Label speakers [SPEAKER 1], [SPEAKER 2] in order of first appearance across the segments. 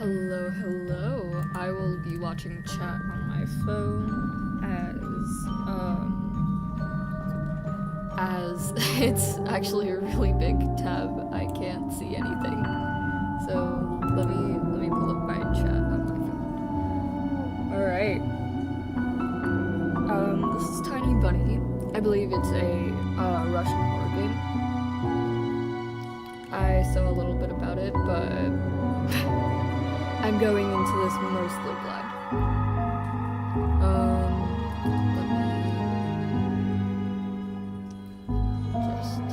[SPEAKER 1] Hello, hello. I will be watching chat on my phone as it's actually a really big tab. I can't see anything. So let me pull up my chat on my phone. Alright. This is Tiny Bunny. I believe it's a Russian horror game. I saw a little bit about it, but I'm going into this mostly blind. Let me just...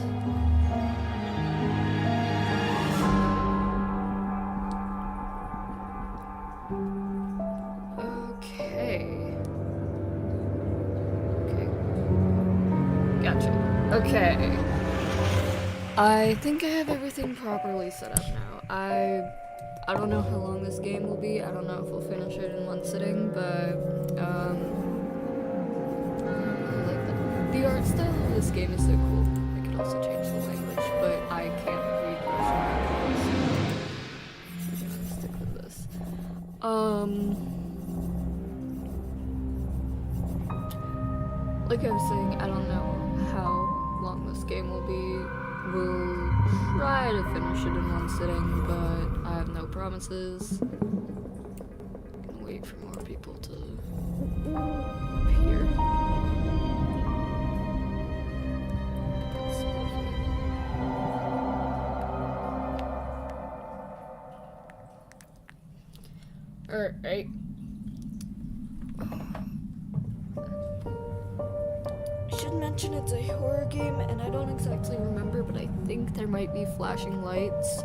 [SPEAKER 1] Okay. Gotcha. Okay. I think I have everything properly set up now. I don't know how long this game will be. I don't know if we'll finish it in one sitting, but like the art style of this game is so cool. I could also change the language, but I can't read Russian, so we're gonna stick with this. Like I was saying, I don't know how long this game will be. We'll try to finish it in one sitting, but I have no promises. I'm gonna wait for more people to appear. Alright. I should mention it's a horror game, and I don't exactly remember, but I think there might be flashing lights.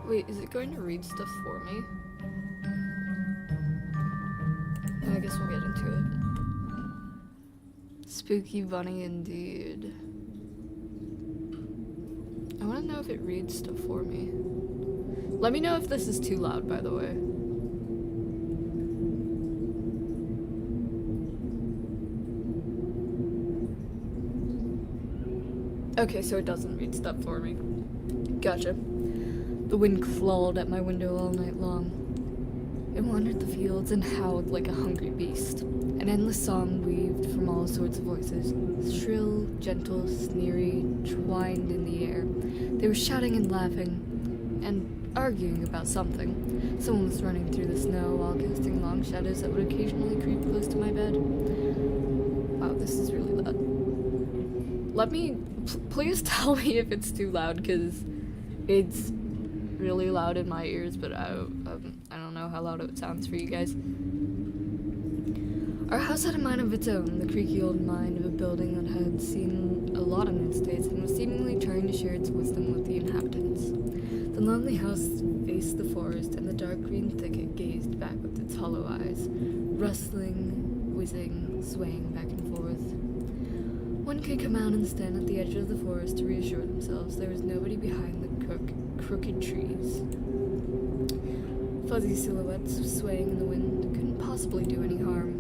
[SPEAKER 1] Wait, is it going to read stuff for me? I guess we'll get into it. Spooky bunny indeed. I want to know if it reads stuff for me. Let me know if this is too loud, by the way. Okay, so it doesn't read stuff for me. Gotcha. The wind clawed at my window all night long. It wandered the fields and howled like a hungry beast. An endless song weaved from all sorts of voices, shrill, gentle, sneery, twined in the air. They were shouting and laughing, and arguing about something. Someone was running through the snow while casting long shadows that would occasionally creep close to my bed. Wow, this is really loud. Let me, please tell me if it's too loud, because it's really loud in my ears, but I don't know how loud it sounds for you guys. Our house had a mind of its own, the creaky old mind of a building that had seen a lot in its days and was seemingly trying to share its wisdom with the inhabitants. The lonely house faced the forest, and the dark green thicket gazed back with its hollow eyes, rustling, whizzing, swaying back and forth. One could come out and stand at the edge of the forest to reassure themselves there was nobody behind the crooked trees. Fuzzy silhouettes swaying in the wind couldn't possibly do any harm.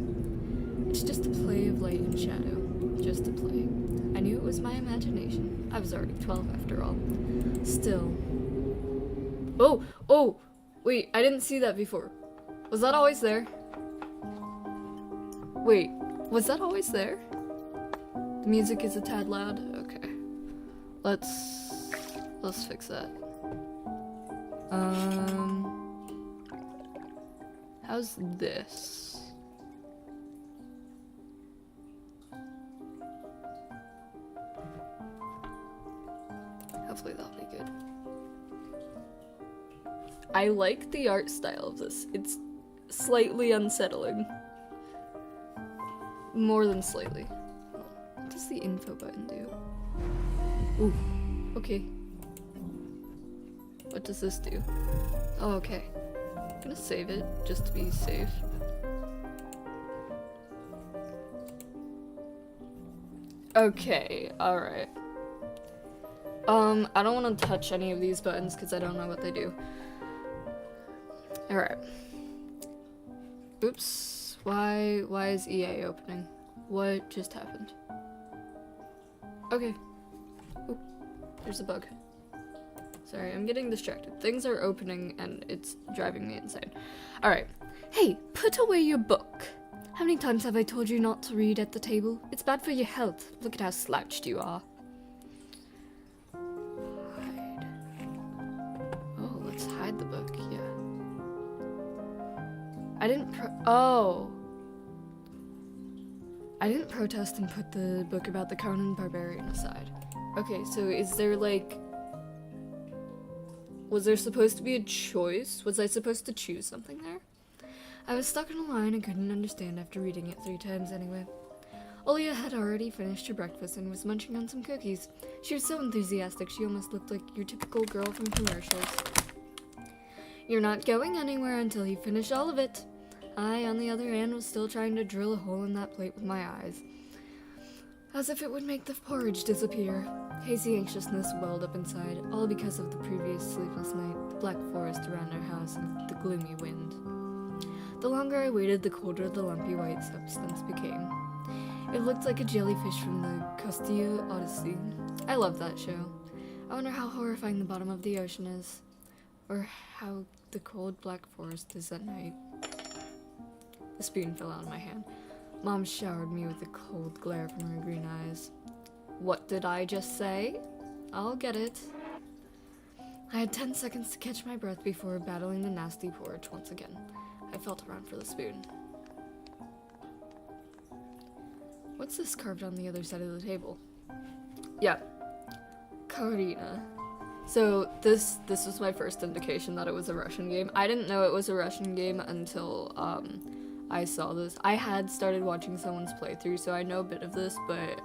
[SPEAKER 1] It's just a play of light and shadow. Just a play. I knew it was my imagination. I was already 12 after all. Still. Oh! Wait, I didn't see that before. Was that always there? Wait, was that always there? The music is a tad loud? Okay. Let's fix that. How's this? Hopefully that'll be good. I like the art style of this. It's slightly unsettling. More than slightly. What does the info button do? Ooh, okay. What does this do? Oh, okay. I'm gonna save it just to be safe. Okay, alright. I don't want to touch any of these buttons because I don't know what they do. Alright. Oops. Why is EA opening? What just happened? Okay. Oop. There's a bug. Sorry, I'm getting distracted. Things are opening and it's driving me insane. Alright. Hey, put away your book. How many times have I told you not to read at the table? It's bad for your health. Look at how slouched you are. Hide. Oh, let's hide the book, yeah. I didn't protest and put the book about the Conan Barbarian aside. Okay, so is there like... Was there supposed to be a choice? Was I supposed to choose something there? I was stuck in a line and couldn't understand after reading it 3 times anyway. Olia had already finished her breakfast and was munching on some cookies. She was so enthusiastic she almost looked like your typical girl from commercials. You're not going anywhere until you finish all of it. I, on the other hand, was still trying to drill a hole in that plate with my eyes. As if it would make the porridge disappear. Hazy anxiousness welled up inside, all because of the previous sleepless night, the black forest around our house, and the gloomy wind. The longer I waited, the colder the lumpy white substance became. It looked like a jellyfish from the Castilla Odyssey. I love that show. I wonder how horrifying the bottom of the ocean is. Or how the cold black forest is at night. The spoon fell out of my hand. Mom showered me with a cold glare from her green eyes. What did I just say? I'll get it. I had 10 seconds to catch my breath before battling the nasty porridge once again. I felt around for the spoon. What's this carved on the other side of the table? Yeah. Karina. So this was my first indication that it was a Russian game. I didn't know it was a Russian game until I saw this. I had started watching someone's playthrough, so I know a bit of this, but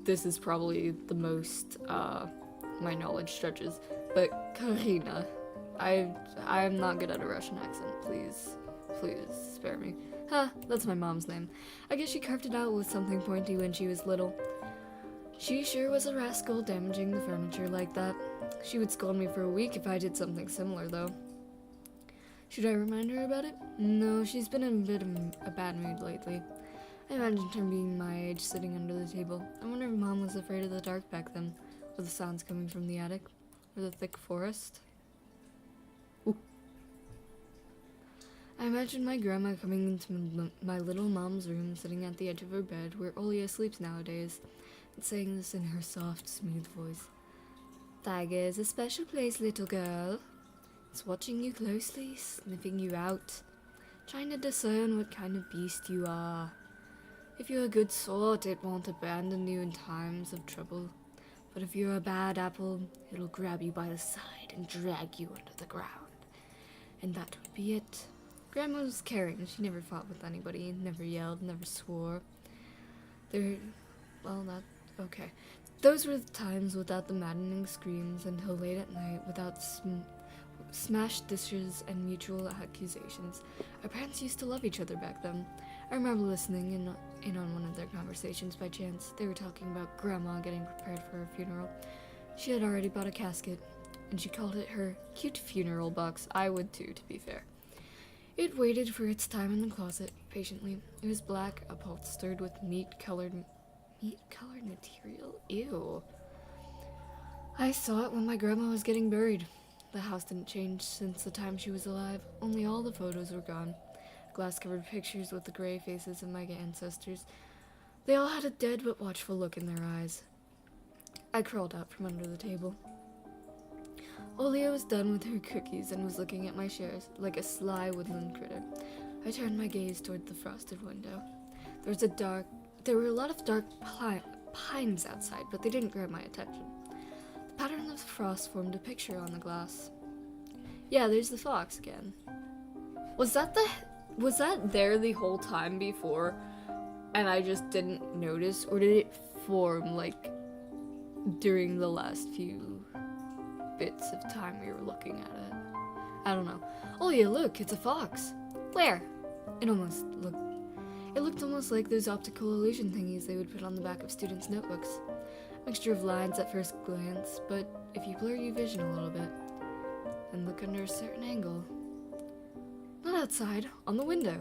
[SPEAKER 1] this is probably the most my knowledge stretches. But Karina, I'm not good at a Russian accent. Please spare me. Huh, that's my mom's name. I guess she carved it out with something pointy when she was little. She sure was a rascal damaging the furniture like that. She would scold me for a week if I did something similar, though. Should I remind her about it? No, she's been in a bit of a bad mood lately. I imagined her being my age, sitting under the table. I wonder if Mom was afraid of the dark back then, or the sounds coming from the attic, or the thick forest. Ooh. I imagined my grandma coming into my little mom's room, sitting at the edge of her bed, where Olia sleeps nowadays, and saying this in her soft, smooth voice. Tiger is a special place, little girl. It's watching you closely, sniffing you out, trying to discern what kind of beast you are. If you're a good sort, it won't abandon you in times of trouble. But if you're a bad apple, it'll grab you by the side and drag you under the ground. And that would be it. Grandma was caring. She never fought with anybody, never yelled, never swore. Okay. Those were the times without the maddening screams until late at night, without smashed dishes and mutual accusations. Our parents used to love each other back then. I remember listening in on one of their conversations by chance. They were talking about Grandma getting prepared for her funeral. She had already bought a casket, and she called it her cute funeral box. I would too, to be fair. It waited for its time in the closet, patiently. It was black, upholstered with meat-colored material. Ew. I saw it when my grandma was getting buried. The house didn't change since the time she was alive. Only all the photos were gone. Glass-covered pictures with the gray faces of my ancestors. They all had a dead but watchful look in their eyes. I crawled out from under the table. Olia was done with her cookies and was looking at my shares like a sly woodland critter. I turned my gaze toward the frosted window. There were a lot of dark pines outside, but they didn't grab my attention. The pattern of the frost formed a picture on the glass. Yeah, there's the fox again. Was that there the whole time before, and I just didn't notice, or did it form, like, during the last few bits of time we were looking at it? I don't know. Oh yeah, look, it's a fox. Where? It It looked almost like those optical illusion thingies they would put on the back of students' notebooks. Mixture of lines at first glance, but if you blur your vision a little bit and look under a certain angle. Not outside, on the window.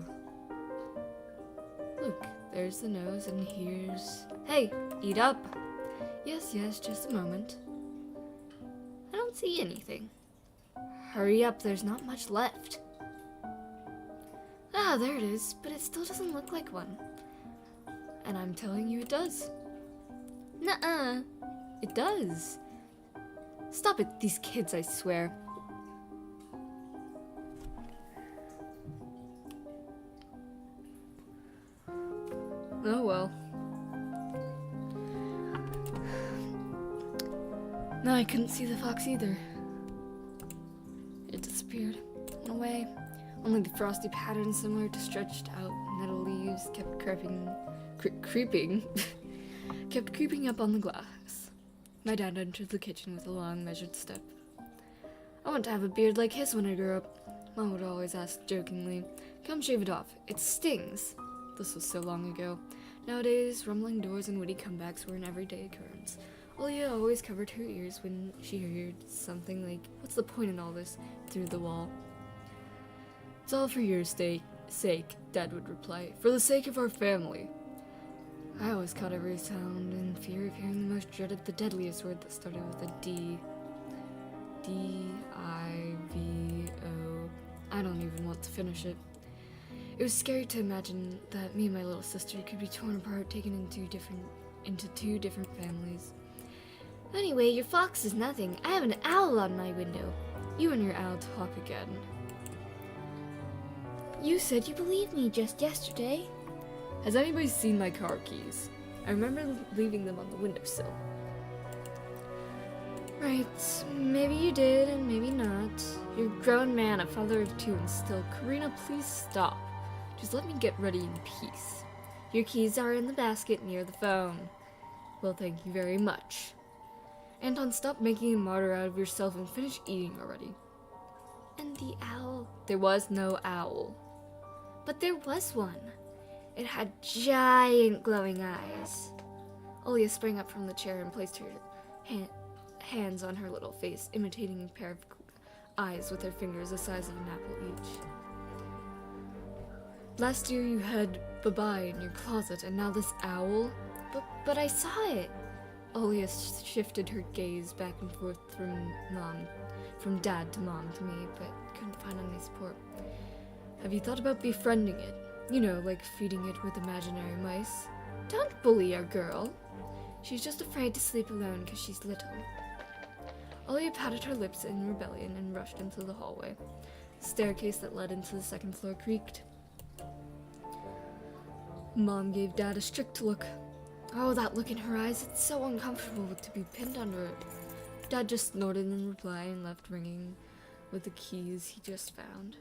[SPEAKER 1] Look, there's the nose, and here's... Hey, eat up! Yes, just a moment. I don't see anything. Hurry up, there's not much left. Ah, there it is, but it still doesn't look like one. And I'm telling you it does. Nuh-uh. It does. Stop it, these kids, I swear. Oh well. No, I couldn't see the fox either. It disappeared. Went away. Only the frosty pattern similar to stretched out metal leaves kept creeping kept creeping up on the glass. My dad entered the kitchen with a long, measured step. I want to have a beard like his when I grow up. Mom would always ask jokingly, "Come shave it off. It stings." This was so long ago. Nowadays, rumbling doors and witty comebacks were an everyday occurrence. Olya always covered her ears when she heard something like, "What's the point in all this?" through the wall. "It's all for your sake," Dad would reply. "For the sake of our family." I always caught every sound in fear of hearing the most dreaded, the deadliest word that started with a D. D-I-V-O. I don't even want to finish it. It was scary to imagine that me and my little sister could be torn apart, taken into two different families. Anyway, your fox is nothing. I have an owl on my window. You and your owl talk again. You said you believed me just yesterday. Has anybody seen my car keys? I remember leaving them on the windowsill. Right, maybe you did and maybe not. You're a grown man, a father of two, and still. Karina, please stop. Just let me get ready in peace. Your keys are in the basket near the phone. Well, thank you very much. Anton, stop making a martyr out of yourself and finish eating already. And the owl? There was no owl. But there was one. It had giant glowing eyes. Olya sprang up from the chair and placed her hands on her little face, imitating a pair of eyes with her fingers the size of an apple each. Last year you had Bye-Bye in your closet, and now this owl? But I saw it. Olya shifted her gaze back and forth from Dad to Mom to me, but couldn't find any support. Have you thought about befriending it? You know, like feeding it with imaginary mice? Don't bully our girl. She's just afraid to sleep alone because she's little. Olya patted her lips in rebellion and rushed into the hallway. The staircase that led into the second floor creaked. Mom gave Dad a strict look. Oh, that look in her eyes, it's so uncomfortable to be pinned under it. Dad just snorted in reply and left ringing with the keys he just found.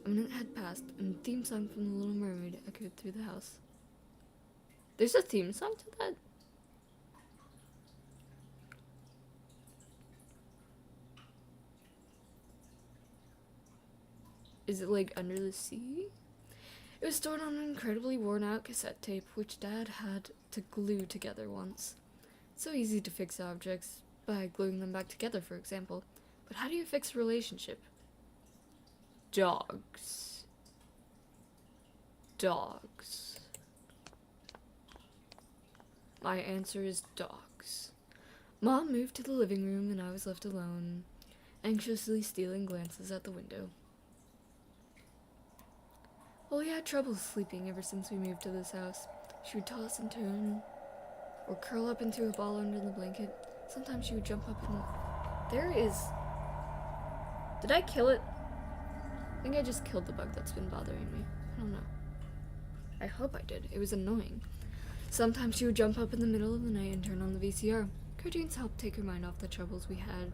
[SPEAKER 1] A minute had passed, and the theme song from The Little Mermaid echoed through the house. There's a theme song to that? Is it like Under the Sea? It was stored on an incredibly worn-out cassette tape, which Dad had to glue together once. It's so easy to fix objects by gluing them back together, for example. But how do you fix a relationship? Dogs. My answer is dogs. Mom moved to the living room and I was left alone, anxiously stealing glances at the window. Well, we had trouble sleeping ever since we moved to this house. She would toss and turn, or curl up into a ball under the blanket. Sometimes she would jump up and... There is... Did I kill it? I think I just killed the bug that's been bothering me. I don't know. I hope I did. It was annoying. Sometimes she would jump up in the middle of the night and turn on the VCR. Cartoons helped take her mind off the troubles we had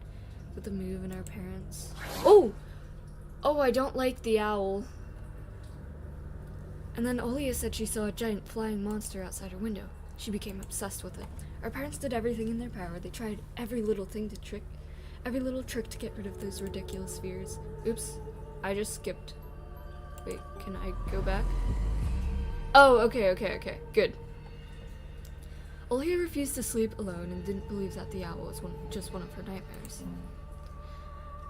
[SPEAKER 1] with the move and our parents. Oh! Oh, I don't like the owl. And then Olya said she saw a giant flying monster outside her window. She became obsessed with it. Our parents did everything in their power. They tried every little trick to get rid of those ridiculous fears. Oops, I just skipped. Wait, can I go back? Oh, okay. Good. Olivia refused to sleep alone and didn't believe that the owl was just one of her nightmares.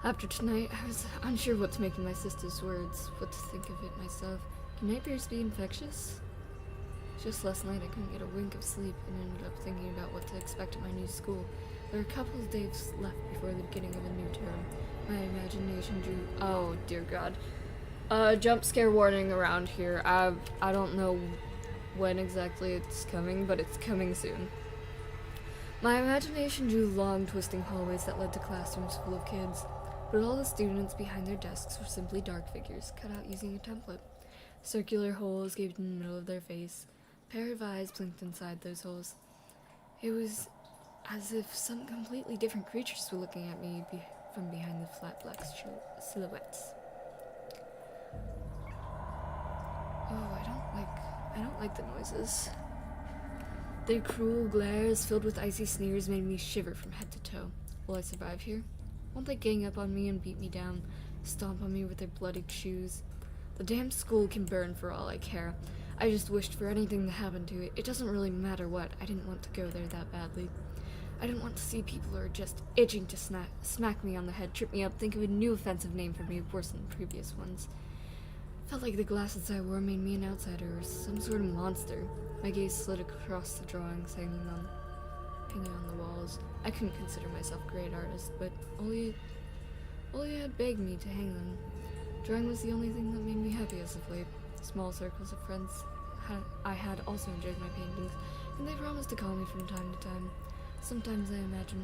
[SPEAKER 1] After tonight, I was unsure what to make of my sister's words, what to think of it myself. Can nightmares be infectious? Just last night, I couldn't get a wink of sleep and ended up thinking about what to expect at my new school. There were a couple of days left before the beginning of a new term. My imagination drew... Oh, dear God. Jump scare warning around here. I don't know when exactly it's coming, but it's coming soon. My imagination drew long, twisting hallways that led to classrooms full of kids, but all the students behind their desks were simply dark figures, cut out using a template. Circular holes gaped in the middle of their face. A pair of eyes blinked inside those holes. It was as if some completely different creatures were looking at me from behind the flat black silhouettes. Oh, I don't like the noises. Their cruel glares, filled with icy sneers, made me shiver from head to toe. Will I survive here? Won't they gang up on me and beat me down, stomp on me with their bloodied shoes? The damn school can burn for all I care. I just wished for anything to happen to it. It doesn't really matter what. I didn't want to go there that badly. I didn't want to see people who are just itching to smack me on the head, trip me up, think of a new offensive name for me worse than the previous ones. Felt like the glasses I wore made me an outsider or some sort of monster. My gaze slid across the drawings hanging on the walls. I couldn't consider myself a great artist, but Olia had begged me to hang them. Drawing was the only thing that made me happy as of late. Small circles of friends I had also enjoyed my paintings, and they promised to call me from time to time. Sometimes I imagine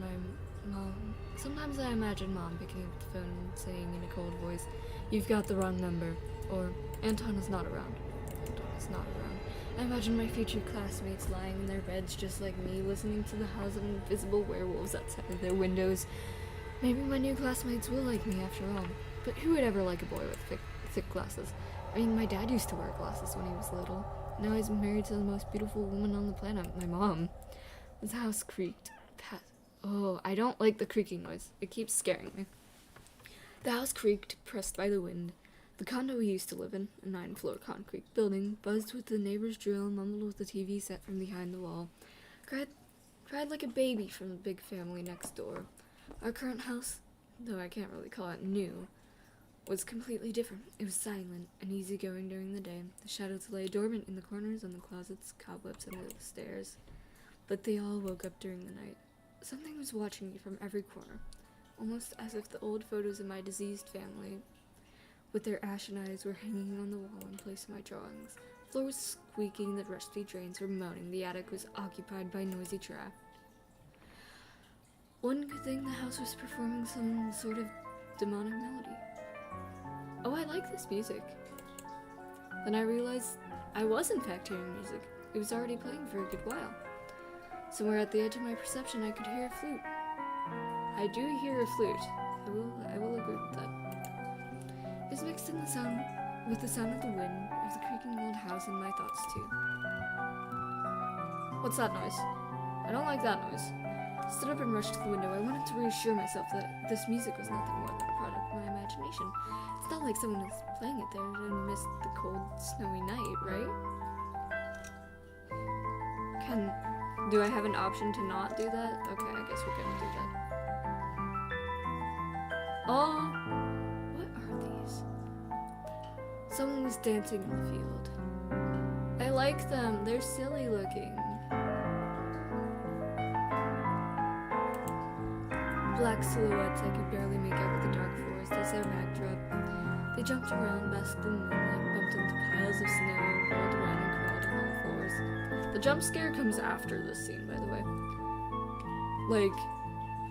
[SPEAKER 1] Mom picking up the phone and saying in a cold voice, "You've got the wrong number," or "Anton is not around." I imagine my future classmates lying in their beds just like me, listening to the howls of invisible werewolves outside of their windows. Maybe my new classmates will like me after all. But who would ever like a boy with thick glasses? I mean, my dad used to wear glasses when he was little. Now he's married to the most beautiful woman on the planet, my mom. The house creaked. Oh, I don't like the creaking noise. It keeps scaring me. The house creaked, pressed by the wind. The condo we used to live in, a 9-floor concrete building, buzzed with the neighbor's drill, mumbled with the TV set from behind the wall, cried like a baby from the big family next door. Our current house, though I can't really call it new, was completely different. It was silent and easygoing during the day. The shadows lay dormant in the corners and the closets, cobwebs under the stairs. But they all woke up during the night. Something was watching me from every corner, almost as if the old photos of my diseased family, with their ashen eyes, were hanging on the wall in place of my drawings. The floor was squeaking, the rusty drains were moaning, the attic was occupied by noisy trash. One good thing, the house was performing some sort of demonic melody. Oh, I like this music. Then I realized I was in fact hearing music. It was already playing for a good while. Somewhere at the edge of my perception, I could hear a flute. I do hear a flute. I will agree with that. It was mixed in with the sound of the wind, of the creaking old house, and my thoughts too. What's that noise? I don't like that noise. I stood up and rushed to the window. I wanted to reassure myself that this music was nothing more than a product of my imagination. It's not like someone is playing it there and missed the cold, snowy night, right? Do I have an option to not do that? Okay, I guess we're gonna do that. Oh, what are these? Someone was dancing in the field. I like them. They're silly looking. Black silhouettes I could barely make out with the dark forest as their backdrop. They jumped around, basked in the moonlight, bumped into piles of snow, rolled around and crawled on all fours. The jump scare comes after this scene, by the way.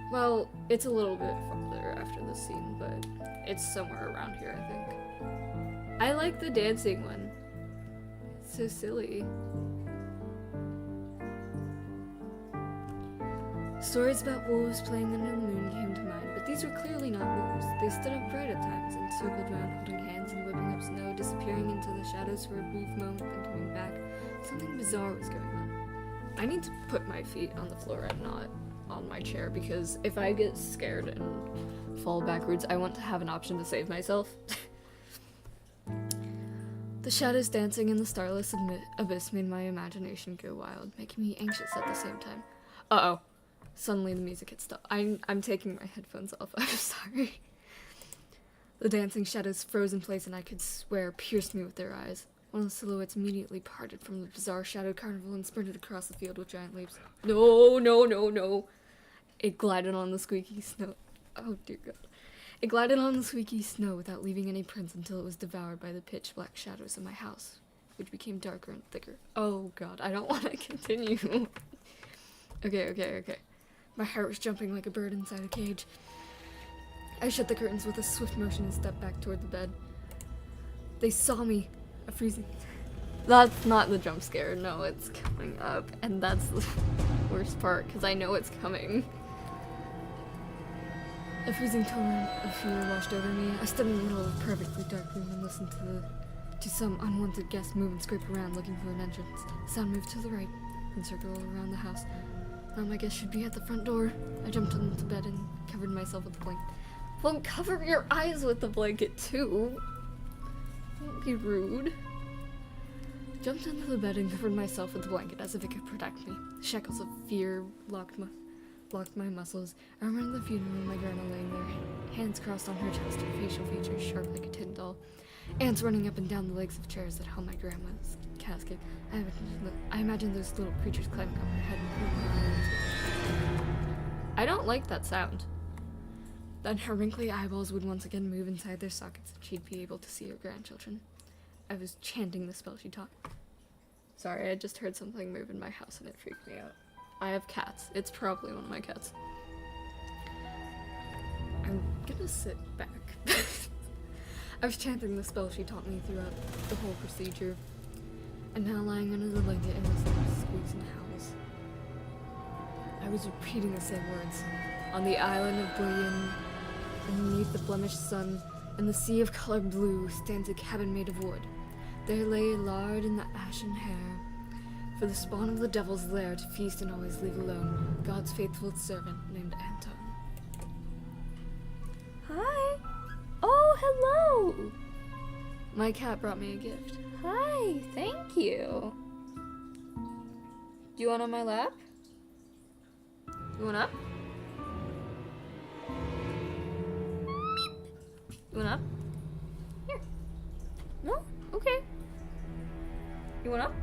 [SPEAKER 1] Well, it's a little bit farther after this scene, but it's somewhere around here, I think. I like the dancing one. It's so silly. Stories about wolves playing under the moon came to mind, but these were clearly not wolves. They stood upright at times and circled around, holding hands and whipping up snow, disappearing into the shadows for a brief moment, then coming back. Something bizarre was going on. I need to put my feet on the floor and not on my chair, because if I get scared and fall backwards, I want to have an option to save myself. The shadows dancing in the starless abyss made my imagination go wild, making me anxious at the same time. Uh-oh. Suddenly the music had stopped. I'm taking my headphones off. I'm sorry. The dancing shadows froze in place and I could swear pierced me with their eyes. One of the silhouettes immediately parted from the bizarre shadow carnival and sprinted across the field with giant leaps. No, no, no, no. It glided on the squeaky snow. Oh dear God. It glided on the squeaky snow without leaving any prints until it was devoured by the pitch black shadows of my house, which became darker and thicker. Oh God, I don't want to continue. Okay. My heart was jumping like a bird inside a cage. I shut the curtains with a swift motion and stepped back toward the bed. They saw me. A freezing... That's not the jump scare. No, it's coming up. And that's the worst part, because I know it's coming. A freezing torrent of fear washed over me. I stood in the middle of a perfectly dark room and listened to some unwanted guest move and scrape around looking for an entrance. The sound moved to the right and circled around the house. Now my guest should be at the front door. I jumped into bed and covered myself with the blanket. Well, cover your eyes with the blanket too. Don't be rude. Jumped into the bed and covered myself with the blanket as if it could protect me. Shackles of fear locked my muscles. I remember the funeral of my grandma laying there, hands crossed on her chest, her facial features sharp like a tin doll. Ants running up and down the legs of chairs that held my grandma's casket. I imagined those little creatures climbing up her head and pulling her eyelids. I don't like that sound. Then her wrinkly eyeballs would once again move inside their sockets and she'd be able to see her grandchildren. I was chanting the spell she taught. Sorry, I just heard something move in my house and it freaked me out. I have cats. It's probably one of my cats. I'm gonna sit back. I was chanting the spell she taught me throughout the whole procedure, and now lying under the blanket and listening to squeaks and howls. I was repeating the same words. On the island of Boyan, beneath the blemished sun, and the sea of color blue, stands a cabin made of wood. There lay lard in the ashen hair, for the spawn of the devil's lair to feast and always leave alone, God's faithful servant named Anton. Hi! Oh, hello! My cat brought me a gift. Hi, thank you. Do you want on my lap? You want up? You want up? Here. No? Okay. You want up?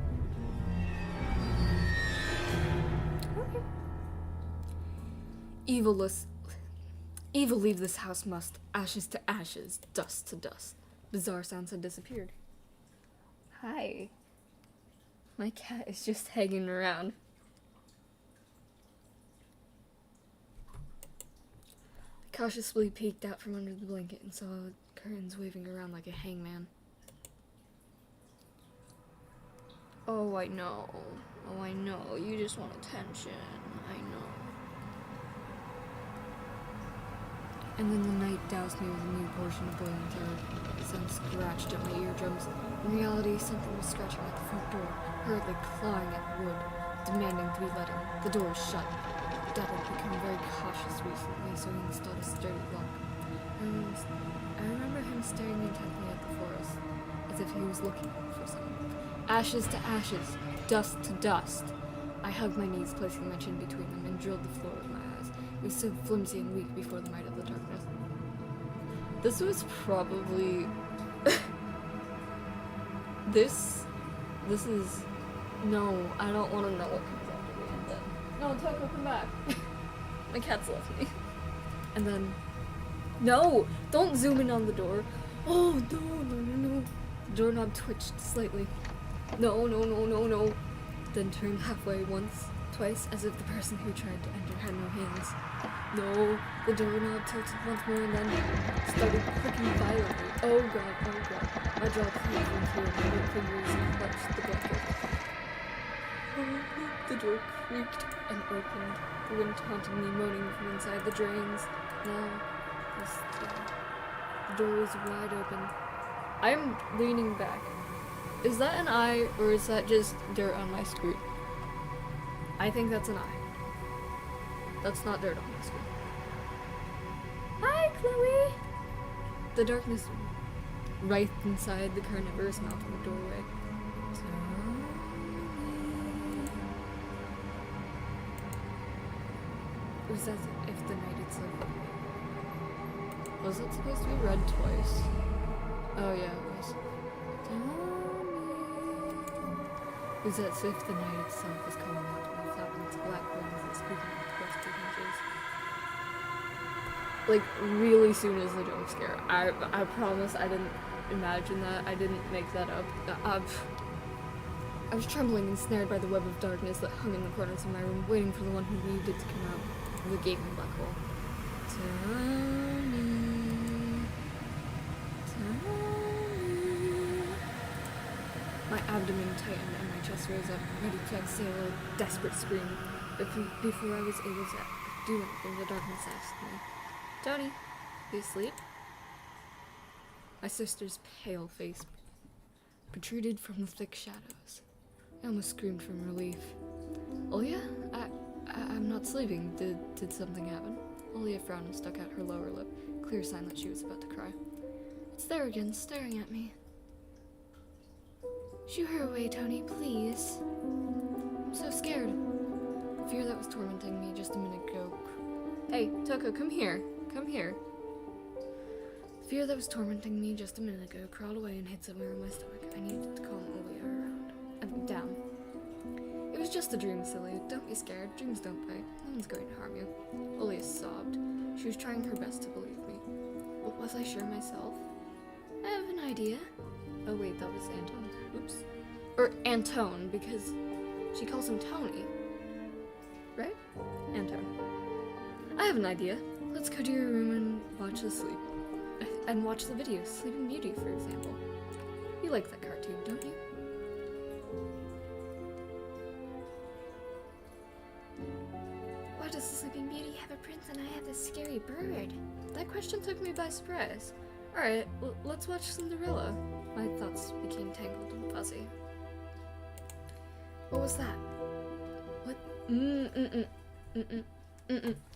[SPEAKER 1] Okay. Evil leave this house must, ashes to ashes, dust to dust. Bizarre sounds had disappeared. Hi. My cat is just hanging around. I cautiously peeked out from under the blanket and saw curtains waving around like a hangman. Oh, I know. Oh, I know. You just want attention. I know. And then the night doused me with a new portion of boiling terror. The sun scratched at my eardrums. In reality, something was scratching at the front door, hurriedly clawing at the wood, demanding to be let in. The door was shut. Dad had become very cautious recently, so he installed a sturdy lock. I remember him staring intently at the forest, as if he was looking for something. Ashes to ashes, dust to dust. I hugged my knees, placing my chin between them, and drilled the floor with my eyes. It was so flimsy and weak before the might of the darkness. This was probably... This is... No, I don't want to know what comes after the end then. No, Taco, come back. My cat's left me. And then... No! Don't zoom in on the door. Oh, no. The doorknob twitched slightly. No. Then turned halfway once, twice, as if the person who tried to enter had no hands. No, the doorknob tilted once more and then started clicking violently. Oh god. My jaw clenched into my red fingers and clutched the blanket. The door creaked and opened. The wind taunted me, moaning from inside the drains. Now, the door was wide open. I'm leaning back. Is that an eye, or is that just dirt on my screen? I think that's an eye. That's not dirt on my screen. Hi, Chloe! The darkness right inside the carnivorous mouth in the doorway. It was as if the night itself. Was it supposed to be read twice? Oh yeah, it was. It was as if the night itself was calling out to me, flapping its black wings and speaking with rusty hinges. Like, really soon as the jump scare. I promise I didn't imagine that. I didn't make that up. I was trembling and snared by the web of darkness that hung in the corners of my room, waiting for the one who needed to come out of the gaping black hole. Tony. My abdomen tightened and my chest rose up, ready to exhale a desperate scream. But before I was able to do anything, the darkness asked me, "Tony, you asleep?" My sister's pale face protruded from the thick shadows. I almost screamed from relief. "Olia, I'm not sleeping. Did something happen?" Olia frowned and stuck out her lower lip, clear sign that she was about to cry. It's there again, staring at me. Shoo her away, Tony, please. I'm so scared. Fear that was tormenting me just a minute ago. Hey, Toko, come here. Come here. Fear that was tormenting me just a minute ago crawled away and hid somewhere in my stomach. I needed to calm Olia around. Down. It was just a dream, silly. Don't be scared. Dreams don't bite. No one's going to harm you. Olia sobbed. She was trying her best to believe me. But was I sure myself? I have an idea. Oh wait, that was Anton. Oops. Or Antone, because she calls him Tony. Right? Antone. I have an idea. Let's go to your room and watch the video, Sleeping Beauty, for example. You like that cartoon, don't you? Why does the Sleeping Beauty have a prince and I have this scary bird? That question took me by surprise. Alright, let's watch Cinderella. My thoughts became tangled and fuzzy. What was that? What?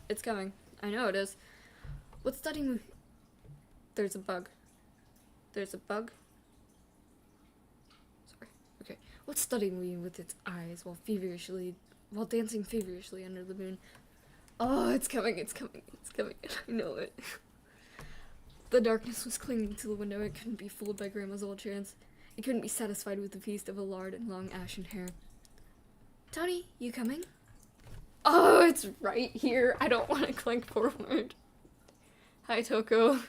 [SPEAKER 1] It's coming. I know it is. What study movie? There's a bug. There's a bug? Sorry. Okay. What's study movie with its eyes while dancing feverishly under the moon? Oh, it's coming, it's coming, it's coming. I know it. The darkness was clinging to the window. It couldn't be fooled by Grandma's old chants. It couldn't be satisfied with the feast of a lard and long ashen hair. Tony, you coming? Oh, it's right here. I don't want to clank forward. Hi, Toko.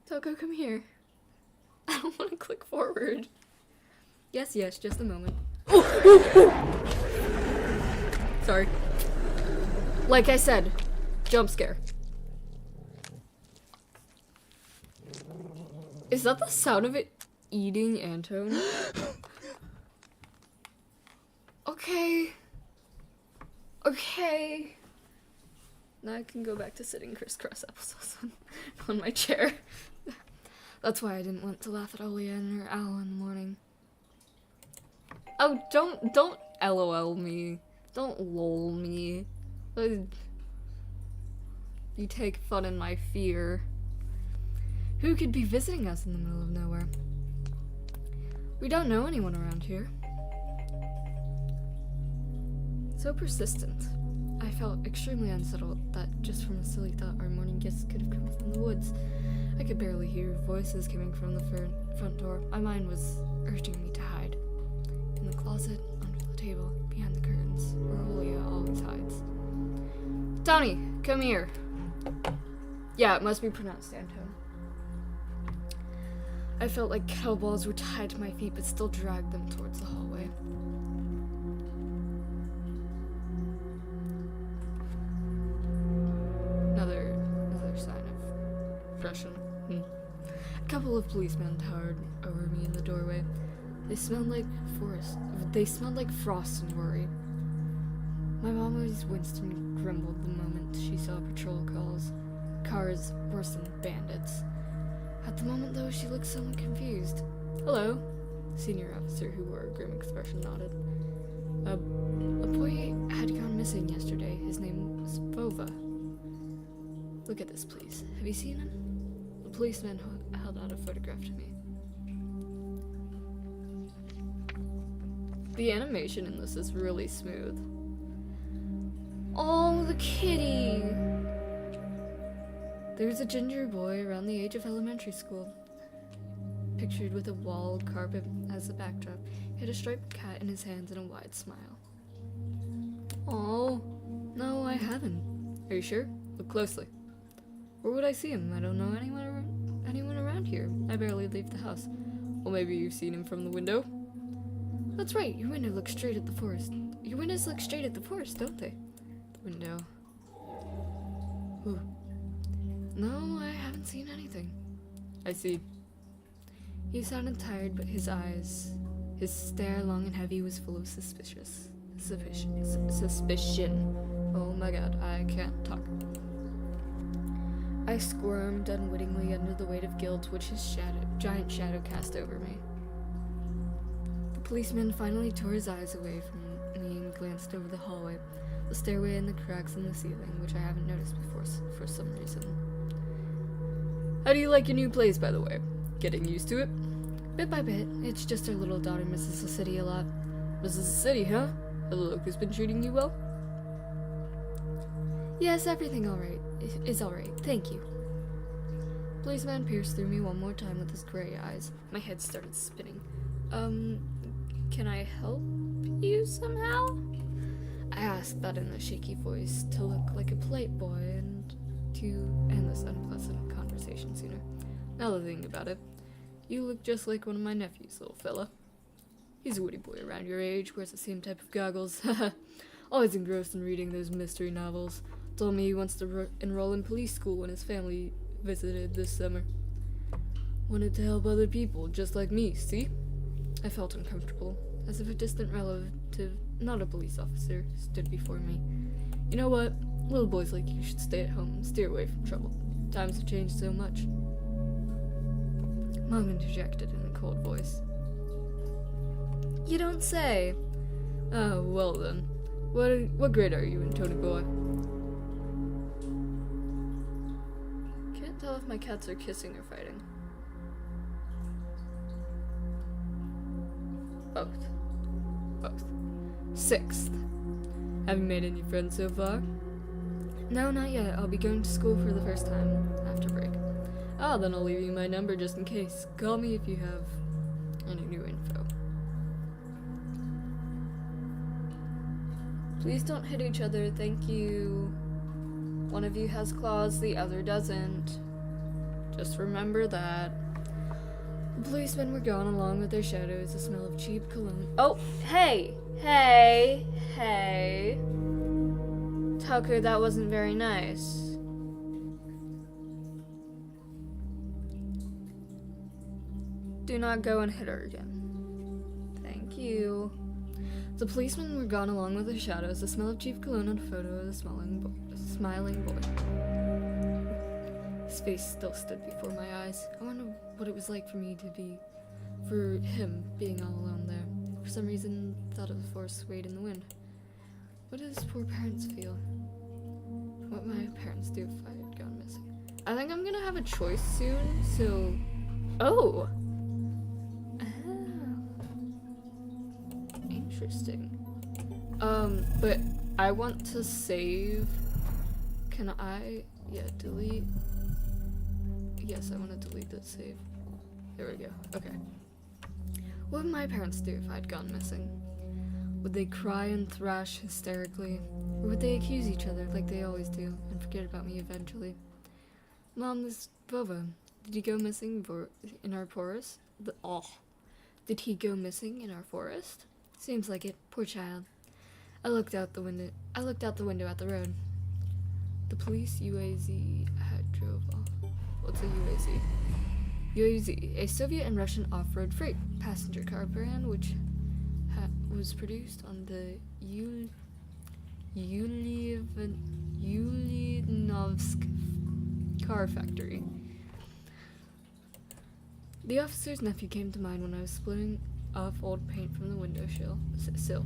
[SPEAKER 1] Toko, come here. I don't want to click forward. Yes, just a moment. Sorry. Like I said, jump scare. Is that the sound of it eating Antone? Okay. Now I can go back to sitting crisscross applesauce on my chair. That's why I didn't want to laugh at Olia and her owl in the morning. Oh, don't LOL me. Don't lol me. You take fun in my fear. Who could be visiting us in the middle of nowhere? We don't know anyone around here. So persistent. I felt extremely unsettled that just from a silly thought our morning guests could have come from the woods. I could barely hear voices coming from the front door. My mind was urging me to hide. In the closet, under the table, behind the curtains, where Olia always hides. Tony, come here. Yeah, it must be pronounced Antone. I felt like kettlebells were tied to my feet, but still dragged them towards the hallway. Another sign of depression. A couple of policemen towered over me in the doorway. They smelled like frost and worry. My mom always winced and grumbled the moment she saw patrol cars worse than bandits. At the moment, though, she looked somewhat confused. Hello, the senior officer who wore a grim expression nodded. A boy had gone missing yesterday. His name was Vova. Look at this, please. Have you seen him? The policeman held out a photograph to me. The animation in this is really smooth. Oh, the kitty! There's a ginger boy around the age of elementary school, pictured with a walled carpet as a backdrop. He had a striped cat in his hands and a wide smile. Oh, no, I haven't. Are you sure? Look closely. Where would I see him? I don't know anyone around here. I barely leave the house. Well, maybe you've seen him from the window? That's right, your window looks straight at the forest. Your windows look straight at the forest, don't they? The window. Ooh. No, I haven't seen anything. I see. He sounded tired, but his stare, long and heavy, was full of suspicion. Oh my god, I can't talk. I squirmed unwittingly under the weight of guilt which his giant shadow cast over me. The policeman finally tore his eyes away from me and glanced over the hallway, the stairway, and the cracks in the ceiling, which I haven't noticed before for some reason. How do you like your new place, by the way? Getting used to it? Bit by bit. It's just our little daughter misses the city a lot. Misses the city, huh? The locust been treating you well? Yes, everything is alright, thank you. Policeman pierced through me one more time with his gray eyes. My head started spinning. Can I help you somehow? I asked that in a shaky voice to look like a polite boy and to end this unpleasant conversation sooner. Now that I think about it, you look just like one of my nephews, little fella. He's a witty boy around your age, wears the same type of goggles. Always engrossed in reading those mystery novels. Told me he wants to enroll in police school when his family visited this summer. Wanted to help other people, just like me, see? I felt uncomfortable, as if a distant relative, not a police officer, stood before me. You know what? Little boys like you should stay at home and steer away from trouble. Times have changed so much. Mom interjected in a cold voice. You don't say. Oh, well then. What grade are you in, Tony boy? Can't tell if my cats are kissing or fighting. Both. 6th. Have you made any friends so far? No, not yet. I'll be going to school for the first time after break. Ah, then I'll leave you my number just in case. Call me if you have any new info. Please don't hit each other, thank you. One of you has claws, the other doesn't. Just remember that. The policemen were gone along with their shadows, the smell of cheap cologne. Oh, hey! Tucker, that wasn't very nice. Do not go and hit her again. Thank you. The policemen were gone along with the shadows, the smell of cheap cologne and a photo of the smiling boy. His face still stood before my eyes. I wonder what it was like for him being all alone there. For some reason, thought of the forest swayed in the wind. What did his poor parents feel? What my parents do if I had gone missing? I think I'm gonna have a choice soon, so... Oh! Interesting. But I want to save. Can I? Yeah, delete. Yes, I want to delete that save. There we go. Okay. What would my parents do if I'd gone missing? Would they cry and thrash hysterically? Or would they accuse each other like they always do and forget about me eventually? Mom, this Vova, did he go missing in our forest? Did he go missing in our forest? Seems like it. Poor child. I looked out the window at the road. The police UAZ had drove off. What's a UAZ? UAZ, a Soviet and Russian off-road freight passenger car brand which was produced on the Ulyanovsk car factory. The officer's nephew came to mind when I was splitting off old paint from the window sill.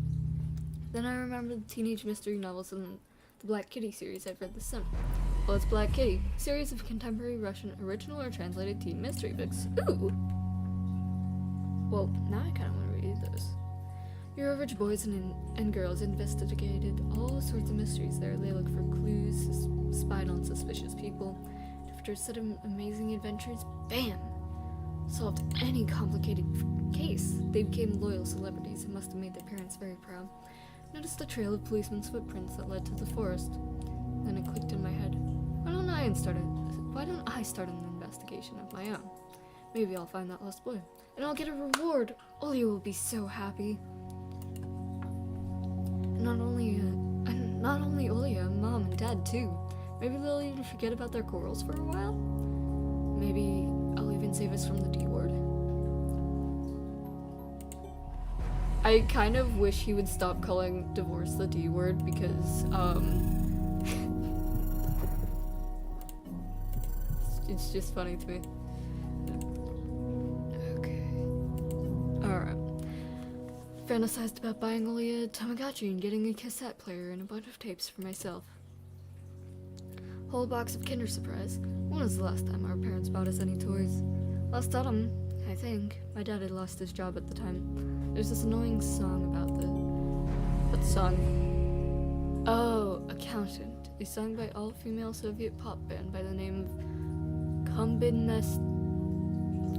[SPEAKER 1] Then I remembered the teenage mystery novels in the Black Kitty series I'd read this summer. Well, it's Black Kitty, a series of contemporary Russian original or translated teen mystery books. Ooh! Well, now I kind of want to read this. Your average boys and girls investigated all sorts of mysteries there. They looked for clues, spied on suspicious people. After a set of amazing adventures, bam! Solved any complicated case. They became loyal celebrities and must have made their parents very proud. Noticed a trail of policemen's footprints that led to the forest. Then it clicked in my head. Why don't I start an investigation of my own? Maybe I'll find that lost boy. And I'll get a reward. Olya will be so happy. And not only Olya, Mom and Dad too. Maybe they'll even forget about their quarrels for a while. Maybe I'll even save us from the D word. I kind of wish he would stop calling divorce the D word because, it's just funny to me. Okay. Alright. Fantasized about buying Olya a Tamagotchi and getting a cassette player and a bunch of tapes for myself. Whole box of Kinder Surprise. When was the last time our parents bought us any toys? Last autumn, I think. My dad had lost his job at the time. There's this annoying song about what song? Oh, Accountant. A song by all-female Soviet pop band by the name of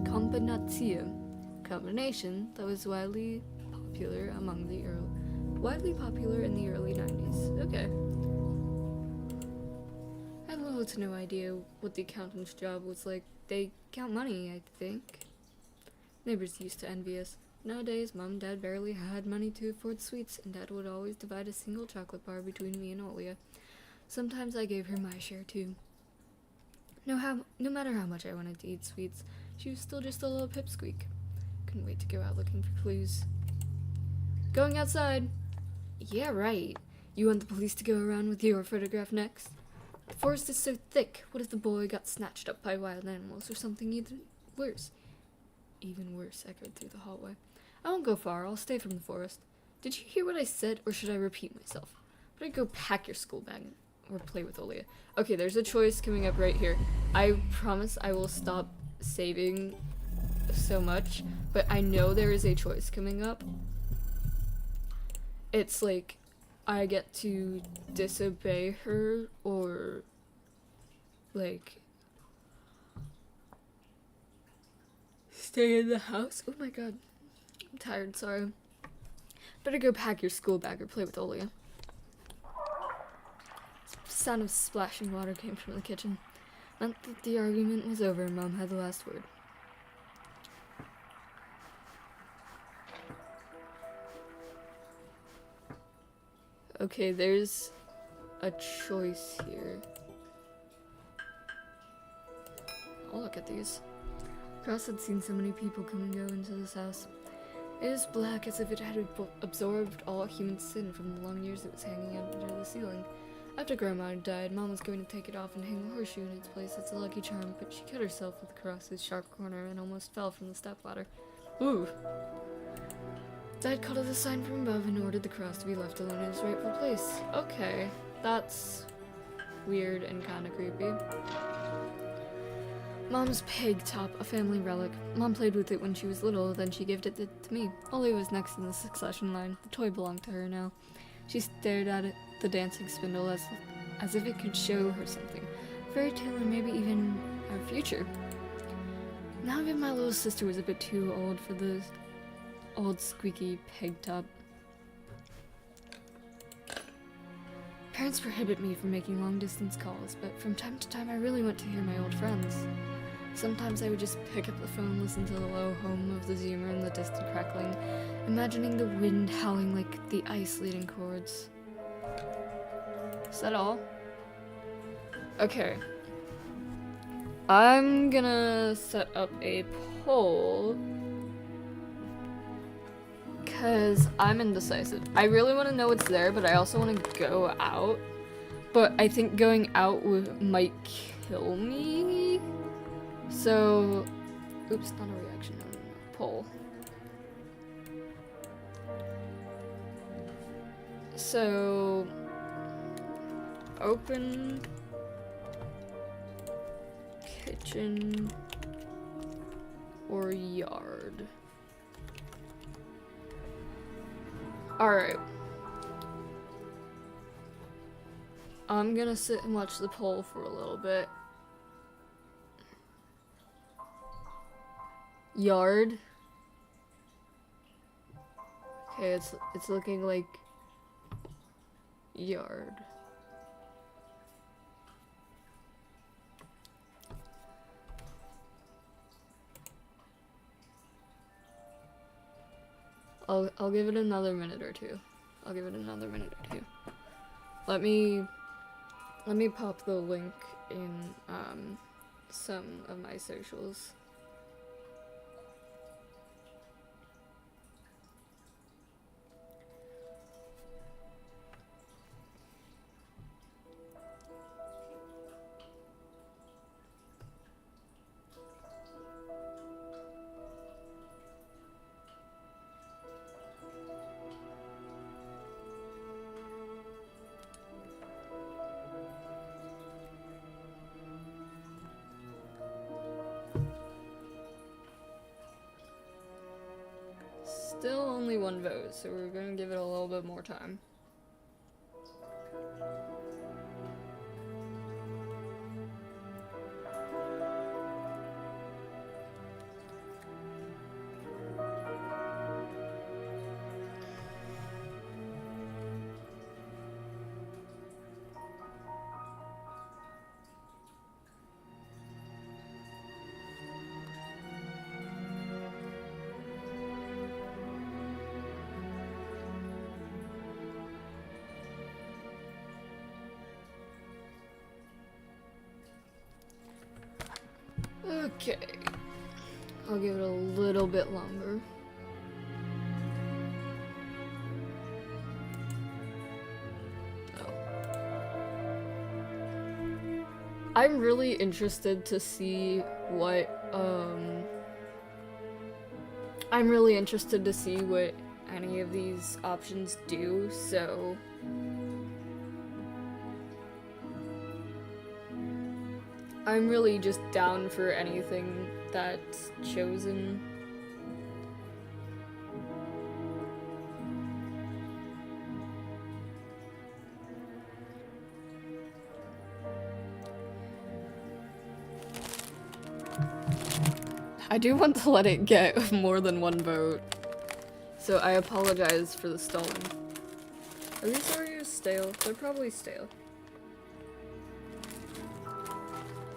[SPEAKER 1] Kombinatsiya. Combination that was widely popular in the early 90s. Okay. I had little to no idea what the accountant's job was like. They count money, I think. Neighbors used to envy us. Nowadays, Mom and Dad barely had money to afford sweets, and Dad would always divide a single chocolate bar between me and Olya. Sometimes I gave her my share too. No matter how much I wanted to eat sweets, she was still just a little pipsqueak. Couldn't wait to go out looking for clues. Going outside! Yeah, right. You want the police to go around with your photograph next? The forest is so thick. What if the boy got snatched up by wild animals or something even worse? Even worse, echoed through the hallway. I won't go far. I'll stay from the forest. Did you hear what I said, or should I repeat myself? Better go pack your school bag or play with Olya. Okay, there's a choice coming up right here. I promise I will stop saving so much, but I know there is a choice coming up. It's like I get to disobey her or like stay in the house. Oh my god. I'm tired, sorry. Better go pack your school bag or play with Olya. The sound of splashing water came from the kitchen. Meant that the argument was over and Mom had the last word. Okay, there's a choice here. I'll look at these. Cross had seen so many people come and go into this house. It is black as if it had absorbed all human sin from the long years it was hanging out under the ceiling. After Grandma had died, Mom was going to take it off and hang a horseshoe in its place as a lucky charm, but she cut herself with the cross's sharp corner and almost fell from the stepladder. Ooh! Dad called it a sign from above and ordered the cross to be left alone in its rightful place. Okay, that's weird and kinda creepy. Mom's peg top, a family relic. Mom played with it when she was little, then she gifted it to me. Olya was next in the succession line. The toy belonged to her now. She stared at it, the dancing spindle, as if it could show her something. Fairy tale or maybe even our future. Now even my little sister was a bit too old for the old squeaky peg top. Parents prohibit me from making long-distance calls, but from time to time I really want to hear my old friends. Sometimes I would just pick up the phone and listen to the low hum of the zoomer and the distant crackling, imagining the wind howling like the ice-leading chords. Is that all? Okay. I'm gonna set up a poll because I'm indecisive. I really want to know what's there, but I also want to go out. But I think going out might kill me. So, oops, not a reaction, no. Poll. So, open kitchen or yard. Alright. I'm gonna sit and watch the poll for a little bit. Yard. Okay, it's looking like yard. I'll give it another minute or two. I'll give it another minute or two. Let me pop the link in some of my socials. Still only one vote, so we're gonna give it a little bit more time. Okay. I'll give it a little bit longer. Oh. I'm really interested to see what, I'm really interested to see what any of these options do, so I'm really just down for anything that's chosen. I do want to let it get more than one vote, so I apologize for the stalling. Are these Oreos stale? They're probably stale.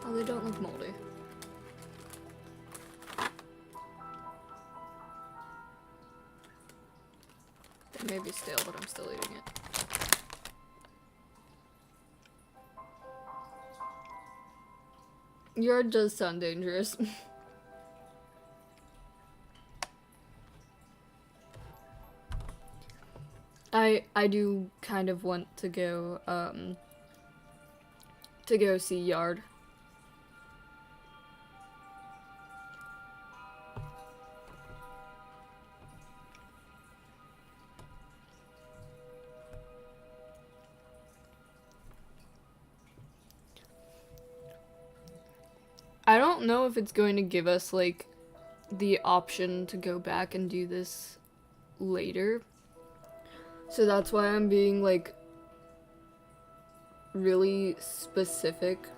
[SPEAKER 1] Oh, they don't look moldy. They may be stale, but I'm still eating it. Yard does sound dangerous. I do kind of want to go see Yard. I don't know if it's going to give us, like, the option to go back and do this later. So that's why I'm being, like, really specific.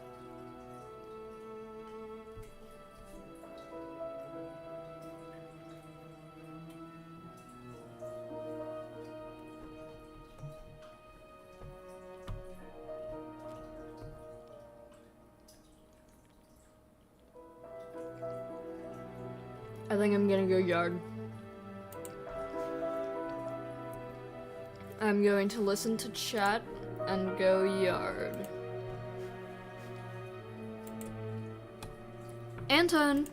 [SPEAKER 1] I think I'm gonna go Yard. I'm going to listen to chat and go Yard. Anton!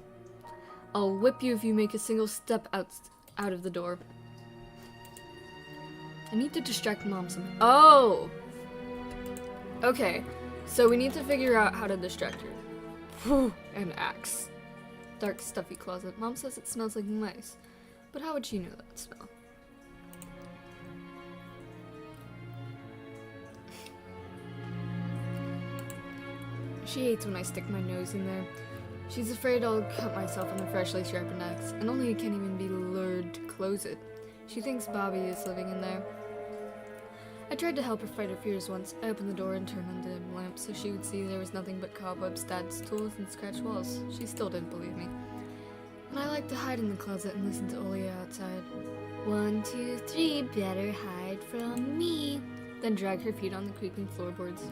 [SPEAKER 1] I'll whip you if you make a single step out of the door. I need to distract Mom somehow. Oh! Okay, so we need to figure out how to distract her. Whew, an axe. Dark, stuffy closet. Mom says it smells like mice. But how would she know that smell? She hates when I stick my nose in there. She's afraid I'll cut myself on a freshly sharpened axe, and Olia can't even be lured to close it. She thinks Bobby is living in there. I tried to help her fight her fears once. I opened the door and turned on the lamp so she would see there was nothing but cobwebs, stabs, tools, and scratched walls. She still didn't believe me. And I like to hide in the closet and listen to Olia outside. 1, 2, 3, better hide from me. Then drag her feet on the creaking floorboards,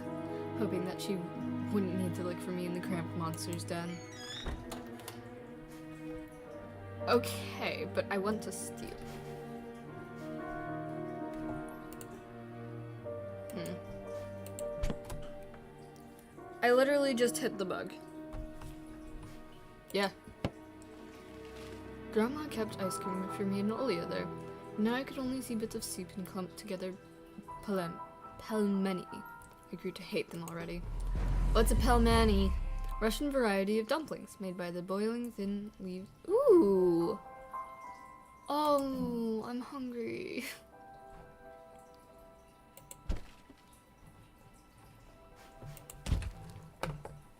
[SPEAKER 1] hoping that she wouldn't need to look for me in the cramped monster's den. Okay, but I want to steal. I literally just hit the bug. Yeah. Grandma kept ice cream for me and Olia there. Now I could only see bits of soup and clumped together pelmeni. I grew to hate them already. What's a pelmeni? Russian variety of dumplings made by the boiling thin leaves. Ooh! Oh, I'm hungry.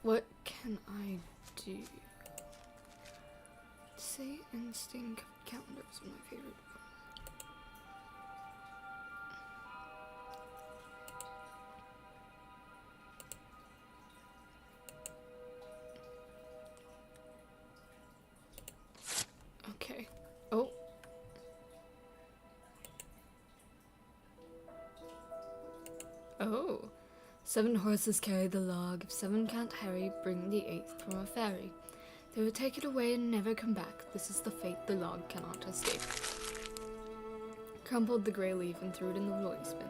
[SPEAKER 1] What can I do? Say and sting calendars are my favorite. Okay. Oh. Oh. 7 horses carry the log. If 7 can't hurry, bring the 8th from a ferry. They will take it away and never come back. This is the fate the log cannot escape. Crumpled the gray leaf and threw it in the rolling spin.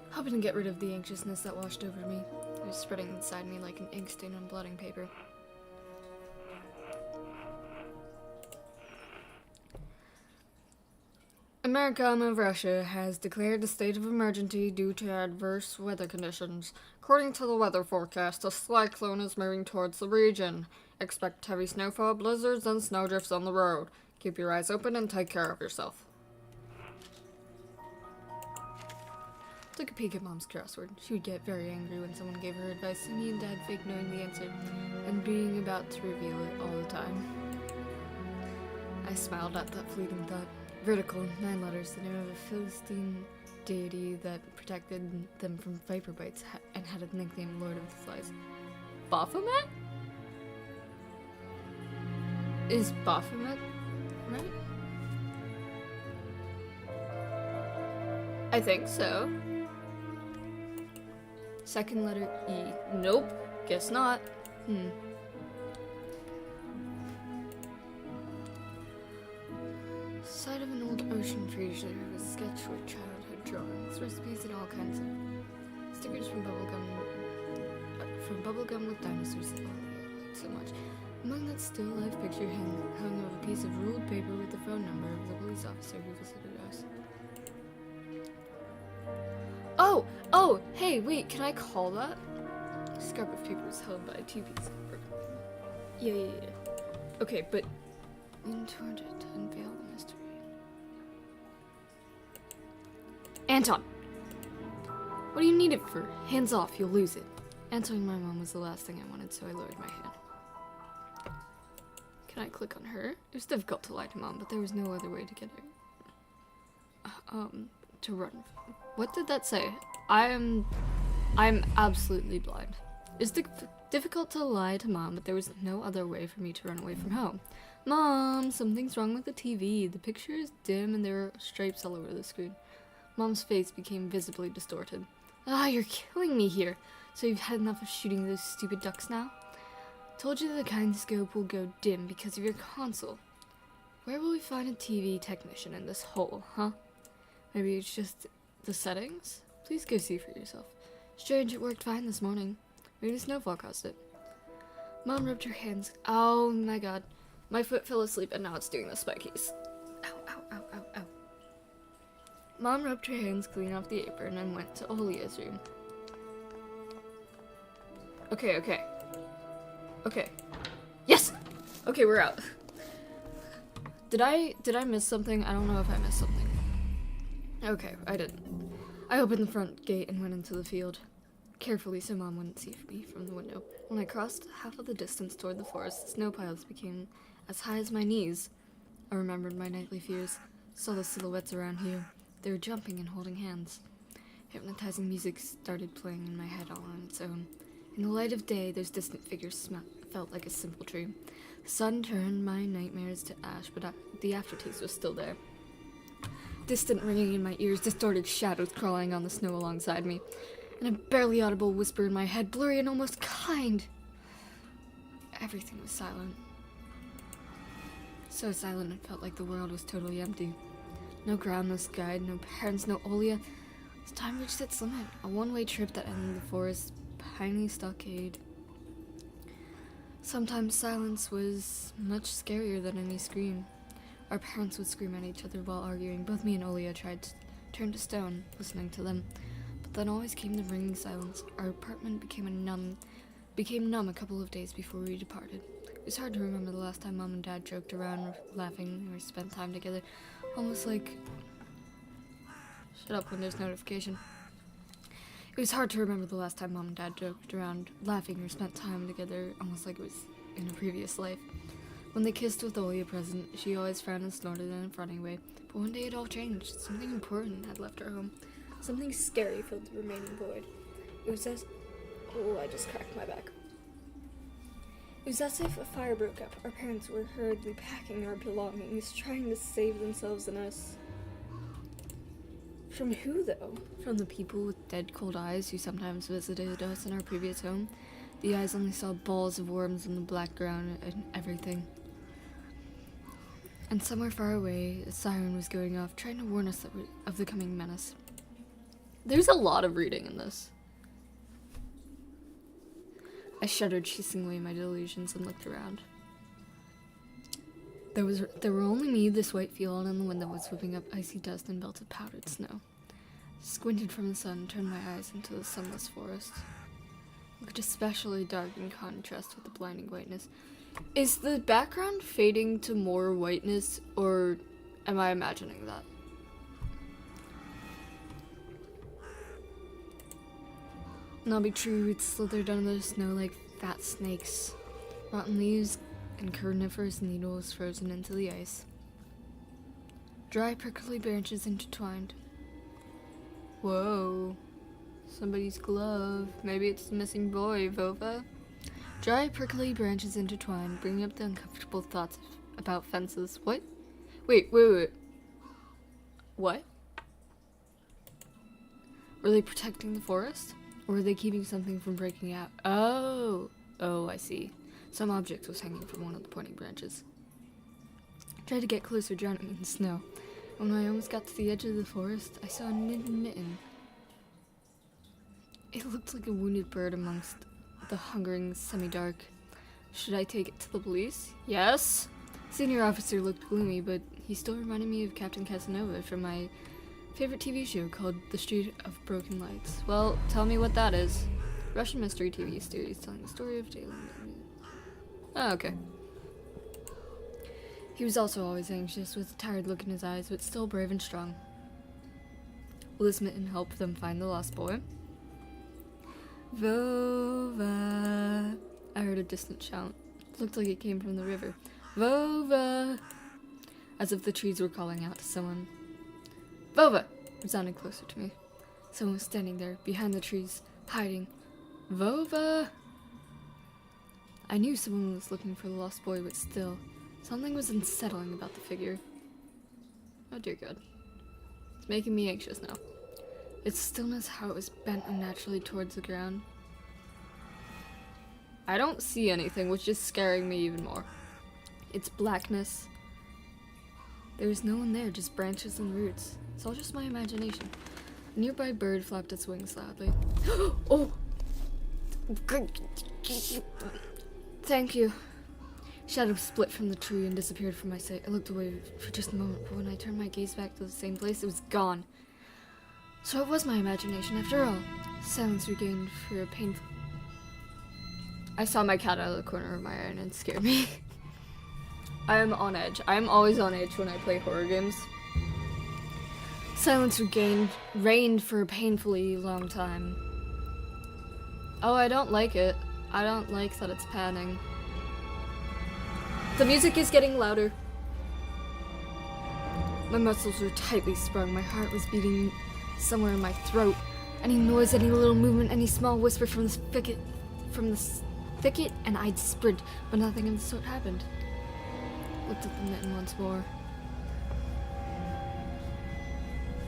[SPEAKER 1] Hoping to get rid of the anxiousness that washed over me. It was spreading inside me like an ink stain on blotting paper. Americana of Russia has declared a state of emergency due to adverse weather conditions. According to the weather forecast, a cyclone is moving towards the region. Expect heavy snowfall, blizzards, and snowdrifts on the road. Keep your eyes open and take care of yourself. Took a peek at Mom's crossword. She would get very angry when someone gave her advice, and me and Dad fake knowing the answer, and being about to reveal it all the time. I smiled at that fleeting thought. Vertical, 9 letters, the name of a Philistine deity that protected them from viper bites and had a nickname Lord of the Flies. Baphomet? Is Baphomet right? I think so. Second letter E. Nope, guess not. Side of an old ocean freezer was sketched with childhood drawings, recipes, and all kinds of stickers from bubblegum with dinosaurs that I liked so much. Among that still life picture hung of a piece of ruled paper with the phone number of the police officer who visited us. Oh, hey, wait, can I call that? A scrap of paper is held by a two-piece. Yeah. Okay, but into it to unveil the mystery. Anton! What do you need it for? Hands off, you'll lose it. Answering my mom was the last thing I wanted, so I lowered my hand. Can I click on her? It was difficult to lie to Mom, but there was no other way to get her. To run. What did that say? I'm absolutely blind. It's difficult to lie to Mom, but there was no other way for me to run away from home. Mom, something's wrong with the TV. The picture is dim and there are stripes all over the screen. Mom's face became visibly distorted. You're killing me here. So you've had enough of shooting those stupid ducks now? Told you the kinescope will go dim because of your console. Where will we find a TV technician in this hole, huh? Maybe it's just the settings? Please go see for yourself. Strange, it worked fine this morning. Maybe the snowfall caused it. Mom rubbed her hands. Oh my god. My foot fell asleep and now it's doing the spikies. Ow. Mom rubbed her hands clean off the apron and went to Olia's room. Okay. Yes! Okay, we're out. Did I miss something? I don't know if I missed something. Okay, I didn't. I opened the front gate and went into the field. carefully so Mom wouldn't see me from the window. When I crossed half of the distance toward the forest, the snow piles became as high as my knees. I remembered my nightly fears, saw the silhouettes around here. They were jumping and holding hands. Hypnotizing music started playing in my head all on its own. In the light of day, those distant figures felt like a simple dream. The sun turned my nightmares to ash, but the aftertaste was still there. Distant ringing in my ears, distorted shadows crawling on the snow alongside me, and a barely audible whisper in my head, blurry and almost kind. Everything was silent. So silent it felt like the world was totally empty. No ground, no sky, no parents, no Olia. As time reached its limit, a one-way trip that ended in the forest's piney stockade. Sometimes silence was much scarier than any scream. Our parents would scream at each other while arguing. Both me and Olia tried to turn to stone, listening to them. But then always came the ringing silence. Our apartment became numb a couple of days before we departed. It was hard to remember the last time Mom and Dad joked around, or laughing, or spent time together. Almost like... Shut up when there's notification. It was hard to remember the last time Mom and Dad joked around, laughing, or spent time together, almost like it was in a previous life. When they kissed with Olia present, she always frowned and snorted in a funny way. But one day it all changed. Something important had left our home. Something scary filled the remaining void. It was as... Oh, I just cracked my back. It was as if a fire broke up. Our parents were hurriedly packing our belongings, trying to save themselves and us. From who, though? From the people with dead cold eyes who sometimes visited us in our previous home. The eyes only saw balls of worms in the black ground and everything. And somewhere far away, a siren was going off, trying to warn us of the coming menace. There's a lot of reading in this. I shuddered, chasing away my delusions, and looked around. There were only me, this white field, and the wind that was whipping up icy dust and belts of powdered snow. Squinted from the sun, turned my eyes into the sunless forest. Looked especially dark in contrast with the blinding whiteness. Is the background fading to more whiteness, or am I imagining that? Knobby tree roots slithered under the snow like fat snakes. Rotten leaves and carnivorous needles frozen into the ice. Dry, prickly branches intertwined. Whoa. Somebody's glove. Maybe it's the missing boy, Vova. Dry, prickly branches intertwined, bringing up the uncomfortable thoughts about fences. What? Wait. What? Were they protecting the forest? Or were they keeping something from breaking out? Oh, I see. Some object was hanging from one of the pointing branches. I tried to get closer, drowning in the snow. When I almost got to the edge of the forest, I saw a knitted mitten. It looked like a wounded bird amongst the hungering semi-dark. Should I take it to the police? Yes? Senior officer looked gloomy, but he still reminded me of Captain Casanova from my favorite TV show called The Street of Broken Lights. Well, tell me what that is. Russian mystery TV series telling the story of Jalen. Oh, okay. He was also always anxious, with a tired look in his eyes, but still brave and strong. Will this mitten help them find the lost boy? Vova. I heard a distant shout. It looked like it came from the river. Vova! As if the trees were calling out to someone. Vova! Resounded closer to me. Someone was standing there, behind the trees, hiding. Vova! I knew someone was looking for the lost boy, but still, something was unsettling about the figure. Oh dear God. It's making me anxious now. Its stillness, how it was bent unnaturally towards the ground. I don't see anything, which is scaring me even more. Its blackness. There was no one there, just branches and roots. It's all just my imagination. A nearby bird flapped its wings loudly. Oh! Thank you. Shadow split from the tree and disappeared from my sight. I looked away for just a moment, but when I turned my gaze back to the same place, it was gone. So it was my imagination after all. Silence regained for a painful... I saw my cat out of the corner of my eye and it scared me. I am on edge. I am always on edge when I play horror games. Silence reigned for a painfully long time. Oh, I don't like it. I don't like that it's panning. The music is getting louder. My muscles were tightly sprung. My heart was beating somewhere in my throat. Any noise, any little movement, any small whisper from this thicket, and I'd sprint, but nothing of the sort happened. Looked at the mitten once more.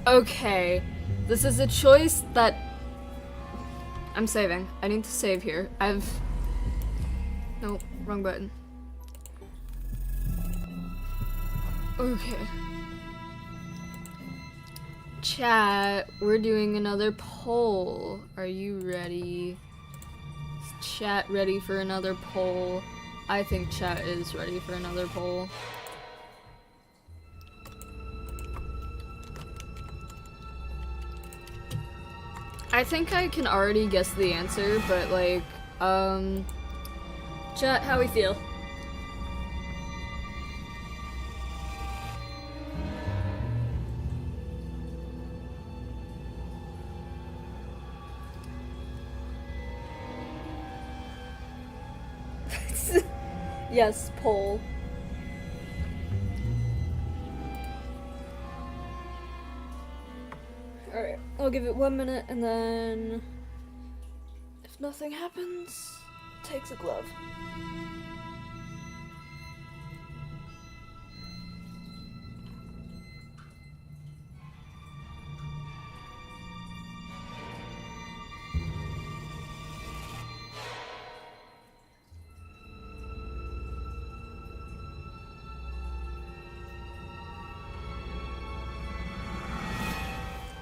[SPEAKER 1] Okay, this is a choice that I'm saving. I need to save here. No, wrong button. Okay. Chat, we're doing another poll. Are you ready? Is chat ready for another poll? I think chat is ready for another poll. I think I can already guess the answer, but like, chat, how we feel? Yes, poll. Alright, I'll give it 1 minute and then if nothing happens, takes a glove.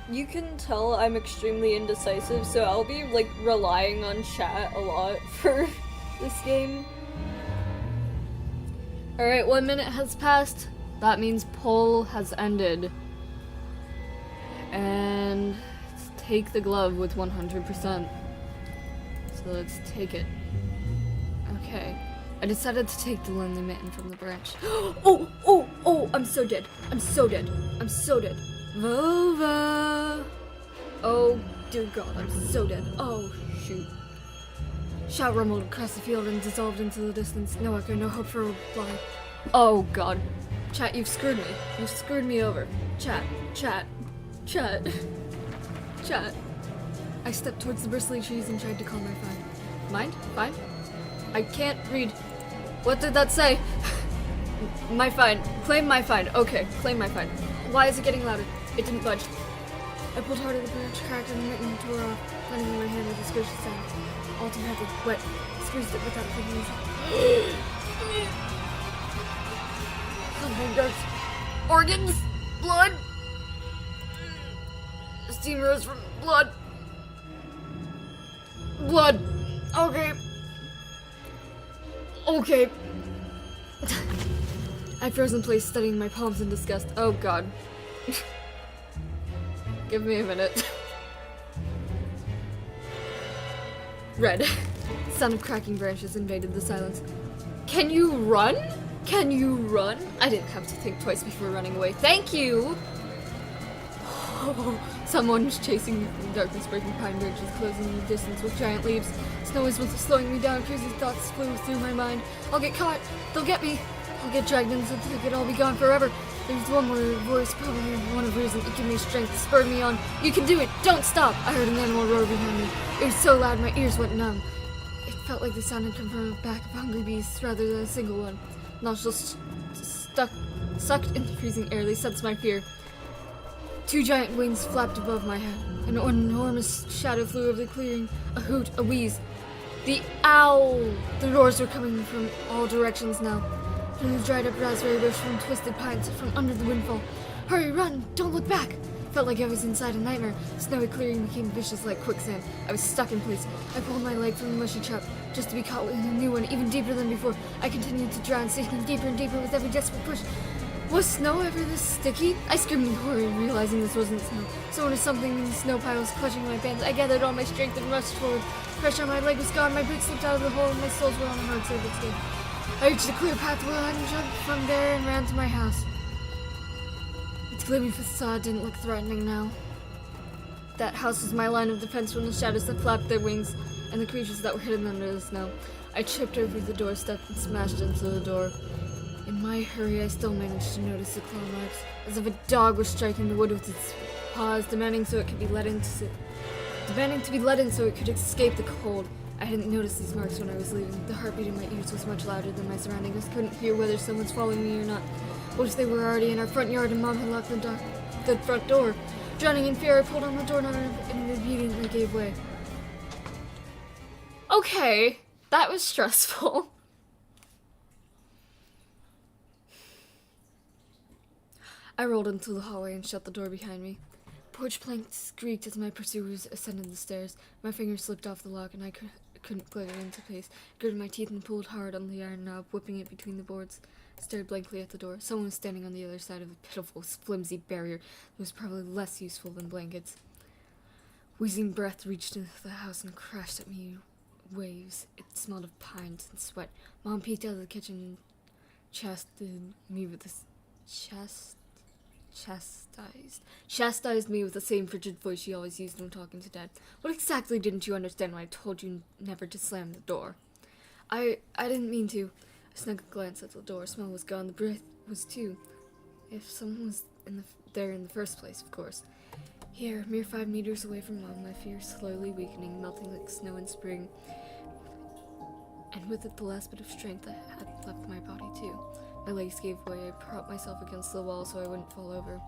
[SPEAKER 1] You can tell I'm extremely indecisive, so I'll be like relying on chat a lot for this game. Alright, 1 minute has passed. That means poll has ended. And let's take the glove with 100%. So let's take it. Okay. I decided to take the lonely mitten from the branch. Oh, I'm so dead. I'm so dead. I'm so dead. Vova! Oh, dear God, I'm so dead. Oh, shoot. Shout rumbled across the field and dissolved into the distance. No echo, no hope for a reply. Oh, God. Chat, you've screwed me. You've screwed me over. Chat. I stepped towards the bristly trees and tried to calm my find. Mind? Fine? I can't read. What did that say? My find. Claim my find. Okay, claim my find. Why is it getting louder? It didn't budge. I pulled hard at the branch, cracked, and the mitten tore off, landing in my hand with a squishy sound. All too heavy, wet. Squeezed it without thinking easy. Something dark. Organs! Blood! Steam rose from blood. Blood! Okay. I froze in place, studying my palms in disgust. Oh, God. Give me a minute. Red. Sound of cracking branches invaded the silence. Can you run? Can you run? I didn't have to think twice before running away. Thank you! Oh, someone was chasing me from the darkness, breaking pine branches, closing in the distance with giant leaves. Snow was slowing me down, crazy thoughts flew through my mind. I'll get caught! They'll get me! I'll get dragged into the thicket, I'll be gone forever. There's one more voice, probably one of reason. It gave me strength, spurred me on. You can do it! Don't stop! I heard an animal roar behind me. It was so loud, my ears went numb. It felt like the sound had come from a pack of hungry beasts rather than a single one. Nostrils sucked into freezing air, they sensed my fear. Two giant wings flapped above my head. An enormous shadow flew over the clearing. A hoot, a wheeze. The owl! The roars were coming from all directions now. From the dried up raspberry bush, from twisted pines, from under the windfall. Hurry, run! Don't look back! Felt like I was inside a nightmare. Snowy clearing became vicious like quicksand. I was stuck in place. I pulled my leg from the mushy trap, just to be caught in a new one, even deeper than before. I continued to drown, sinking deeper and deeper with every desperate push. Was snow ever this sticky? I screamed in horror, realizing this wasn't snow. Someone or something in the snow pile was clutching my pants. I gathered all my strength and rushed forward. Pressure on my leg was gone, my boots slipped out of the hole, and my soles were on a hard surface skin. I reached a clear path where I jumped from there and ran to my house. Its gloomy facade didn't look threatening now. That house was my line of defense from the shadows that flapped their wings. and the creatures that were hidden under the snow. I tripped over the doorstep and smashed into the door. In my hurry, I still managed to notice the claw marks, as if a dog was striking the wood with its paws, demanding to be let in so it could escape the cold. I hadn't noticed these marks when I was leaving. The heartbeat in my ears was much louder than my surroundings. I couldn't hear whether someone's following me or not. What if they were already in our front yard and Mom had locked the front door? Drowning in fear, I pulled on the doorknob and immediately gave way. Okay, that was stressful. I rolled into the hallway and shut the door behind me. Porch plank squeaked as my pursuers ascended the stairs. My fingers slipped off the lock and I couldn't put it into place. I gritted my teeth and pulled hard on the iron knob, whipping it between the boards. I stared blankly at the door. Someone was standing on the other side of the pitiful, flimsy barrier that was probably less useful than blankets. Wheezing breath reached into the house and crashed at me waves. It smelled of pines and sweat. Mom peeked out of the kitchen and chastised me with the same frigid voice she always used when talking to Dad. What exactly didn't you understand when I told you never to slam the door? I didn't mean to. I snuck a glance at the door. Smell was gone. The breath was too. If someone was there in the first place, of course. Here, mere 5 meters away from Mom, my fear slowly weakening, melting like snow in spring. And with it, the last bit of strength I had left my body too. My legs gave way. I propped myself against the wall so I wouldn't fall over.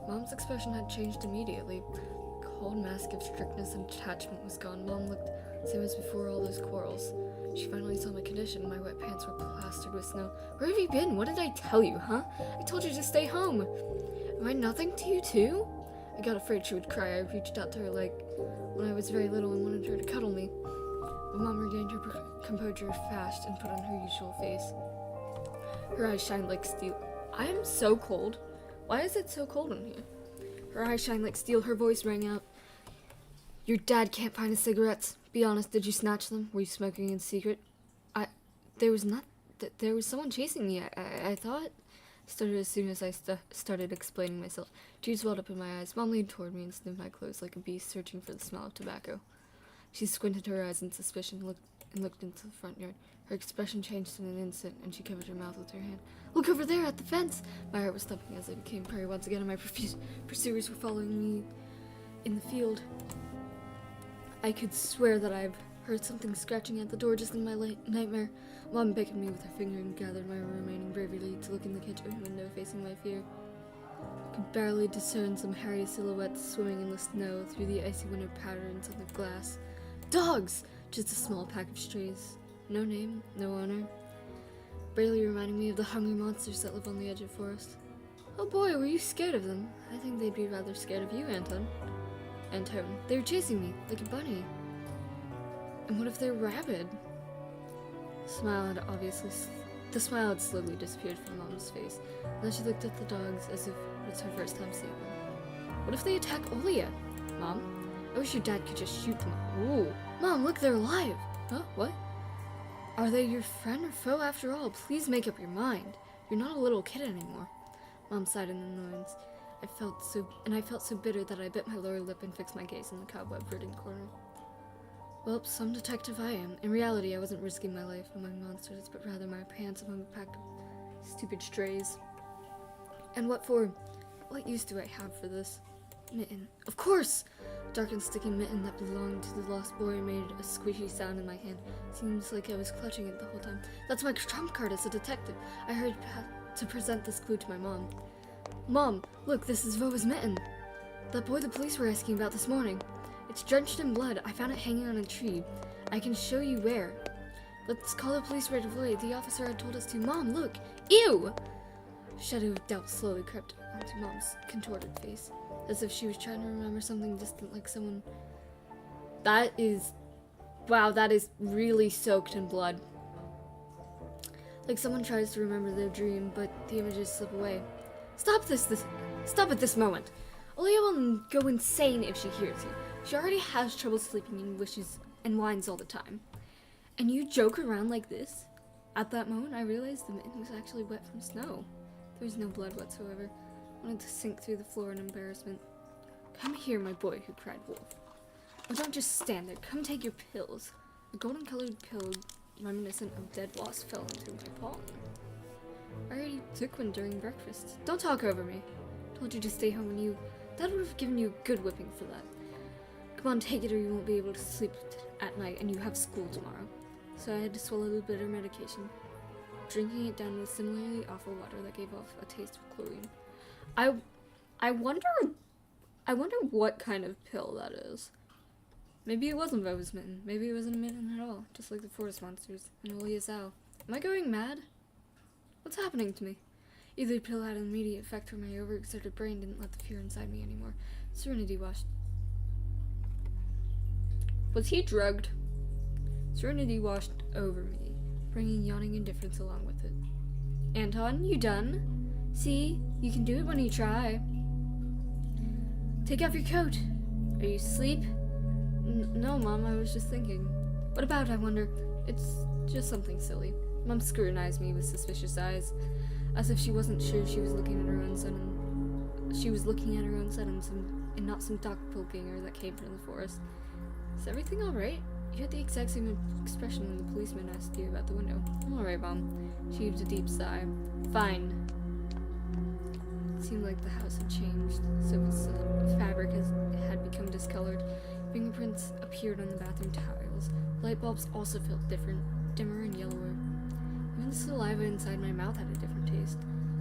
[SPEAKER 1] Mom's expression had changed immediately. The cold mask of strictness and detachment was gone. Mom looked same as before all those quarrels. She finally saw my condition. My wet pants were plastered with snow. Where have you been? What did I tell you, huh? I told you to stay home. Am I nothing to you, too? I got afraid she would cry. I reached out to her like when I was very little and wanted her to cuddle me. But Mom regained her composure fast and put on her usual face. Her eyes shined like steel. I am so cold. Why is it so cold in here? Her eyes shined like steel. Her voice rang out. Your dad can't find his cigarettes. Be honest, did you snatch them? Were you smoking in secret? There was someone chasing me. I thought. Started as soon as I started explaining myself. Tears welled up in my eyes. Mom leaned toward me and sniffed my clothes like a beast searching for the smell of tobacco. She squinted her eyes in suspicion and looked into the front yard. Her expression changed in an instant, and she covered her mouth with her hand. Look over there at the fence! My heart was thumping as I became prey once again, and my pursuers were following me in the field. I could swear that I've heard something scratching at the door just in my nightmare. Mom beckoned me with her finger and gathered my remaining bravery to look in the kitchen window facing my fear. I could barely discern some hairy silhouettes swimming in the snow through the icy winter patterns on the glass. Dogs! Just a small pack of strays. No name, no owner. Barely reminding me of the hungry monsters that live on the edge of forest. Oh boy, were you scared of them? I think they'd be rather scared of you, Antone. They were chasing me, like a bunny. And what if they're rabid? The smile had slowly disappeared from Mom's face. And then she looked at the dogs as if it's her first time seeing them. What if they attack Olia? Mom? I wish your dad could just shoot them. Ooh. Mom, look, they're alive! Huh? What? Are they your friend or foe after all? Please make up your mind. You're not a little kid anymore. Mom sighed in annoyance. I felt so bitter that I bit my lower lip and fixed my gaze on the cobweb-ridden corner. Well, some detective I am. In reality, I wasn't risking my life among monsters, but rather my pants among a pack of stupid strays. And what for? What use do I have for this? Mitten. Of course! A dark and sticky mitten that belonged to the lost boy made a squishy sound in my hand. Seems like I was clutching it the whole time. That's my trump card as a detective. I hurried to present this clue to my mom. Mom, look, this is Vova's mitten. That boy the police were asking about this morning. It's drenched in blood. I found it hanging on a tree. I can show you where. Let's call the police right away. The officer had told us to. Mom, look! Ew! A shadow of doubt slowly crept onto Mom's contorted face, as if she was trying to remember something distant, like someone... Wow, that is really soaked in blood. Like someone tries to remember their dream, but the images slip away. Stop at this moment. Olia will go insane if she hears you. She already has trouble sleeping and wishes and whines all the time. And you joke around like this? At that moment, I realized the mitten was actually wet from snow. There was no blood whatsoever. I wanted to sink through the floor in embarrassment. Come here, my boy, who cried Wolf. Oh, don't just stand there. Come take your pills. A golden-colored pill reminiscent of dead wasp fell into my palm. I already took one during breakfast. Don't talk over me. Told you to stay home and that would have given you a good whipping for that. Come on, take it or you won't be able to sleep at night and you have school tomorrow. So I had to swallow the bitter medication, drinking it down with similarly awful water that gave off a taste of chlorine. I wonder what kind of pill that is. Maybe it wasn't Vova's mitten. Maybe it wasn't a mitten at all, just like the forest monsters and Olia's owl. Am I going mad? What's happening to me? Either the pill had an immediate effect or my overexerted brain didn't let the fear inside me anymore. Serenity washed. Was he drugged? Serenity washed over me, bringing yawning indifference along with it. Anton, you done? See, you can do it when you try. Take off your coat. Are you asleep? No, Mom, I was just thinking. What about, I wonder? It's just something silly. Mom scrutinized me with suspicious eyes, as if she wasn't sure she was looking at her own son and not some doppelganger that came from the forest. Is everything alright? You had the exact same expression when the policeman asked you about the window. I'm alright, Mom. She heaved a deep sigh. Fine. It seemed like the house had changed. Sofa's fabric had become discolored. Fingerprints appeared on the bathroom tiles. Light bulbs also felt different, dimmer and yellower. Even the saliva inside my mouth had a different taste.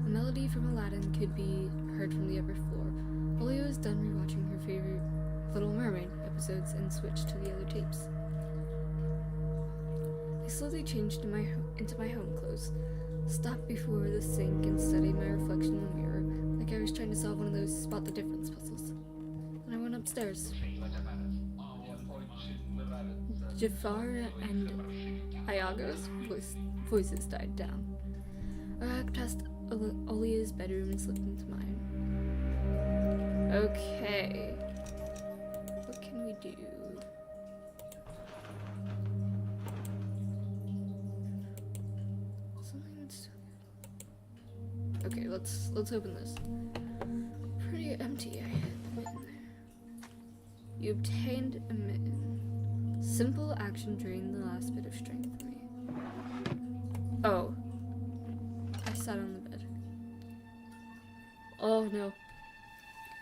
[SPEAKER 1] A melody from Aladdin could be heard from the upper floor. Olia was done rewatching her favorite Little Mermaid episodes and switched to the other tapes. I slowly changed into my home clothes, stopped before the sink and studied my reflection in the mirror, like I was trying to solve one of those spot the difference puzzles. Then I went upstairs. Jafar and Iago's voices died down. I walked past Olia's bedroom and slipped into mine. Okay. What can we do? Okay, let's open this. Pretty empty. I had the mitten there. You obtained a mitten. Simple action drained the last bit of strength from me. Oh. I sat on the bed. Oh no.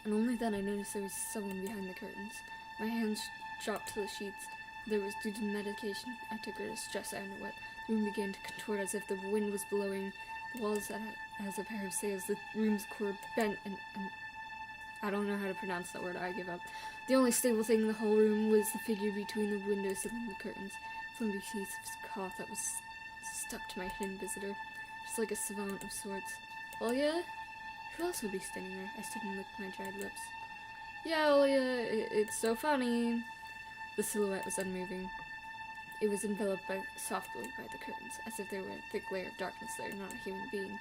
[SPEAKER 1] And only then I noticed there was someone behind the curtains. My hands dropped to the sheets. There was due to medication. I took her to stress out and wet. The room began to contort as if the wind was blowing. The walls as a pair of sails. The room's core bent and I don't know how to pronounce that word. I give up. The only stable thing in the whole room was the figure between the windows and the curtains. Flimsy piece of cloth that was stuck to my hidden visitor, just like a savant of sorts. Well, yeah? Who else would be standing there? I stood and licked my dried lips. Yeah, Olia, it's so funny. The silhouette was unmoving. It was enveloped softly by the curtains, as if there were a thick layer of darkness there, not a human being.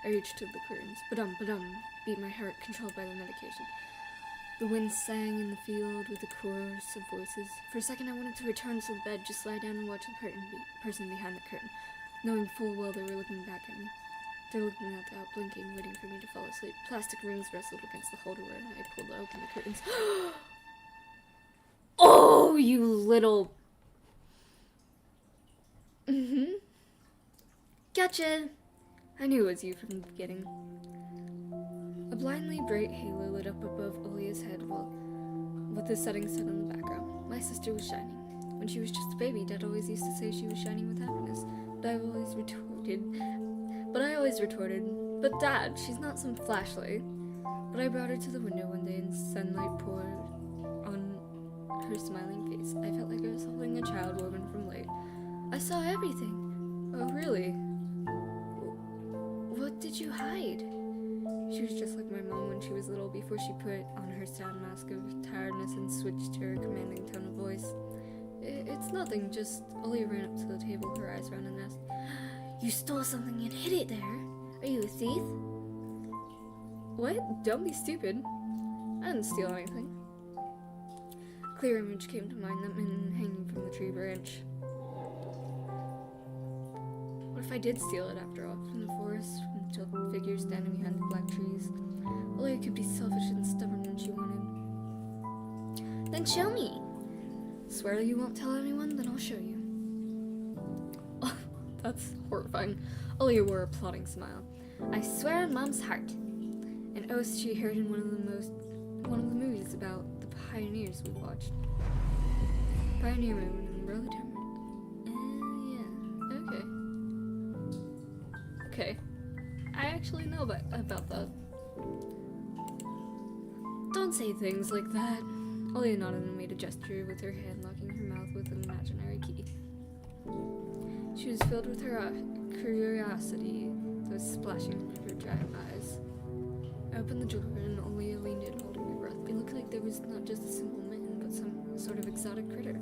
[SPEAKER 1] I reached to the curtains. Ba-dum, ba-dum, beat my heart, controlled by the medication. The wind sang in the field with a chorus of voices. For a second I wanted to return to the bed, just lie down and watch the person behind the curtain, knowing full well they were looking back at me. They're looking without blinking, waiting for me to fall asleep. Plastic rings wrestled against the whole door, and I pulled open the curtains. Oh, you little... Gotcha! I knew it was you from the beginning. A blindly bright halo lit up above Olia's head with the setting sun in the background. My sister was shining. When she was just a baby, Dad always used to say she was shining with happiness, but I always retorted, but Dad, she's not some flashlight. But I brought her to the window one day and sunlight poured on her smiling face. I felt like I was holding a child woven from light. I saw everything. Oh, really? What did you hide? She was just like my mom when she was little, before she put on her sad mask of tiredness and switched to her commanding tone of voice. It's nothing, just Olia ran up to the table, her eyes round, and asked, You stole something and hid it there. Are you a thief? What? Don't be stupid. I didn't steal anything. A clear image came to mind, that man hanging from the tree branch. What if I did steal it after all? From the forest, from the tilted figure standing behind the black trees. Olia could be selfish and stubborn when she wanted. Then show me. Swear you won't tell anyone, then I'll show you. That's horrifying. Olivia wore a plotting smile. I swear on Mom's heart. An oath she heard in one of the movies about the pioneers we watched. Pioneer movement and umbrella tournament. Yeah. Okay. I actually know about that. Don't say things like that. Olivia nodded and made a gesture with her hand, locking her mouth with an imaginary key. She was filled with her curiosity that was splashing from her dry eyes. I opened the door and Olivia leaned in, holding her breath. It looked like there was not just a simple mitten, but some sort of exotic critter.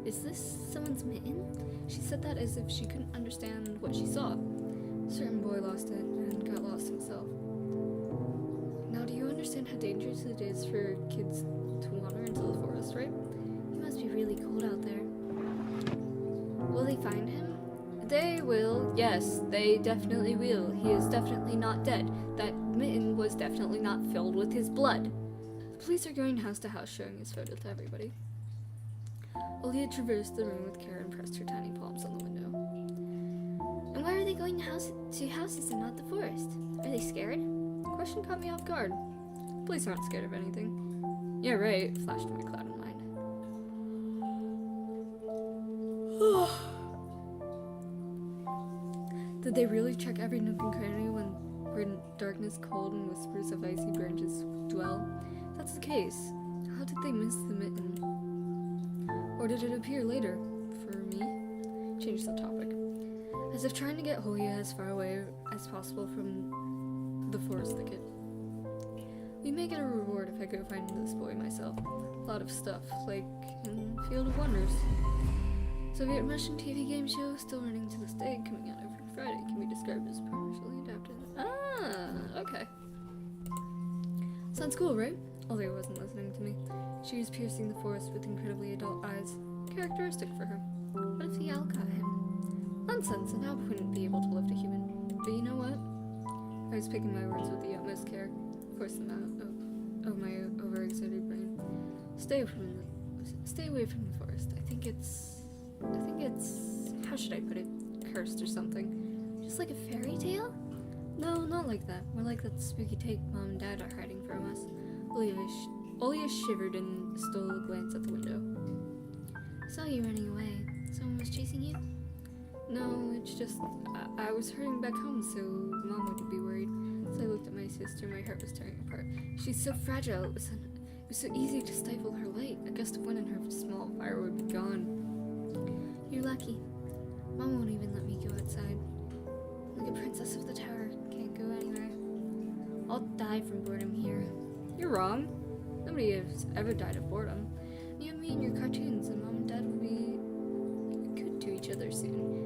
[SPEAKER 1] Is this someone's mitten? She said that as if she couldn't understand what she saw. A certain boy lost it and got lost himself. Now, do you understand how dangerous it is for kids to wander into the forest, right? It must be really cold out there. Will they find him? They will. Yes, they definitely will. He is definitely not dead. That mitten was definitely not filled with his blood. The police are going house to house showing his photo to everybody. Olivia traversed the room with care and pressed her tiny palms on the window. And why are they going to houses and not the forest? Are they scared? The question caught me off guard. Police aren't scared of anything. Yeah, right, flashed my clouded mind. Did they really check every nook and cranny where darkness, cold, and whispers of icy branches dwell? If that's the case, how did they miss the mitten? Or did it appear later? For me? Change the topic. As if trying to get Julia as far away as possible from the forest thicket. We may get a reward if I go find this boy myself. A lot of stuff, like in Field of Wonders. Soviet Russian TV game show still running to this day, coming out every Friday, can be described as partially adapted. Ah, okay. Sounds cool, right? Olivia wasn't listening to me. She was piercing the forest with incredibly adult eyes, characteristic for her. What if the owl caught him? Nonsense, an owl wouldn't be able to lift a human. But you know what? I was picking my words with the utmost care. Force them out of my overexerted brain. Stay away from the forest. I think it's, how should I put it? Cursed or something. Just like a fairy tale? No, not like that. More like that spooky tape Mom and Dad are hiding from us. Olivia shivered and stole a glance at the window. Saw you running away. Someone was chasing you? No, it's just, I was hurrying back home, so Mom wouldn't be worried. As I looked at my sister, my heart was tearing apart. She's so fragile. It was so easy to stifle her light. A gust of wind and her small fire would be gone. You're lucky. Mom won't even let me go outside. Like a princess of the tower, can't go anywhere. I'll die from boredom here. You're wrong. Nobody has ever died of boredom. You and me and your cartoons, and Mom and Dad will be good to each other soon.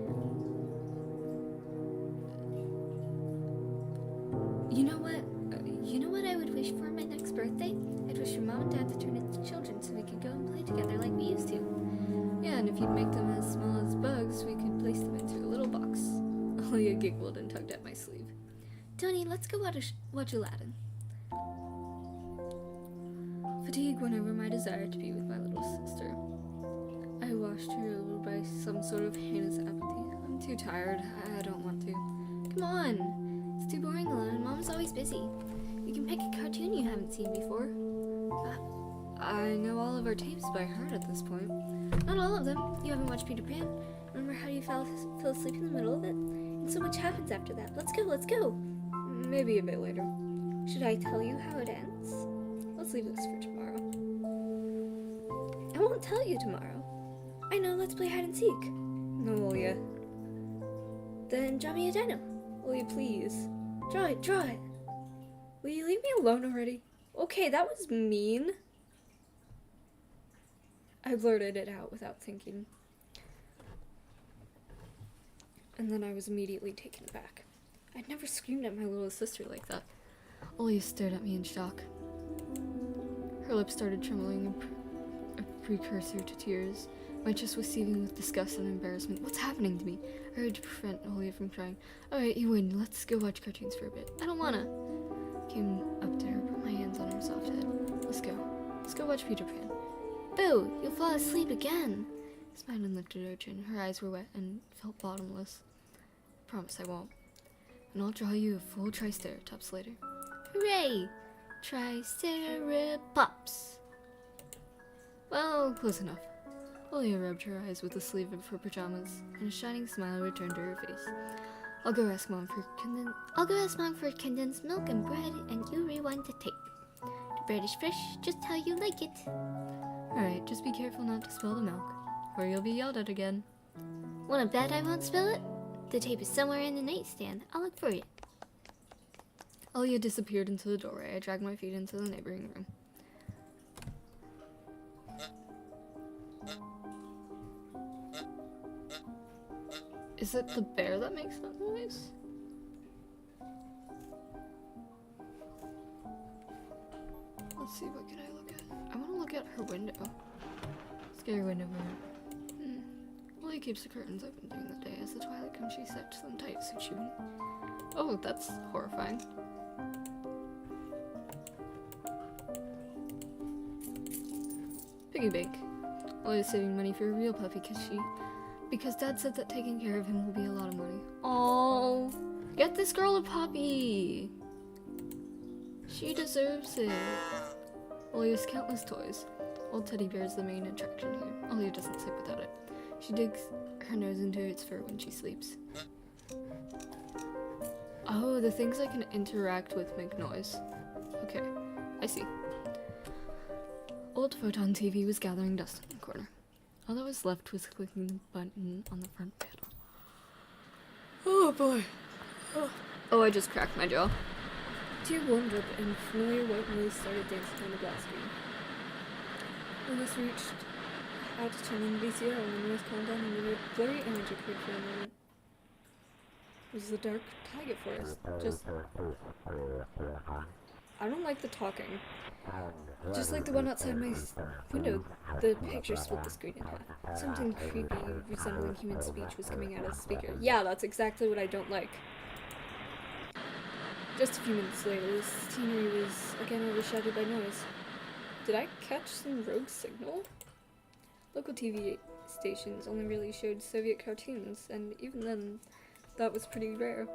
[SPEAKER 1] You know what I would wish for my next birthday? I'd wish for Mom and Dad to turn into children so we could go and play together like we used to. Yeah, and if you'd make them as small as bugs, we could place them into a little box. Olivia giggled and tugged at my sleeve. Tony, let's go watch Aladdin. Fatigue went over my desire to be with my little sister. I washed her over by some sort of heinous apathy. I'm too tired. I don't want to. Come on. It's too boring alone. Mom's always busy. We can pick a cartoon you haven't seen before. I know all of our tapes by heart at this point. Not all of them. You haven't watched Peter Pan. Remember how you fell asleep in the middle of it? And so much happens after that. Let's go. Maybe a bit later. Should I tell you how it ends? Let's leave this for tomorrow. I won't tell you tomorrow. I know, let's play hide and seek. No, Olivia. Then draw me a dino. Olivia, please. Draw it. Will you leave me alone already? Okay, that was mean. I blurted it out without thinking. And then I was immediately taken aback. I'd never screamed at my little sister like that. Olivia stared at me in shock. Her lips started trembling, a precursor to tears. My chest was seething with disgust and embarrassment. What's happening to me? I hurried to prevent Olivia from crying. Alright, you win. Let's go watch cartoons for a bit. I don't wanna. Came up to her, put my hands on her soft head. Let's go watch Peter Pan. through! You'll fall asleep again. Smiling lifted her chin. Her eyes were wet and felt bottomless. Promise I won't. And I'll draw you a full triceratops later. Hooray! Triceratops! Well, close enough. Olivia rubbed her eyes with the sleeve of her pajamas, and a shining smile returned to her face. I'll go ask Mom for condensed milk and bread, and you rewind the tape. The bread is fresh, just how you like it. Alright, just be careful not to spill the milk, or you'll be yelled at again. Wanna bet I won't spill it? The tape is somewhere in the nightstand. I'll look for it. Olivia disappeared into the doorway. I dragged my feet into the neighboring room. Is it the bear that makes that noise? Let's see, what can I look at? I want to look at her window. Scary window mirror. Lily keeps the curtains open during the day. As the twilight comes, she sets them tight so she wouldn't... Oh, that's horrifying. Piggy bank. Lily's saving money for a real puppy because Dad said that taking care of him will be a lot of money. Oh, get this girl a puppy. She deserves it. Olivia has countless toys. Old teddy bear is the main attraction here. Olivia doesn't sleep without it. She digs her nose into its fur when she sleeps. Oh, the things I can interact with make noise. Okay, I see. Old Photon TV was gathering dust in the corner. All that was left was clicking the button on the front panel. Oh boy. Oh, I just cracked my jaw. Tear warmed up and familiar white noise started dancing on the glass screen. When this reached out to turn on the VCR and the noise calmed down and the blurry image appeared for a moment. It was the dark taiga forest. I don't like the talking. Just like the one outside my window, the picture split the screen in half. Something creepy, resembling human speech, was coming out of the speaker. Yeah, that's exactly what I don't like. Just a few minutes later, the scenery was again overshadowed by noise. Did I catch some rogue signal? Local TV stations only really showed Soviet cartoons, and even then, that was pretty rare.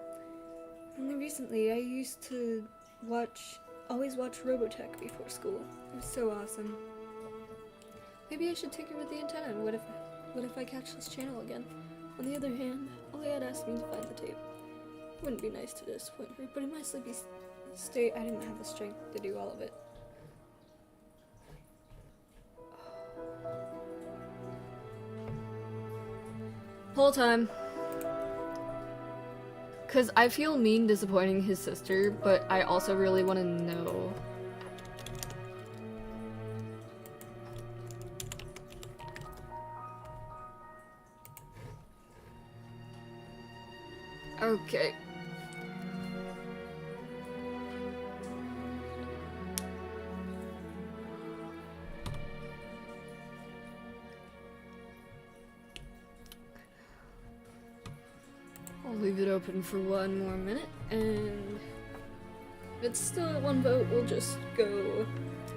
[SPEAKER 1] Only recently, I used to always watch Robotech before school. It was so awesome. Maybe I should tinker with the antenna. What if I catch this channel again? On the other hand, Ollie had asked me to find the tape. It wouldn't be nice to disappoint her, but in my sleepy state, I didn't have the strength to do all of it. Whole time. Because I feel mean disappointing his sister, but I also really want to know. Okay. I'll leave it open for one more minute, and if it's still at one vote, we'll just go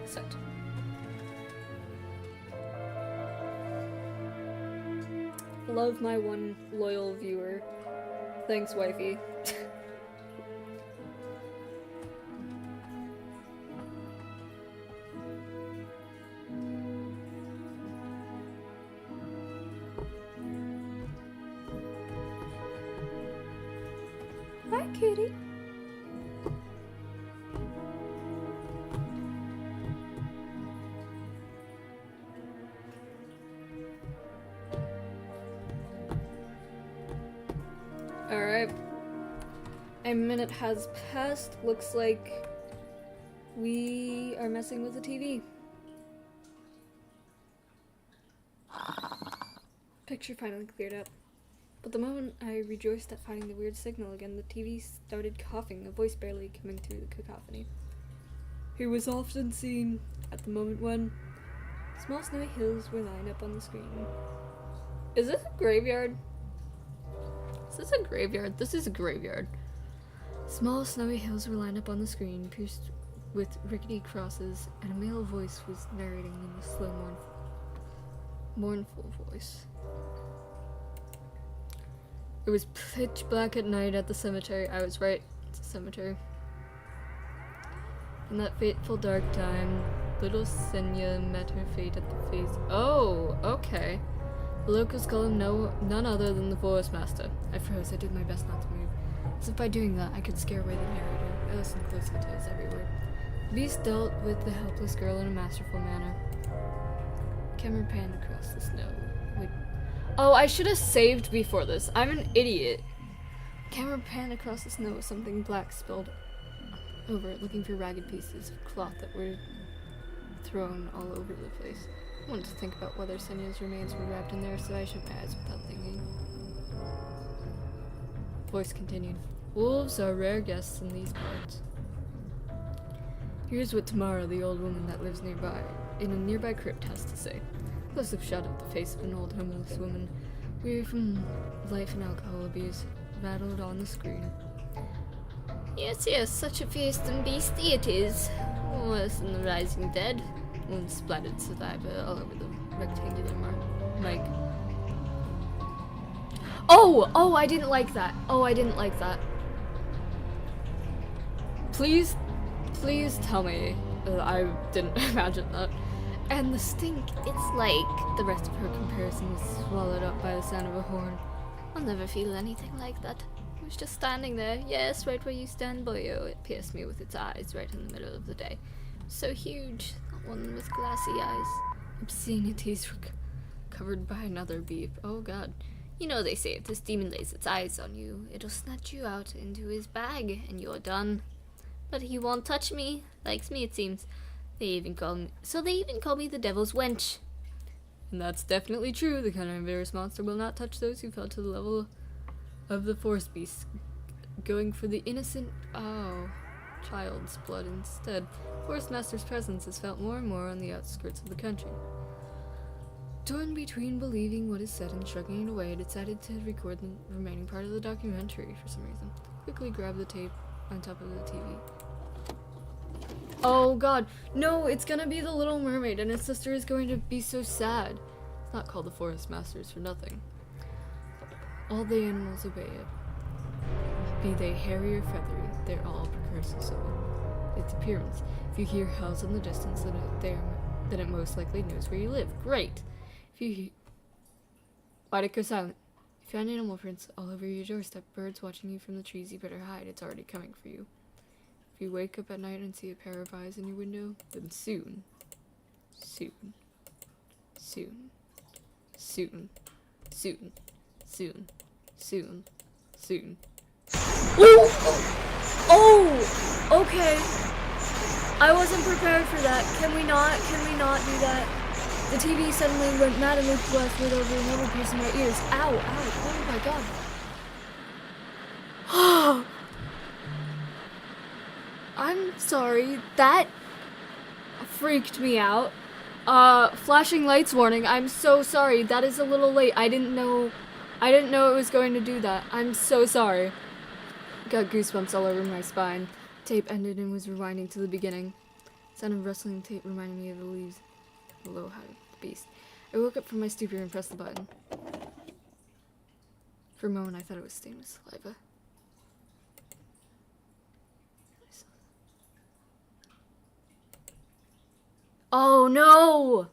[SPEAKER 1] set. Love my one loyal viewer. Thanks, wifey. Hi, kitty. Alright. A minute has passed. Looks like we are messing with the TV. Picture finally cleared up. But the moment I rejoiced at finding the weird signal again, the TV started coughing, a voice barely coming through the cacophony. He was often seen at the moment when small snowy hills were lined up on the screen. Is this a graveyard? Is this a graveyard? This is a graveyard. Small snowy hills were lined up on the screen, pierced with rickety crosses, and a male voice was narrating in a slow, mournful mournful voice. It was pitch black at night at the cemetery. I was right. It's a cemetery. In that fateful dark time, little Senya met her fate at the face. Oh, okay. The locals call him none other than the Forest Master. I froze. I did my best not to move, as if by doing that I could scare away the narrator. I listened closely to his every word. The beast dealt with the helpless girl in a masterful manner. Camera panned across the snow. Oh, I should have saved before this. I'm an idiot. Camera panned across the snow with something black spilled over it, looking for ragged pieces of cloth that were thrown all over the place. I wanted to think about whether Senya's remains were wrapped in there, so I shut my eyes without thinking. Voice continued. Wolves are rare guests in these parts. Here's what Tamara, the old woman that lives nearby, in a nearby crypt, has to say. Close-up shot of the face of an old homeless woman, weary from life and alcohol abuse, rattled on the screen. Yes, yes, such a fearsome beastie it is. Worse than the rising dead. One splattered saliva all over the rectangular mic. Oh, I didn't like that. I didn't like that. Please tell me that I didn't imagine that. And the stink, it's like the rest of her comparison was swallowed up by the sound of a horn. I'll never feel anything like that. It was just standing there, yes, right where you stand, boyo. It pierced me with its eyes right in the middle of the day. So huge, that one with glassy eyes. Obscenities were covered by another beep. Oh god. You know they say if this demon lays its eyes on you, it'll snatch you out into his bag, and you're done. But he won't touch me. Likes me, it seems. They even call me the devil's wench. And that's definitely true. The carnivorous monster will not touch those who fell to the level of the forest beast, going for the innocent, child's blood instead. Forest Master's presence is felt more and more on the outskirts of the country. Torn between believing what is said and shrugging it away, I decided to record the remaining part of the documentary for some reason. Quickly grabbed the tape on top of the TV. Oh god, no, it's gonna be the Little Mermaid and his sister is going to be so sad. It's not called the Forest Masters for nothing. All the animals obey it. Be they hairy or feathery, they're all precursors of it. Its appearance. If you hear howls in the distance, then it most likely knows where you live. Great! Why'd it go silent? If you find animal prints all over your doorstep, birds watching you from the trees, you better hide. It's already coming for you. If you wake up at night and see a pair of eyes in your window, then soon. Oh! Okay. I wasn't prepared for that. Can we not do that? The TV suddenly went mad and looked westward over another piece of my ears. Ow, oh my god. I'm sorry, that freaked me out. Flashing lights warning, I'm so sorry, that is a little late. I didn't know it was going to do that. I'm so sorry. Got goosebumps all over my spine. Tape ended and was rewinding to the beginning. Sound of rustling tape reminded me of the leaves below the beast. I woke up from my stupor and pressed the button. For a moment I thought it was stained with saliva. Oh no!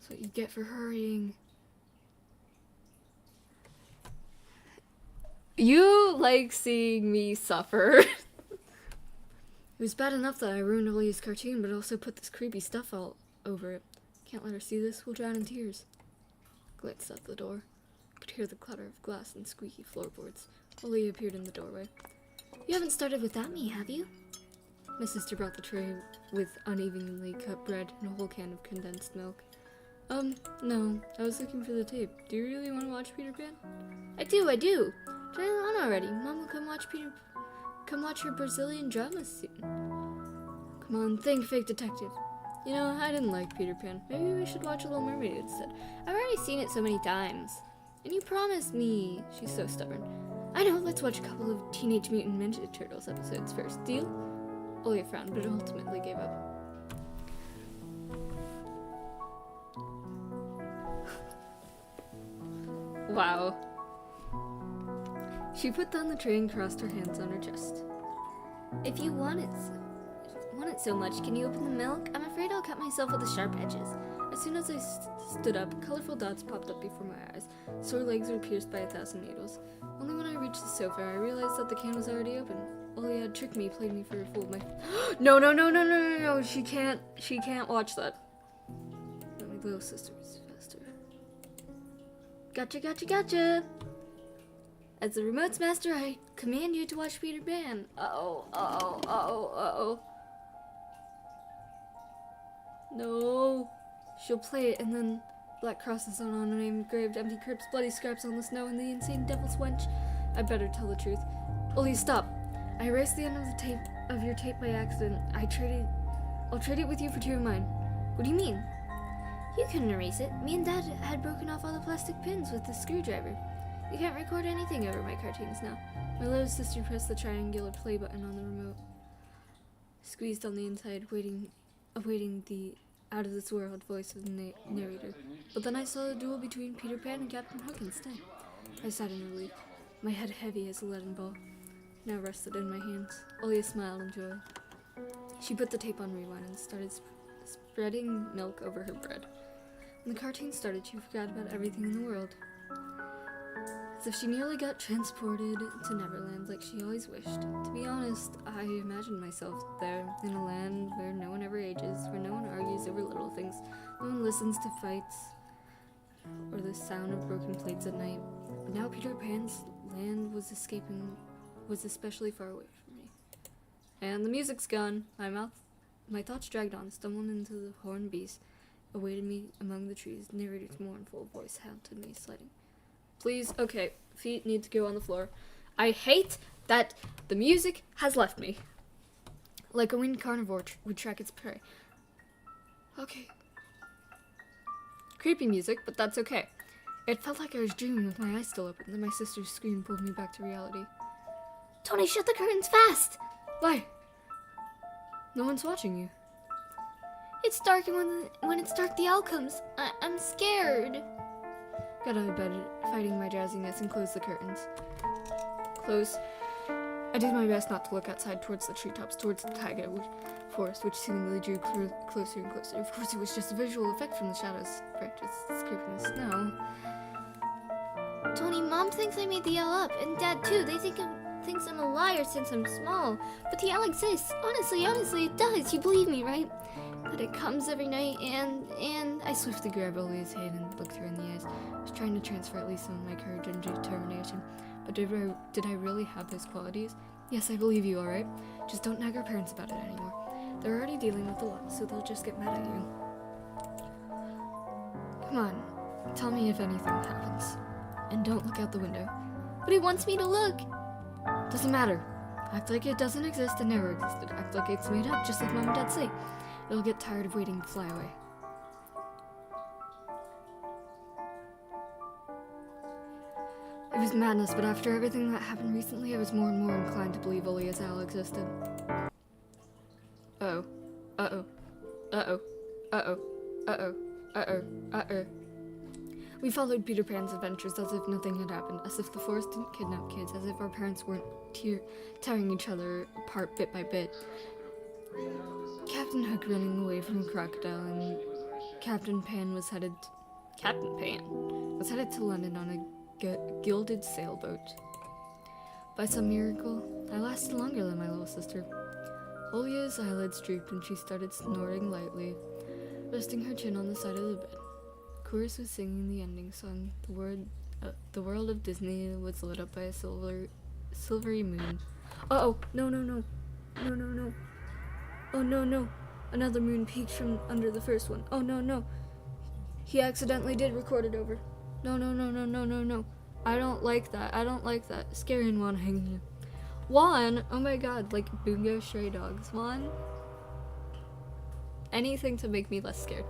[SPEAKER 1] That's what you get for hurrying. You like seeing me suffer. It was bad enough that I ruined Olivia's cartoon, but also put this creepy stuff all over it. Can't let her see this, we'll drown in tears. Glanced out the door. Could hear the clatter of glass and squeaky floorboards. Olivia appeared in the doorway. You haven't started without me, have you? My sister brought the tray with unevenly cut bread and a whole can of condensed milk. No. I was looking for the tape. Do you really want to watch Peter Pan? I do. Turn it on already. Mom will come watch her Brazilian drama soon. Come on, think, fake detective. You know, I didn't like Peter Pan. Maybe we should watch Little Mermaid instead. I've already seen it so many times. And you promised me. She's so stubborn. I know, let's watch a couple of Teenage Mutant Ninja Turtles episodes first. Deal? Olivia frowned, but ultimately gave up. Wow. She put down the tray and crossed her hands on her chest.
[SPEAKER 2] If you want it so much, can you open the milk? I'm afraid I'll cut myself with the sharp edges.
[SPEAKER 1] As soon as I stood up, colorful dots popped up before my eyes. Sore legs were pierced by 1,000 needles. Only when I reached the sofa, I realized that the can was already open. Ollie had tricked me, played me for a fool. No, she can't watch that. But my little sister is faster. Gotcha! As the remote's master, I command you to watch Peter Pan. Uh-oh. No. She'll play it, and then black crosses on a name engraved, empty crypts, bloody scraps on the snow, and the insane devil's wench. I better tell the truth. Ollie, stop. I erased the end of your tape by accident. I'll trade it with you for 2 of mine. What do you mean?
[SPEAKER 2] You couldn't erase it. Me and Dad had broken off all the plastic pins with the screwdriver. You can't record anything over my cartoons now.
[SPEAKER 1] My little sister pressed the triangular play button on the remote. Squeezed on the inside, awaiting the out-of-this-world voice of the narrator. But then I saw the duel between Peter Pan and Captain Hook instead. I sighed in relief, my head heavy as a leaden ball, now rested in my hands. Olia smiled in joy. She put the tape on rewind and started spreading milk over her bread. When the cartoon started, she forgot about everything in the world. As if she nearly got transported to Neverland like she always wished. To be honest, I imagined myself there, in a land where no one ever ages, where no one argues over little things, no one listens to fights, or the sound of broken plates at night. But now Peter Pan's land was especially far away from me. And the music's gone. My thoughts dragged on, stumbling into the horned beast, awaited me among the trees. Narrator's mournful voice haunted me, sliding. Please, okay, feet need to go on the floor. I hate that the music has left me. Like a winged carnivore would track its prey. Okay. Creepy music, but that's okay. It felt like I was dreaming with my eyes still open, then my sister's scream pulled me back to reality.
[SPEAKER 2] Tony, shut the curtains fast!
[SPEAKER 1] Why? No one's watching you.
[SPEAKER 2] It's dark, and when it's dark, the owl comes. I'm scared.
[SPEAKER 1] Got out of bed, fighting my drowsiness, and closed the curtains. Close. I did my best not to look outside towards the treetops, towards the taiga forest, which seemingly drew closer and closer. Of course, it was just a visual effect from the shadows, branches scraping the snow.
[SPEAKER 2] Tony, Mom thinks I made the owl up, and Dad too. They thinks I'm a liar since I'm small. But the owl exists. Honestly, it does. You believe me, right? That it comes every night, and
[SPEAKER 1] I swiftly grabbed Olia's hand and looked her in the eyes. I was trying to transfer at least some of my courage and determination. But did I really have those qualities? Yes, I believe you, alright? Just don't nag our parents about it anymore. They're already dealing with the law, so they'll just get mad at you. Come on, tell me if anything happens. And don't look out the window.
[SPEAKER 2] But he wants me to look.
[SPEAKER 1] Doesn't matter. Act like it doesn't exist and never existed. Act like it's made up, just like Mom and Dad say. It'll get tired of waiting to fly away. It was madness, but after everything that happened recently, I was more and more inclined to believe Olia's owl existed. Uh-oh. We followed Peter Pan's adventures as if nothing had happened, as if the forest didn't kidnap kids, as if our parents weren't tearing each other apart bit by bit. Captain Hook running away from a crocodile, and Captain Pan was headed to London on a gilded sailboat. By some miracle, I lasted longer than my little sister. Olia's eyelids drooped and she started snoring lightly, resting her chin on the side of the bed. Chorus was singing the ending song. The world of Disney was lit up by a silvery moon. Uh-oh, no. Oh no, another moon peeked from under the first one. Oh no. He accidentally did record it over. No. I don't like that. Scary and Juan hanging here. Juan? Oh my god, like Bungo Stray Dogs. Juan? Anything to make me less scared.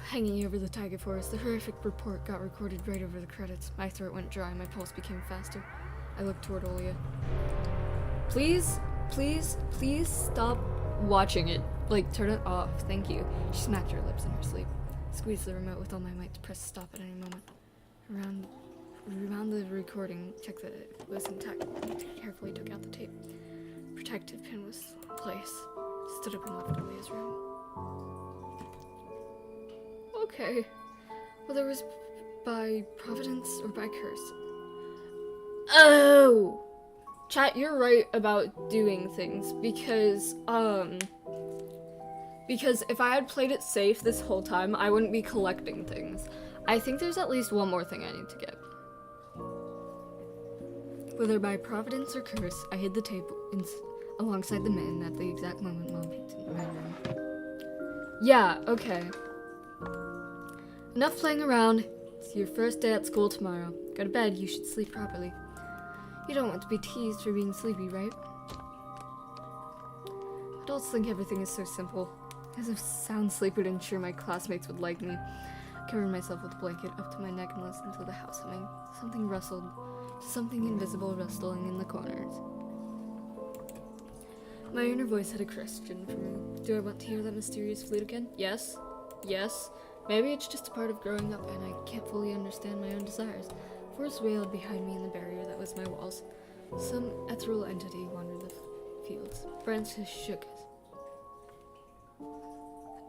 [SPEAKER 1] Hanging over the taiga forest, the horrific report got recorded right over the credits. My throat went dry, my pulse became faster. I looked toward Olia. Please stop watching it. Like, turn it off. Thank you. She smacked her lips in her sleep. Squeezed the remote with all my might to press stop at any moment. Rewound the recording, checked that it was intact, carefully took out the tape. Protective pin was placed. Stood up and left Aaliyah's room. Okay. Whether it was by providence or by curse. Oh! Chat, you're right about doing things, because if I had played it safe this whole time, I wouldn't be collecting things. I think there's at least one more thing I need to get. Whether by providence or curse, I hid the tape alongside the man at the exact moment Mom peeked into my room. Yeah, okay. Enough playing around. It's your first day at school tomorrow. Go to bed, you should sleep properly. You don't want to be teased for being sleepy, right? Adults think everything is so simple. As if sound sleep would ensure my classmates would like me. I covered myself with a blanket up to my neck and listened to the house humming. Something rustled. Something invisible rustling in the corners. My inner voice had a question for me. Do I want to hear that mysterious flute again? Yes. Yes. Maybe it's just a part of growing up and I can't fully understand my own desires. Force wailed behind me in the barrier that was my walls. Some ethereal entity wandered the fields. Branches shook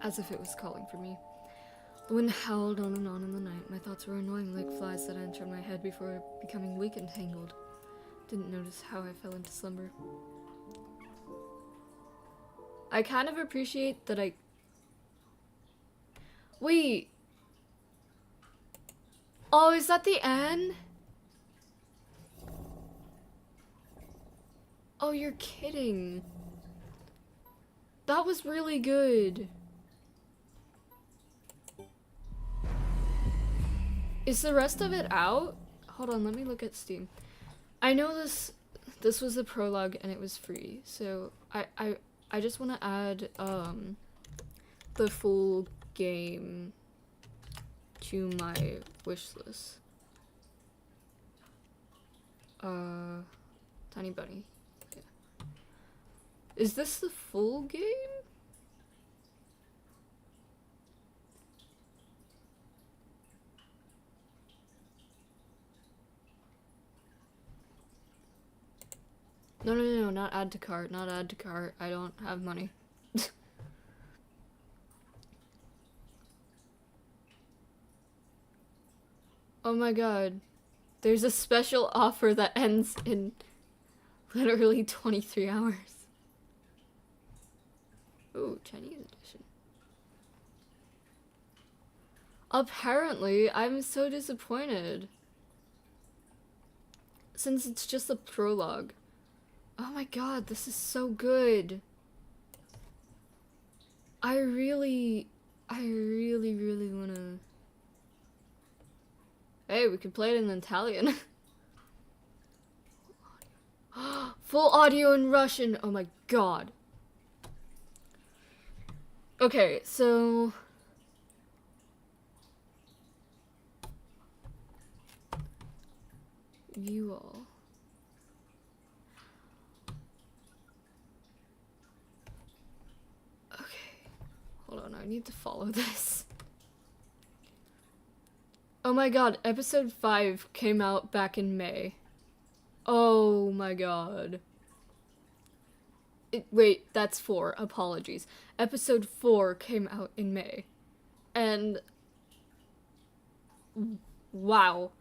[SPEAKER 1] as if it was calling for me. The wind howled on and on in the night. My thoughts were annoying like flies that entered my head before becoming weak and tangled. Didn't notice how I fell into slumber. I kind of appreciate that I... Wait! Oh, is that the end? Oh, you're kidding. That was really good. Is the rest of it out? Hold on, let me look at Steam. I know this was the prologue and it was free, so I just want to add the full game to my wish list. Tiny Bunny. Yeah. Is this the full game? No, not add to cart, not add to cart. I don't have money. Oh my god. There's a special offer that ends in literally 23 hours. Ooh, Chinese edition. Apparently, I'm so disappointed. Since it's just a prologue. Oh my god, this is so good. I really wanna... Hey, we could play it in Italian. Full audio in Russian. Oh my god. Okay, so... View all. Okay. Hold on, I need to follow this. Oh my god, episode 5 came out back in May. Oh my god. Wait, that's 4. Apologies. Episode 4 came out in May. And... wow.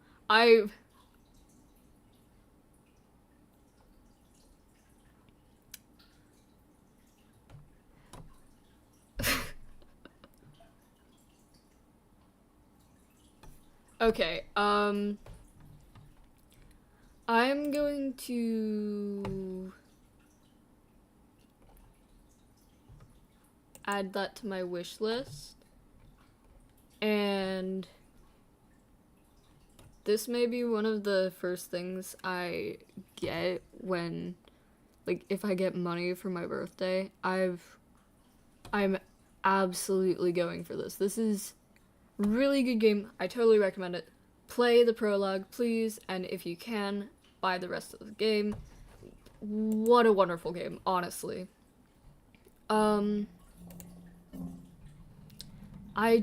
[SPEAKER 1] Okay, I'm going to add that to my wish list, and this may be one of the first things I get when, like, if I get money for my birthday. I'm absolutely going for this. This is really good game. I totally recommend it. Play the prologue, please, and if you can, buy the rest of the game. What a wonderful game, honestly. I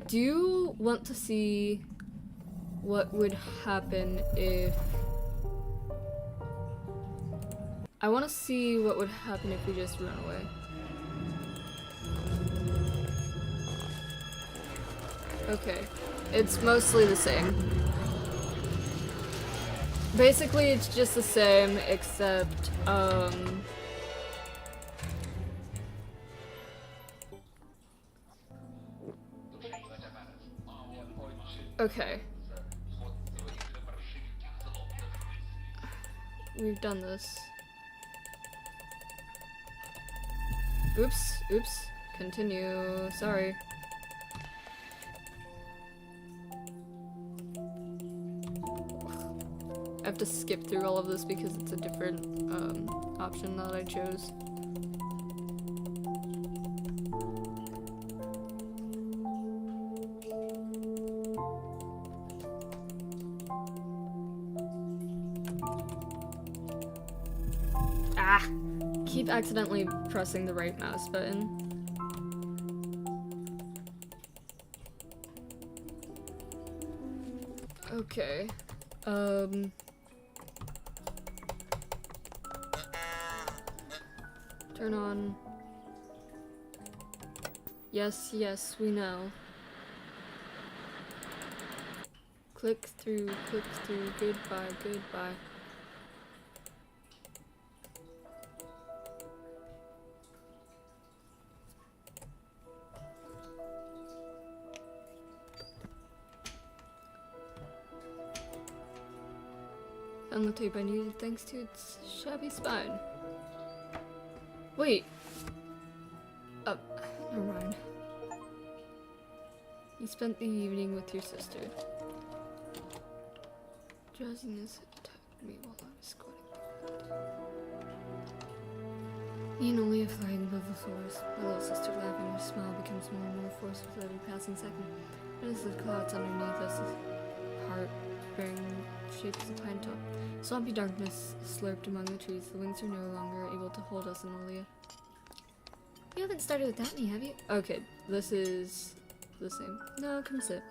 [SPEAKER 1] do want to see what would happen if... I want to see what would happen if we just run away. Okay. It's mostly the same. Basically, it's just the same, except, okay. We've done this. Oops, oops. Continue. Sorry. I have to skip through all of this because it's a different option that I chose. Ah! Keep accidentally pressing the right mouse button. Okay. Turn on. Yes, yes, we know. Click through, goodbye, goodbye. Found the tape I needed thanks to its shabby spine. Wait. Never mind. You spent the evening with your sister. Drowsiness attacked me while I was squatting. Me and only a flying above the floors. My little sister laughing, her smile becomes more and more forced with every passing second. And as the clouds underneath us, heart bearing shape as a pine top. Swampy darkness slurped among the trees. The wings are no longer able to hold us in Olia. You haven't started without me, have you? Okay, this is the same. No, come sit.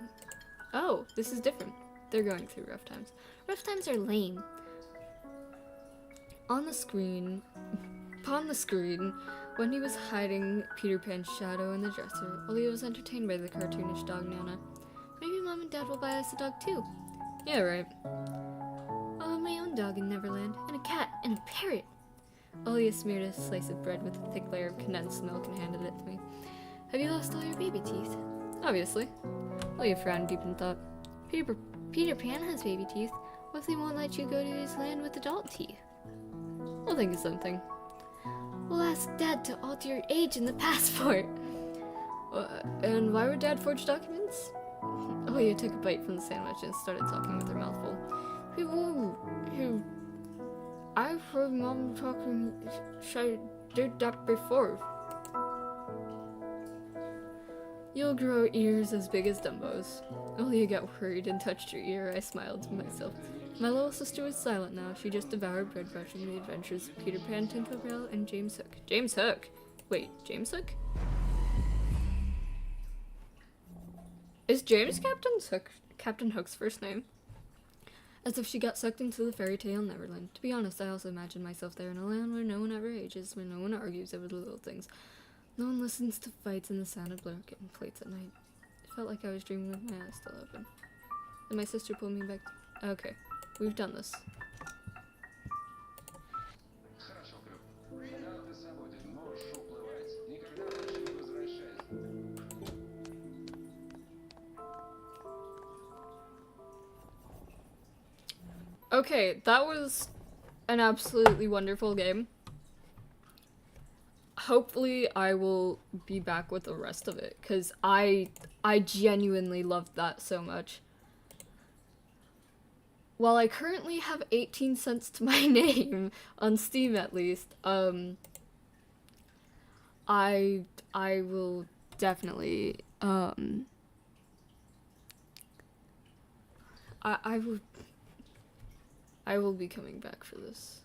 [SPEAKER 1] Oh, this is different. They're going through rough times.
[SPEAKER 2] Rough times are lame.
[SPEAKER 1] Upon the screen, when he was hiding Peter Pan's shadow in the dresser, Olia was entertained by the cartoonish dog Nana.
[SPEAKER 2] Maybe Mom and Dad will buy us a dog too.
[SPEAKER 1] Yeah, right.
[SPEAKER 2] I'll have my own dog in Neverland, and a cat, and a parrot.
[SPEAKER 1] Olia smeared a slice of bread with a thick layer of condensed milk and handed it to me. Have you lost all your baby teeth? Obviously. Olia frowned deep in thought.
[SPEAKER 2] Peter Pan has baby teeth. What if they won't let you go to his land with adult teeth?
[SPEAKER 1] I'll think of something.
[SPEAKER 2] We'll ask Dad to alter your age in the passport.
[SPEAKER 1] And why would Dad forge documents? Olia took a bite from the sandwich and started talking with her mouth full. I've heard Mom talking. She did that before. You'll grow ears as big as Dumbo's. Olia got worried and touched her ear. I smiled to myself. My little sister was silent now. She just devoured bread brushing the adventures of Peter Pan, Tinkerbell, and James Hook. James Hook? Wait, James Hook? Is James Captain Hook's first name? As if she got sucked into the fairy tale Neverland. To be honest, I also imagined myself there in a land where no one ever ages, where no one argues over the little things. No one listens to fights and the sound of broken plates at night. It felt like I was dreaming with my eyes still open. Then my sister pulled me back. Okay, we've done this. Okay, that was an absolutely wonderful game. Hopefully I will be back with the rest of it, because I genuinely loved that so much. While I currently have 18 cents to my name, on Steam at least, I will definitely, I will be coming back for this.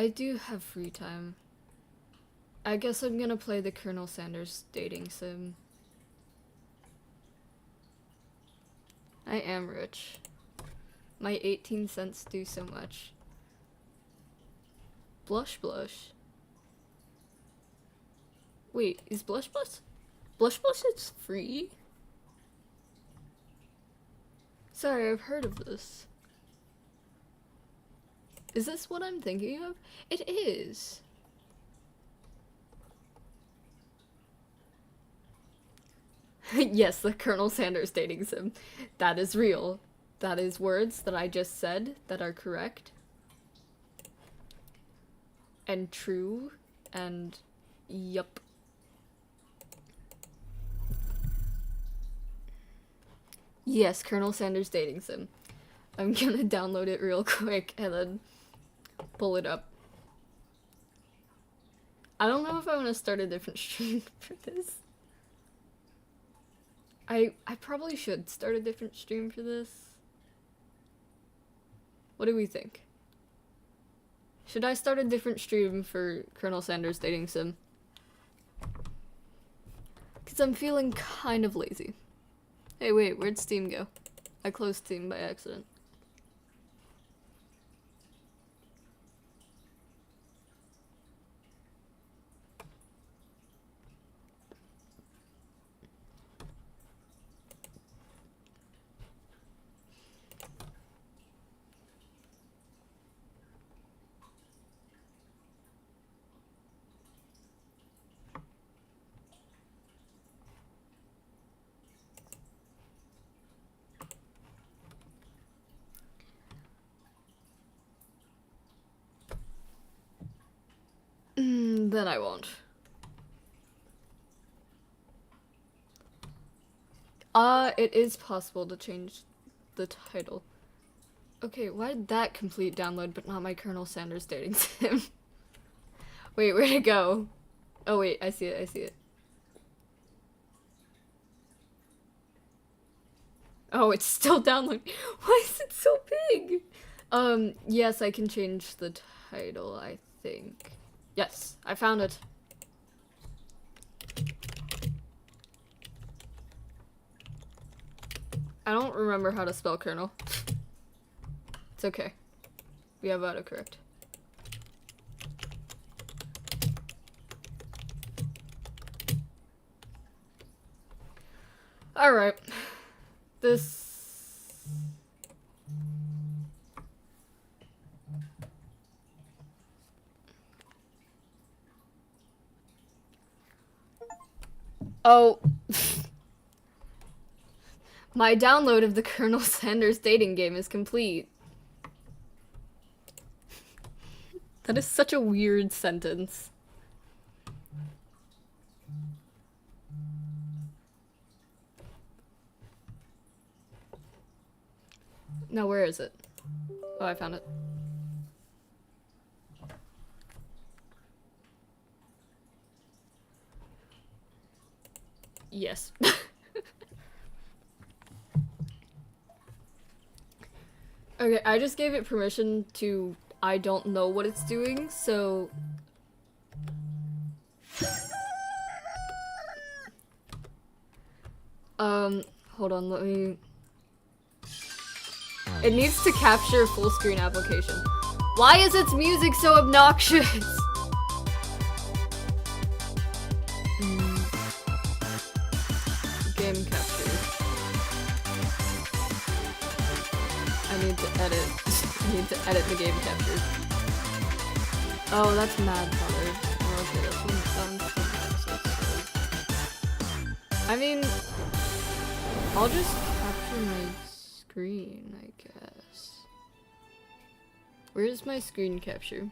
[SPEAKER 1] I do have free time. I guess I'm gonna play the Colonel Sanders dating sim. I am rich. My 18 cents do so much. Blush Blush. Wait, is Blush Blush? Blush Blush is free? Sorry, I've heard of this. Is this what I'm thinking of? It is. Yes, the Colonel Sanders dating sim. That is real. That is words that I just said that are correct. And true. And yup. Yes, Colonel Sanders dating sim. I'm gonna download it real quick and then pull it up. I don't know if I want to start a different stream for this. I probably should start a different stream for this. What do we think? Should I start a different stream for Colonel Sanders dating sim? Because I'm feeling kind of lazy. Hey, wait, where'd Steam go? I closed Steam by accident. Then I won't. It is possible to change the title. Okay, why did that complete download but not my Colonel Sanders dating sim? Wait, where'd it go? Oh wait, I see it, I see it. Oh, it's still downloading. Why is it so big? Yes, I can change the title, I think. Yes, I found it. I don't remember how to spell Colonel. It's okay. We have autocorrect. Alright. This... Oh. My download of the Colonel Sanders dating game is complete. That is such a weird sentence. Now, where is it? Oh, I found it. Yes. Okay, I just gave it permission to... I don't know what it's doing, so... Hold on, let me... It needs to capture full screen application. Why is its music so obnoxious? Game capture. I need to edit. I need to edit the game capture. Oh, that's mad colored. Oh, okay, that's one. I mean, I'll just capture my screen, I guess. Where's my screen capture?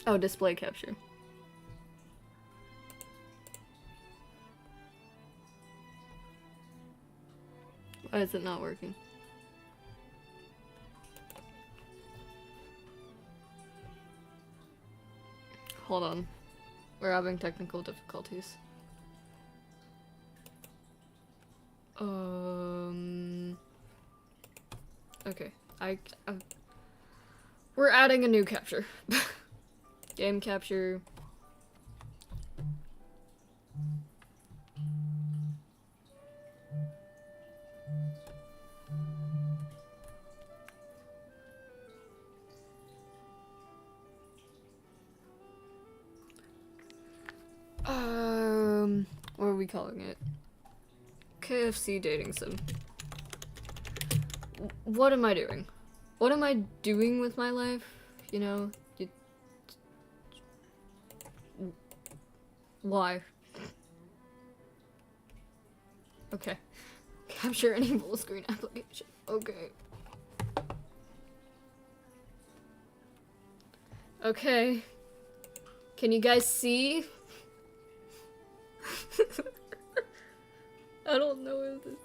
[SPEAKER 1] Oh, display capture. Why is it not working? Hold on. We're having technical difficulties. Okay. We're adding a new capture. Game capture. What are we calling it? KFC dating sim. What am I doing? What am I doing with my life? You know? Why? Okay. Capture any full screen application. Okay. Okay. Can you guys see? I don't know if this...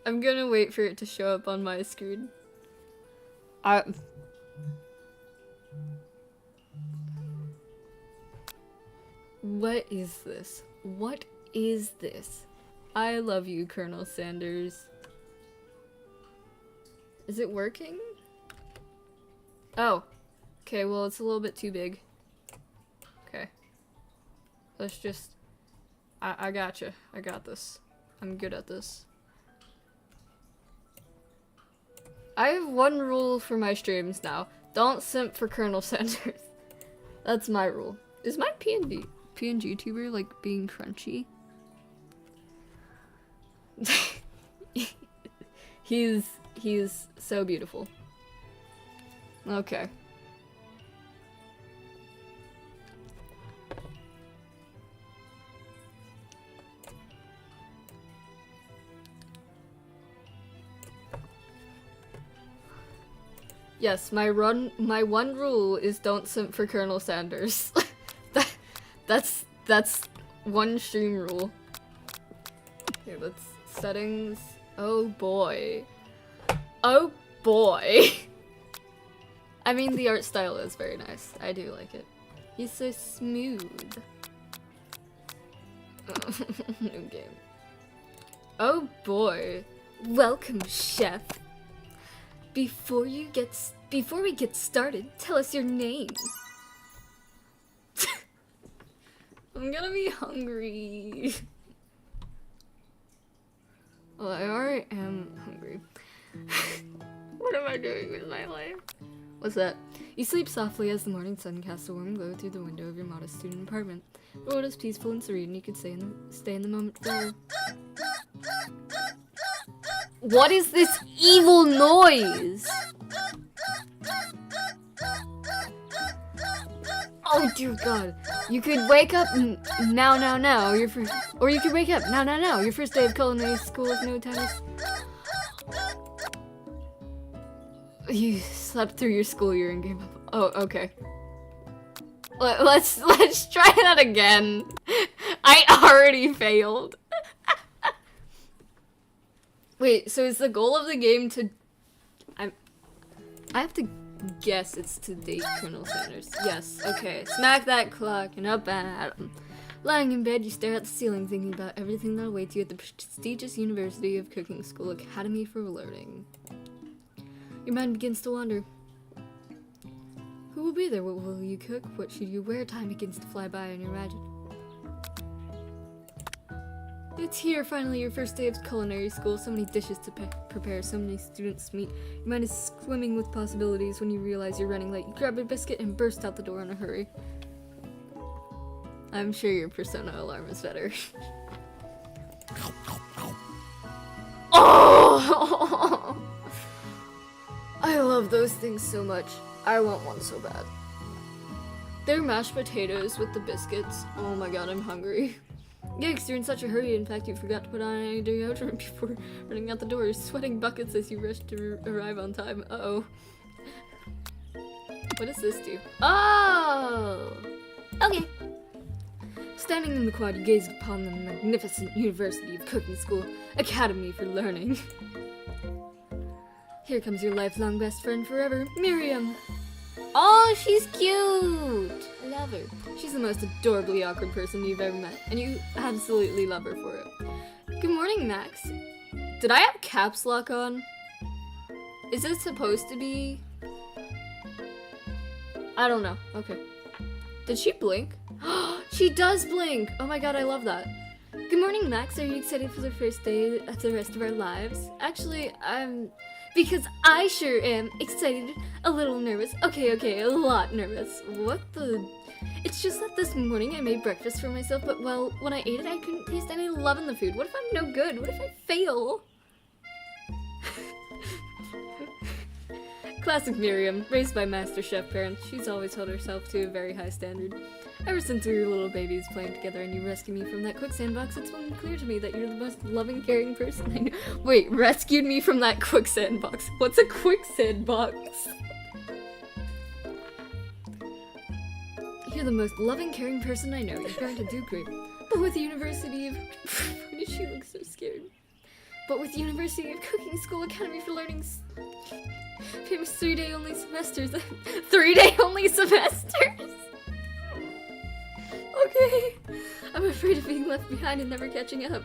[SPEAKER 1] I'm gonna wait for it to show up on my screen. What is this? What is this? I love you, Colonel Sanders. Is it working? Oh. Okay, well, it's a little bit too big. Okay. Let's just... I gotcha. I got this. I'm good at this. I have one rule for my streams now. Don't simp for Colonel Sanders. That's my rule. Is my PNG tuber like being crunchy? He's so beautiful. Okay. Yes, my one rule is don't simp for Colonel Sanders. That's one stream rule. Okay, let's settings. Oh boy. Oh boy. I mean, the art style is very nice. I do like it. He's so smooth. New game. Oh boy. Welcome, chef. Before we get started, tell us your name. I'm gonna be hungry. Well, I already am hungry. What am I doing with my life? What's that? You sleep softly as the morning sun casts a warm glow through the window of your modest student apartment. The world is peaceful and serene. You could stay in the moment forever. What is this evil noise? Oh dear God! You could wake up now. Your first, or you could wake up now. Your first day of culinary school with no tennis. You slept through your school year and gave up. Oh, okay. Let's try that again. I already failed. Wait, so is the goal of the game to... I have to guess it's to date Colonel Sanders. Yes, okay. Smack that clock and up at him. Lying in bed, you stare at the ceiling thinking about everything that awaits you at the prestigious University of Cooking School Academy for Learning. Your mind begins to wander. Who will be there? What will you cook? What should you wear? Time begins to fly by and you imagine. It's here, finally, your first day of culinary school. So many dishes to prepare, so many students to meet. Your mind is swimming with possibilities when you realize you're running late. You grab a biscuit and burst out the door in a hurry. I'm sure your persona alarm is better. Oh! I love those things so much. I want one so bad. They're mashed potatoes with the biscuits. Oh my god, I'm hungry. Yikes, you're in such a hurry. In fact, you forgot to put on any deodorant before running out the door. You're sweating buckets as you rush to arrive on time. Uh-oh. What does this do? Oh! Okay. Standing in the quad, you gaze upon the magnificent University of Cooking School Academy for Learning. Here comes your lifelong best friend forever, Miriam. Oh, she's cute! I love her. She's the most adorably awkward person you've ever met, and you absolutely love her for it. Good morning, Max. Did I have caps lock on? Is this supposed to be... I don't know. Okay. Did she blink? She does blink! Oh my god, I love that. Good morning, Max. Are you excited for the first day of the rest of our lives? Actually, because I sure am excited, a little nervous. Okay, a lot nervous. What the... It's just that this morning I made breakfast for myself, but well, when I ate it, I couldn't taste any love in the food. What if I'm no good? What if I fail? Classic Miriam, raised by Master Chef parents. She's always held herself to a very high standard. Ever since we were little babies playing together and you rescued me from that quicksand box, it's been clear to me that you're the most loving, caring person I know. Wait, rescued me from that quicksand box? What's a quicksand box? You're the most loving, caring person I know. You're going to do great. But with the University of... Why does she look so scared? But with University of Cooking School Academy for Learning... Famous 3-day only semesters. 3-day only semesters? Okay. I'm afraid of being left behind and never catching up.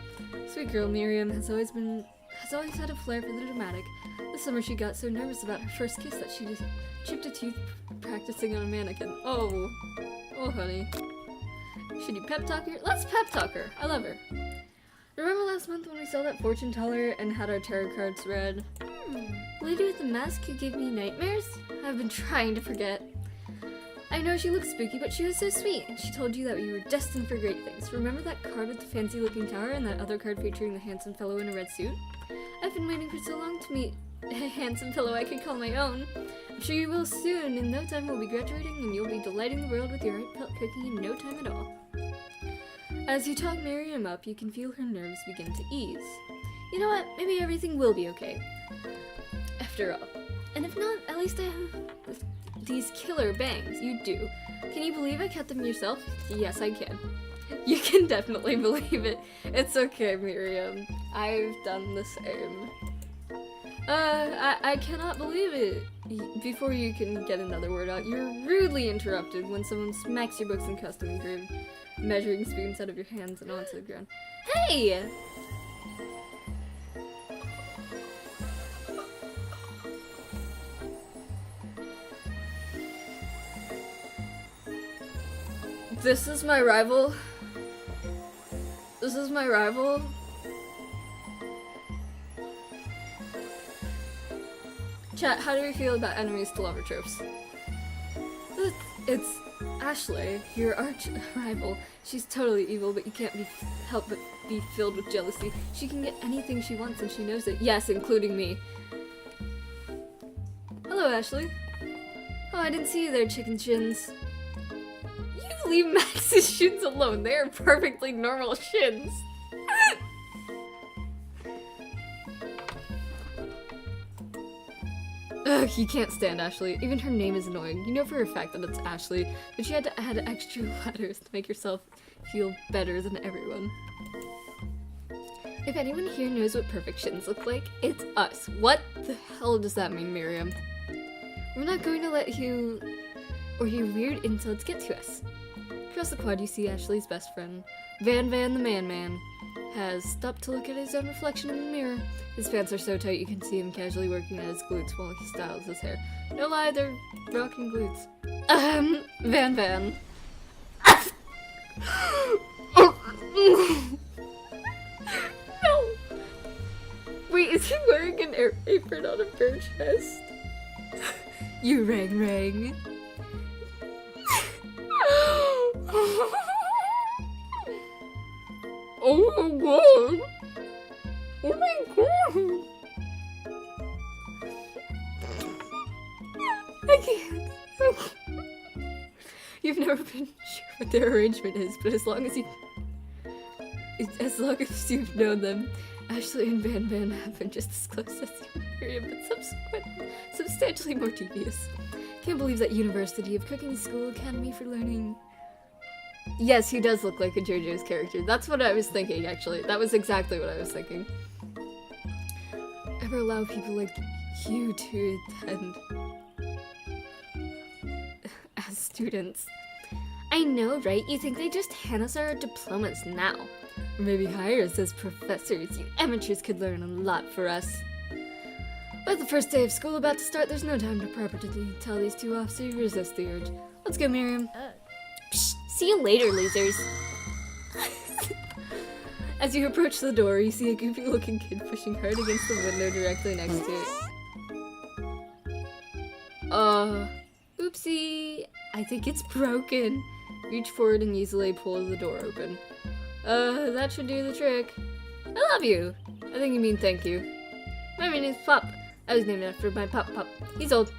[SPEAKER 1] Sweet girl Miriam has always had a flair for the dramatic. This summer she got so nervous about her first kiss that she just chipped a tooth practicing on a mannequin. Oh, honey. Should you pep talk her? Let's pep talk her. I love her. Remember last month when we saw that fortune teller and had our tarot cards read? Lady with the mask who gave me nightmares? I've been trying to forget. I know she looked spooky, but she was so sweet, and she told you that you were destined for great things. Remember that card with the fancy-looking tower and that other card featuring the handsome fellow in a red suit? I've been waiting for so long to meet a handsome fellow I could call my own. I'm sure you will soon. In no time we'll be graduating, and you'll be delighting the world with your art pelt cooking in no time at all. As you talk Miriam up, you can feel her nerves begin to ease. You know what? Maybe everything will be okay. After all. And if not, at least I have these killer bangs. You do. Can you believe I cut them yourself? Yes, I can. You can definitely believe it. It's okay, Miriam. I've done the same. I cannot believe it. Before you can get another word out, you're rudely interrupted when someone smacks your books and custom engraved measuring spoons out of your hands and onto the ground. Hey! This is my rival. This is my rival. Chat, how do we feel about enemies to lover tropes? It's Ashley, your arch rival. She's totally evil, but you can't help but be filled with jealousy. She can get anything she wants and she knows it. Yes, including me. Hello, Ashley. Oh, I didn't see you there, chicken shins. You leave Max's shins alone. They are perfectly normal shins. Ugh, you can't stand Ashley. Even her name is annoying. You know for a fact that it's Ashley, but she had to add extra letters to make herself feel better than everyone. If anyone here knows what perfect shins look like, it's us. What the hell does that mean, Miriam? We're not going to let you or your weird insults get to us. Across the quad you see Ashley's best friend, Van the Man, has stopped to look at his own reflection in the mirror. His pants are so tight you can see him casually working at his glutes while he styles his hair. No lie, they're rocking glutes. Van. No! Wait, is he wearing an apron on a bare chest? You rang. Oh my god! Oh my god! I can't. You've never been sure what their arrangement is, but as long as you've known them, Ashley and Van have been just as close as you and Miriam, but substantially more devious. Can't believe that University of Cooking School Academy for Learning. Yes, he does look like a JoJo's character. That's what I was thinking, actually. That was exactly what I was thinking. Ever allow people like you to attend as students? I know, right? You think they just hand us our diplomas now? Or maybe hire us as professors. You amateurs could learn a lot for us. With the first day of school about to start, there's no time to properly tell these two off, so you resist the urge. Let's go, Miriam.
[SPEAKER 2] See you later, losers.
[SPEAKER 1] As you approach the door, you see a goofy-looking kid pushing hard against the window directly next to it. Oopsie. I think it's broken. Reach forward and easily pull the door open. That should do the trick. I love you. I think you mean thank you. My name is Pop. I was named after my Pop. He's old.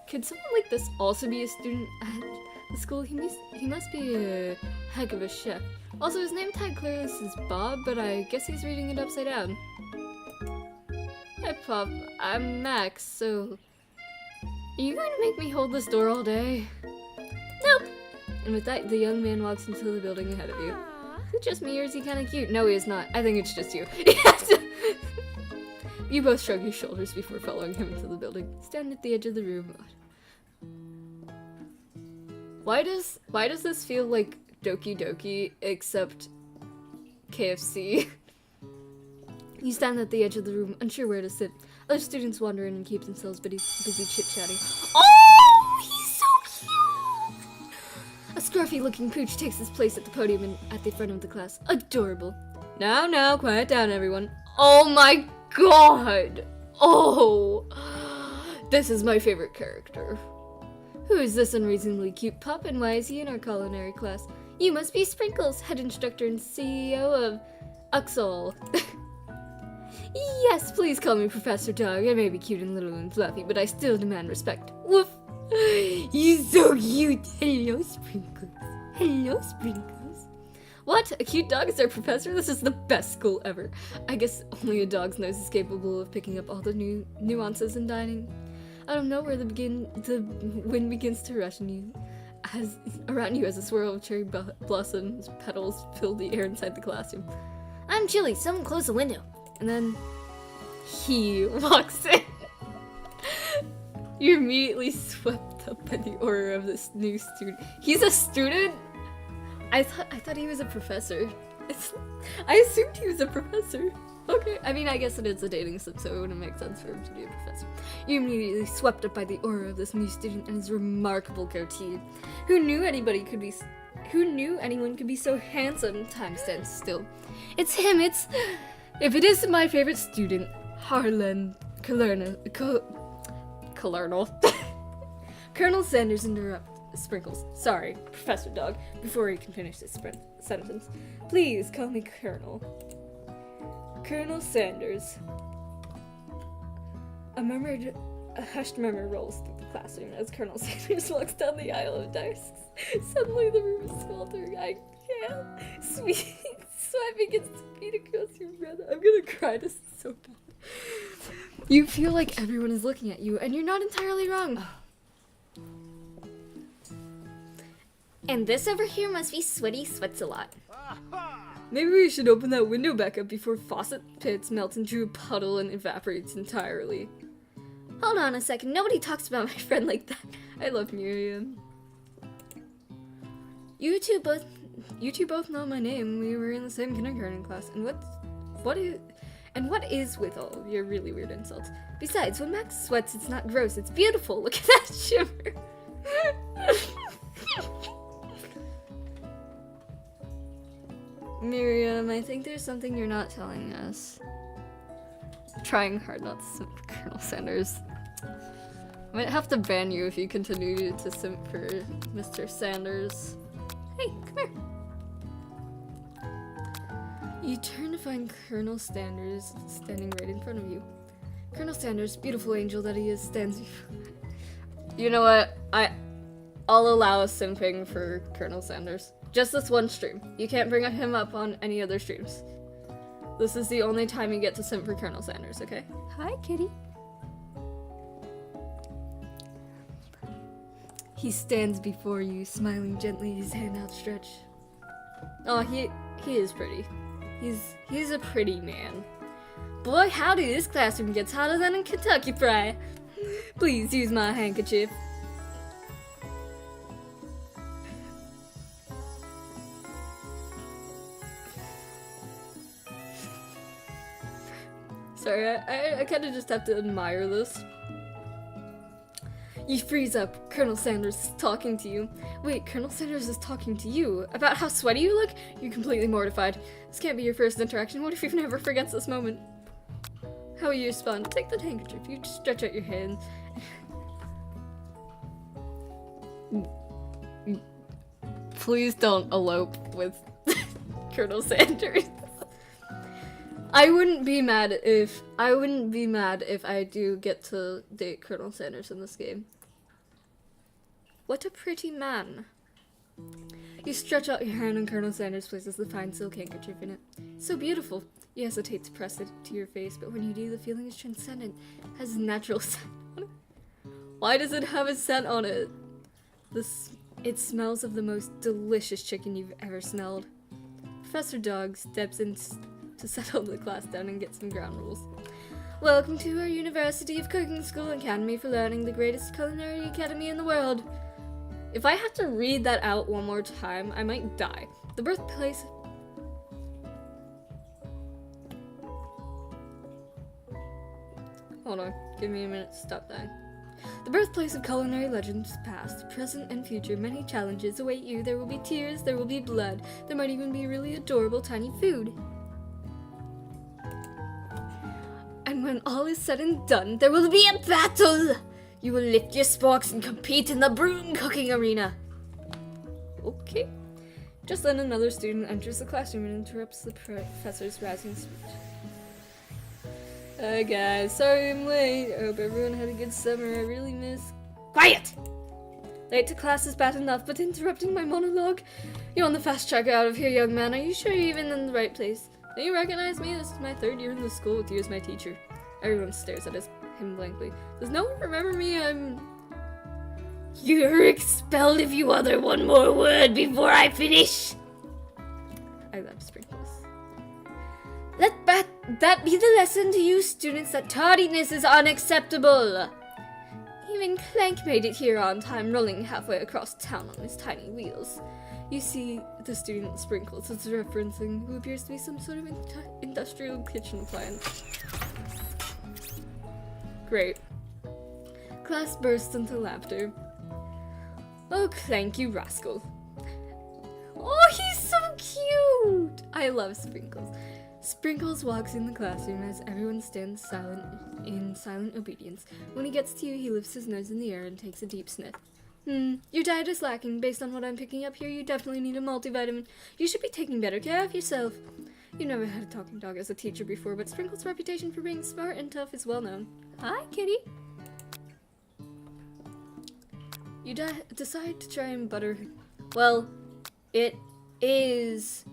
[SPEAKER 1] Could someone like this also be a student at the school? He must be a heck of a chef. Also, his name tag clearly says Bob, but I guess he's reading it upside down. Hi, Pop. I'm Max, so... Are you going to make me hold this door all day?
[SPEAKER 2] Nope.
[SPEAKER 1] And with that, the young man walks into the building ahead of you. Is it just me or is he kind of cute? No, he is not. I think it's just you. You both shrug your shoulders before following him into the building. Stand at the edge of the room. Why does this feel like Doki Doki except KFC? You stand at the edge of the room, unsure where to sit. Other students wander in and keep themselves busy chit-chatting. Oh, he's so cute! A scruffy-looking pooch takes his place at the podium and at the front of the class. Adorable. Now, quiet down, everyone. Oh my god! Oh! This is my favorite character. Who is this unreasonably cute pup and why is he in our culinary class? You must be Sprinkles, head instructor and CEO of Uxall. Yes, please call me Professor Dog. I may be cute and little and fluffy, but I still demand respect. Woof! You're so cute! Hello, Sprinkles. Hello, Sprinkles. What? A cute dog is our professor? This is the best school ever. I guess only a dog's nose is capable of picking up all the new nuances in dining. Out of nowhere, the wind begins to rush in you. Around you as a swirl of cherry blossoms petals fill the air inside the classroom.
[SPEAKER 2] I'm chilly. Someone close the window.
[SPEAKER 1] And then he walks in. You're immediately swept up by the aura of this new student. He's a student? I thought he was a professor. I assumed he was a professor. Okay, I mean, I guess it is a dating sim, so it wouldn't make sense for him to be a professor. You're immediately swept up by the aura of this new student and his remarkable goatee. Who knew anyone could be so handsome? Time stands still. It's him, if it isn't my favorite student, Harlan Colonel Sanders interrupts Sprinkles. Sorry, Professor Dog, before he can finish his sentence. Please call me Colonel. Colonel Sanders. A hushed murmur rolls through the classroom as Colonel Sanders walks down the aisle of desks. Suddenly the room is sweltering. I can't. Sweat begins to beat across your breath. I'm gonna cry. This is so bad. You feel like everyone is looking at you, and you're not entirely wrong.
[SPEAKER 2] And this over here must be Sweaty Sweats a Lot.
[SPEAKER 1] Maybe we should open that window back up before faucet pits melt into a puddle and evaporates entirely.
[SPEAKER 2] Hold on a second. Nobody talks about my friend like that.
[SPEAKER 1] I love Miriam. You two both know my name. We were in the same kindergarten class. And what is with all your really weird insults? Besides, when Max sweats, it's not gross. It's beautiful. Look at that shimmer. Miriam, I think there's something you're not telling us. Trying hard not to simp for Colonel Sanders. I might have to ban you if you continue to simp for Mr. Sanders. Hey, come here. You turn to find Colonel Sanders standing right in front of you. Colonel Sanders, beautiful angel that he is, stands before... You know what? I'll allow a simping for Colonel Sanders. Just this one stream. You can't bring him up on any other streams. This is the only time you get to simp for Colonel Sanders, okay? Hi, kitty. He stands before you, smiling gently, his hand outstretched. Oh, he is pretty. He's a pretty man. Boy, howdy, this classroom gets hotter than in Kentucky Fried. Please use my handkerchief. Sorry, I kind of just have to admire this. You freeze up. Colonel Sanders is talking to you. Wait, Colonel Sanders is talking to you? About how sweaty you look? You're completely mortified. This can't be your first interaction. What if he never forgets this moment? How will you respond? Take the handkerchief. You stretch out your hand. Please don't elope with Colonel Sanders. I wouldn't be mad if I do get to date Colonel Sanders in this game. What a pretty man. You stretch out your hand and Colonel Sanders places the fine silk handkerchief in it. So beautiful. You hesitate to press it to your face, but when you do, the feeling is transcendent. It has a natural scent on it. Why does it have a scent on it? It smells of the most delicious chicken you've ever smelled. Professor Dog steps in to settle the class down and get some ground rules. Welcome to our University of Cooking School Academy for learning the greatest culinary academy in the world. If I have to read that out one more time, I might die. The birthplace... Hold on, give me a minute to stop dying. The birthplace of culinary legends past, present, and future. Many challenges await you. There will be tears, there will be blood. There might even be really adorable tiny food. And when all is said and done, there will be a battle! You will lift your sporks and compete in the broom cooking arena. Okay. Just then another student enters the classroom and interrupts the professor's rousing speech. Hi guys, sorry I'm late. I hope everyone had a good summer. I really miss... Quiet! Late to class is bad enough, but interrupting my monologue? You're on the fast track out of here, young man. Are you sure you're even in the right place? Don't you recognize me? This is my 3rd year in the school with you as my teacher. Everyone stares at him blankly. Does no one remember me? You're expelled if you utter one more word before I finish! I love Sprinkles. Let that be the lesson to you students that tardiness is unacceptable! Even Clank made it here on time, rolling halfway across town on his tiny wheels. You see the student Sprinkles is referencing who appears to be some sort of industrial kitchen appliance. Great. Class bursts into laughter. Oh, Clank, you rascal. Oh, he's so cute! I love Sprinkles. Sprinkles walks in the classroom as everyone stands silent in silent obedience. When he gets to you, he lifts his nose in the air and takes a deep sniff. Your diet is lacking. Based on what I'm picking up here, you definitely need a multivitamin. You should be taking better care of yourself. You've never had a talking dog as a teacher before, but Sprinkles' reputation for being smart and tough is well known. Hi, kitty. You decide to try and butter... Well, it is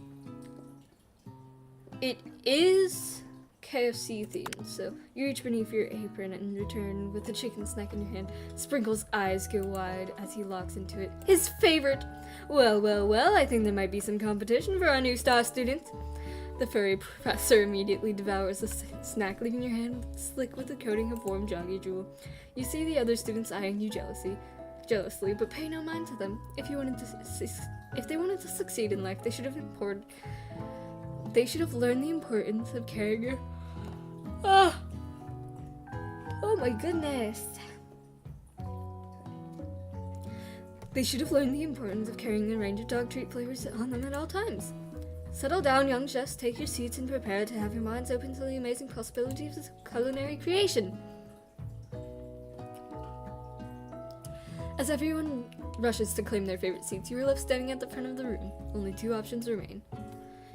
[SPEAKER 1] KFC themed, so you reach beneath your apron and return with the chicken snack in your hand. Sprinkles' eyes go wide as he locks into it. His favorite! Well, I think there might be some competition for our new star student. The furry professor immediately devours the snack, leaving your hand slick with a coating of warm joggy jewel. You see the other students eyeing you jealously, but pay no mind to them. If they wanted to succeed in life, they should have learned the importance of carrying your... Oh my goodness. They should have learned the importance of carrying a range of dog treat flavors on them at all times. Settle down, young chefs, take your seats and prepare to have your minds open to the amazing possibilities of culinary creation. As everyone rushes to claim their favorite seats, you are left standing at the front of the room. Only 2 options remain.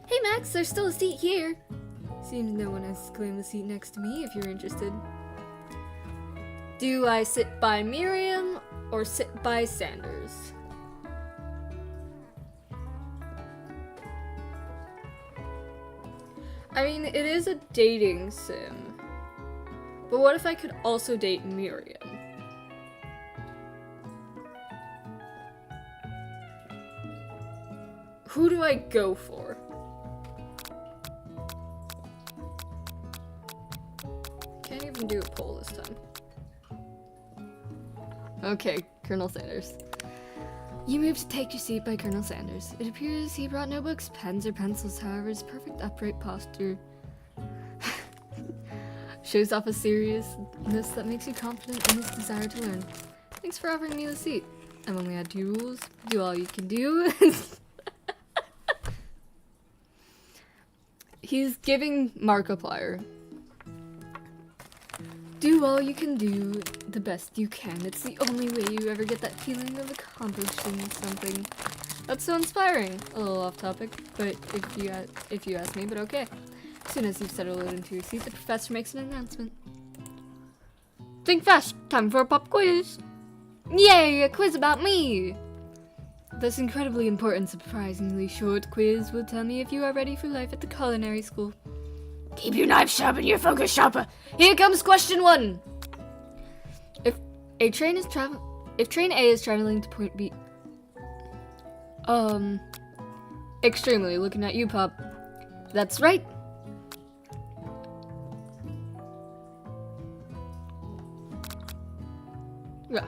[SPEAKER 1] Hey Max, there's still a seat here. Seems no one has claimed the seat next to me if you're interested. Do I sit by Miriam or sit by Sanders? I mean, it is a dating sim. But what if I could also date Miriam? Who do I go for? Can't even do a poll this time. Okay, Colonel Sanders. You move to take your seat by Colonel Sanders. It appears he brought no books, pens, or pencils. However, his perfect upright posture shows off a seriousness that makes you confident in his desire to learn. Thanks for offering me the seat. I've only had 2 rules. Do all you can do. He's giving Markiplier. Do all you can do, the best you can. It's the only way you ever get that feeling of accomplishing something. That's so inspiring. A little off topic, but if you ask me, but okay. As soon as you've settled into your seat, the professor makes an announcement. Think fast! Time for a pop quiz! Yay! A quiz about me! This incredibly important, surprisingly short quiz will tell me if you are ready for life at the culinary school. Keep your knife sharp and your focus sharper. Here comes question 1. If train A is traveling to point B, extremely looking at you, Pop. That's right. Yeah.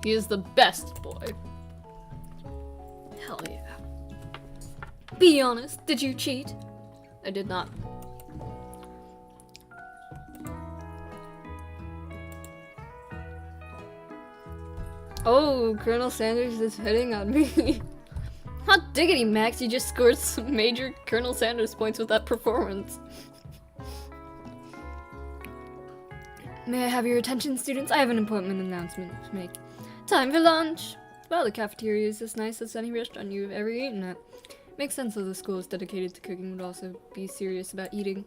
[SPEAKER 1] He is the best boy. Hell yeah. Be honest, did you cheat? I did not. Oh, Colonel Sanders is hitting on me. Hot diggity, Max, you just scored some major Colonel Sanders points with that performance. May I have your attention, students? I have an important announcement to make. Time for lunch! Well, the cafeteria is as nice as any restaurant you've ever eaten at. Makes sense that the school is dedicated to cooking would also be serious about eating.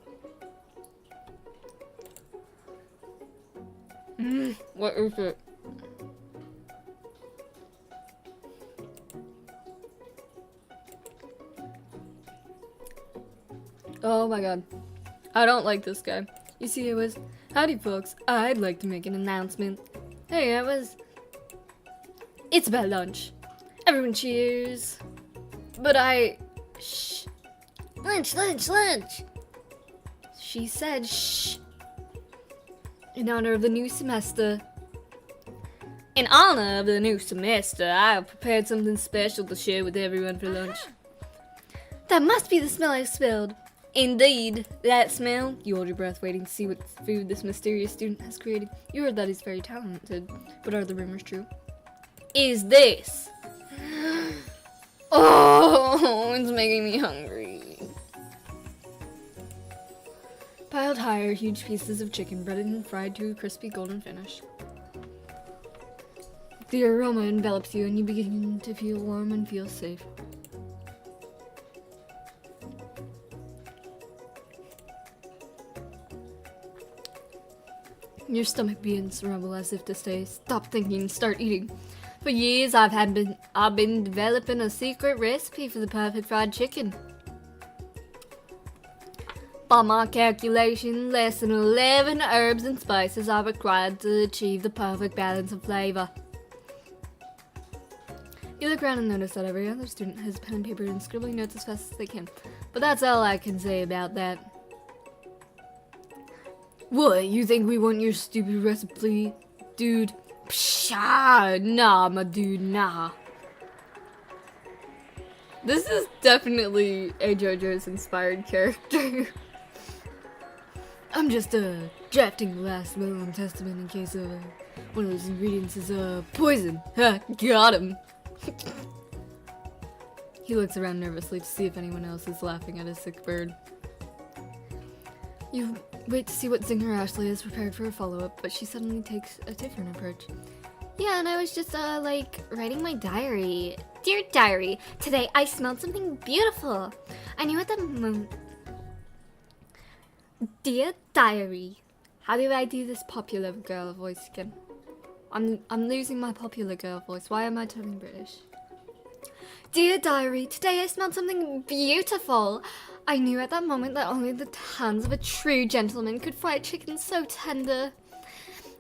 [SPEAKER 1] What is it? Oh my god. I don't like this guy. You see, it was, howdy folks, I'd like to make an announcement. Hey, it's about lunch. Everyone cheers. But shh. Lunch, lunch, lunch. She said shh. In honor of the new semester. In honor of the new semester, I have prepared something special to share with everyone for lunch. That must be the smell I smelled. Indeed, that smell. You hold your breath waiting to see what food this mysterious student has created. You heard that he's very talented, but are the rumors true? Is this? Oh, it's making me hungry. Piled high are huge pieces of chicken, breaded and fried to a crispy golden finish. The aroma envelops you and you begin to feel warm and feel safe. Your stomach begins to rumble as if to say, stop thinking, start eating. For years I've been developing a secret recipe for the perfect fried chicken. By my calculation, less than 11 herbs and spices are required to achieve the perfect balance of flavor. You look around and notice that every other student has pen and paper and scribbling notes as fast as they can. But that's all I can say about that. What, you think we want your stupid recipe, dude? Pshaw, nah, my dude, nah. This is definitely a JoJo's inspired character. I'm just drafting the last will and testament in case one of those ingredients is poison. Ha, got him. He looks around nervously to see if anyone else is laughing at his sick bird. You wait to see what Zinger Ashley has prepared for a follow-up, but she suddenly takes a different approach.
[SPEAKER 2] Yeah, and I was just, writing my diary. Dear diary, today I smelled something beautiful. I knew at the moment. Dear diary. How do I do this popular girl voice again? I'm losing my popular girl voice. Why am I turning British? Dear diary, today I smelled something beautiful. I knew at that moment that only the hands of a true gentleman could fry chicken so tender.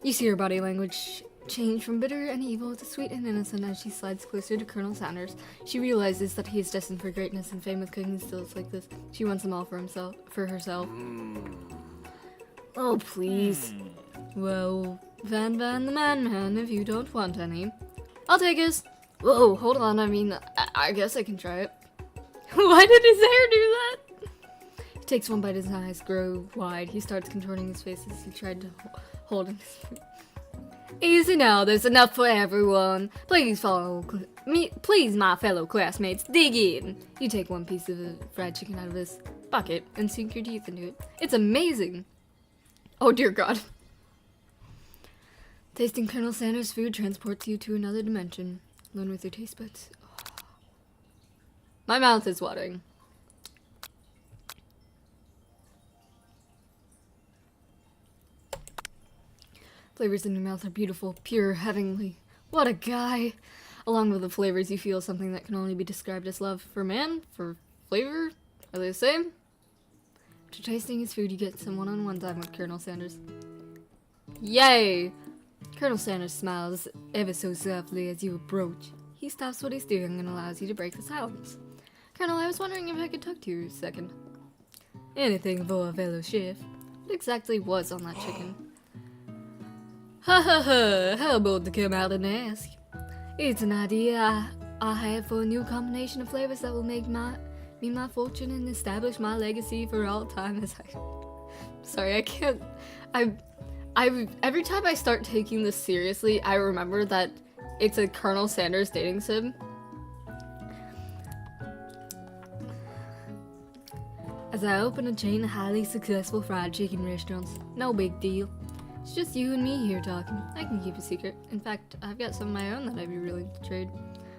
[SPEAKER 2] You see her body language change from bitter and evil to sweet and innocent as she slides closer to Colonel Sanders. She realizes that he is destined for greatness and fame with cooking skills like this. She wants them all for herself. Oh, please.
[SPEAKER 1] Well, Van the Man, if you don't want any. I'll take his. Whoa, hold on, I mean, I guess I can try it. Why did his hair do that? He takes one bite, his eyes grow wide. He starts contorting his face as he tried to hold in his... Easy now, there's enough for everyone. Please follow me, please, my fellow classmates, dig in. You take one piece of fried chicken out of this bucket and sink your teeth into it. It's amazing. Oh dear God. Tasting Colonel Sanders' food transports you to another dimension. Alone with your taste buds. Oh. My mouth is watering. Flavors in your mouth are beautiful, pure, heavenly. What a guy! Along with the flavors, you feel something that can only be described as love. For man, for flavor, are they the same? After tasting his food, you get some one-on-one time with Colonel Sanders. Yay! Colonel Sanders smiles ever so softly as you approach. He stops what he's doing and allows you to break the silence. Colonel, I was wondering if I could talk to you a second. Anything for a fellow chef. What exactly was on that chicken? Ha ha ha, how about to come out and ask? It's an idea I have for a new combination of flavors that will make me my fortune and establish my legacy for all time as I... Sorry, I can't... Every time I start taking this seriously, I remember that it's a Colonel Sanders dating sim. As I open a chain of highly successful fried chicken restaurants. No big deal. It's just you and me here talking. I can keep a secret. In fact, I've got some of my own that I'd be willing to trade.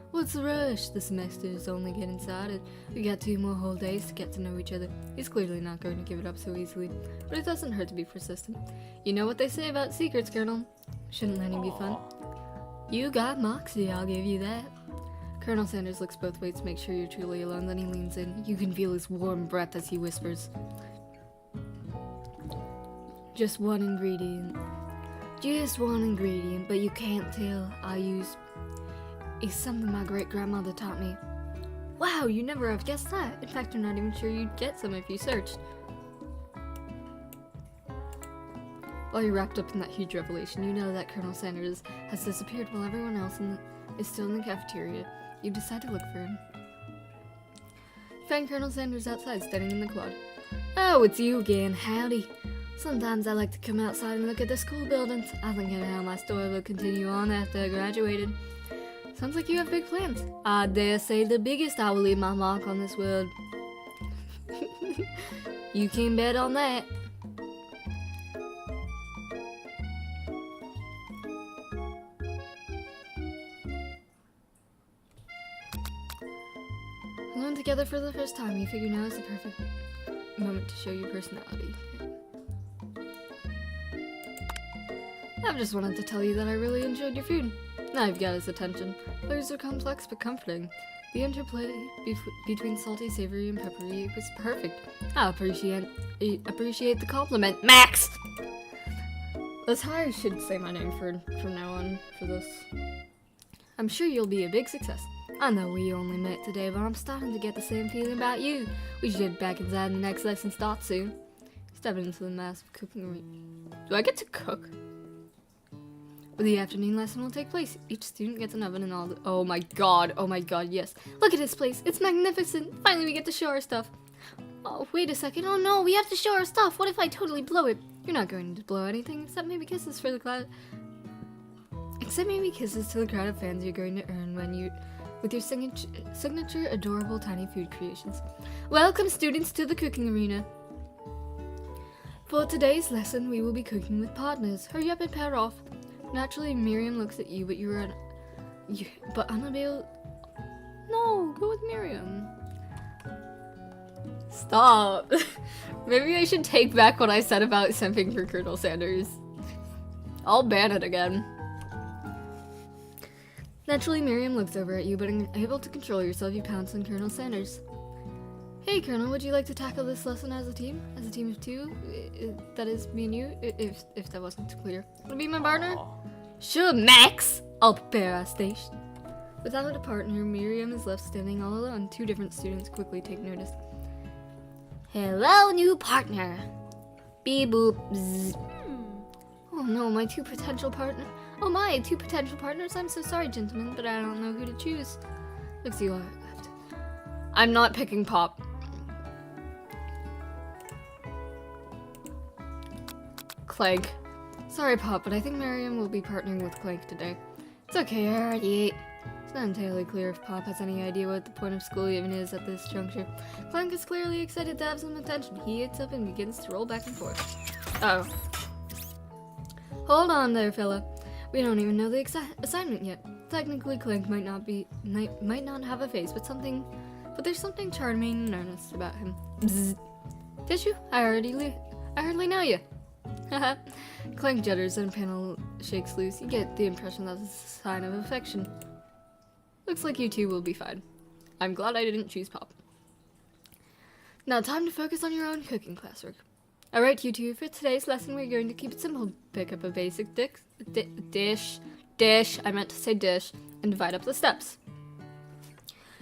[SPEAKER 1] What's the rush? The semester is only getting started. We got 2 more whole days to get to know each other. He's clearly not going to give it up so easily, but it doesn't hurt to be persistent. You know what they say about secrets, Colonel. Shouldn't letting be fun. You got moxie, I'll give you that. Colonel Sanders looks both ways to make sure you're truly alone, then he leans in. You can feel his warm breath as he whispers. Just one ingredient. Just one ingredient, but you can't tell I use... It's something my great-grandmother taught me. Wow, you never have guessed that. In fact, I'm not even sure you'd get some if you searched. While you're wrapped up in that huge revelation, you know that Colonel Sanders has disappeared while everyone else is still in the cafeteria. You decide to look for him. You find Colonel Sanders outside, standing in the quad. Oh, it's you again. Howdy. Sometimes I like to come outside and look at the school buildings. I think of how my story will continue on after I graduated. Sounds like you have big plans. I dare say the biggest I will leave my mark on this world. You can bet on that. Alone together for the first time, you figure now is the perfect moment to show your personality. I've just wanted to tell you that I really enjoyed your food. I've got his attention. Flavors are complex but comforting. The interplay between salty, savory, and peppery was perfect. I appreciate the compliment, Max! That's how I should say my name from now on for this. I'm sure you'll be a big success. I know we only met today, but I'm starting to get the same feeling about you. We should get back inside and the next lesson starts soon. Stepping into the massive cooking room. Do I get to cook? The afternoon lesson will take place. Each student gets an oven and all the... Oh my god, yes. Look at this place. It's magnificent. Finally, we get to show our stuff. Oh, wait a second. Oh no, we have to show our stuff. What if I totally blow it? You're not going to blow anything except maybe kisses for the crowd. Except maybe kisses to the crowd of fans you're going to earn when you... with your signature adorable tiny food creations. Welcome, students, to the cooking arena. For today's lesson, we will be cooking with partners. Hurry up and pair off. Naturally, Miriam looks at you, but Annabelle... No, go with Miriam. Stop. Maybe I should take back what I said about simping for Colonel Sanders. I'll ban it again. Naturally, Miriam looks over at you, but unable to control yourself, you pounce on Colonel Sanders. Hey, Colonel, would you like to tackle this lesson as a team? As a team of 2? That is, me and you, if that wasn't clear. Wanna be my partner? Sure, Max! I'll prepare our station. Without a partner, Miriam is left standing all alone. 2 different students quickly take notice. Hello, new partner. Beep boop. Zzz. Oh no, my two potential partners. Oh my, two potential partners? I'm so sorry, gentlemen, but I don't know who to choose. Looks you are left. I'm not picking Pop. Clank. Sorry, Pop, but I think Miriam will be partnering with Clank today. It's okay, I already ate. It's not entirely clear if Pop has any idea what the point of school even is at this juncture. Clank is clearly excited to have some attention. He eats up and begins to roll back and forth. Oh. Hold on there, fella. We don't even know the assignment yet. Technically, Clank might not have a face, but there's something charming and earnest about him. Bzzz. Did you? I hardly know you. Haha. Clank judders and a panel shakes loose. You get the impression that it's a sign of affection. Looks like you two will be fine. I'm glad I didn't choose Pop. Now time to focus on your own cooking classwork. Alright, you two, for today's lesson we're going to keep it simple. Pick up a basic dish, I meant to say dish, and divide up the steps.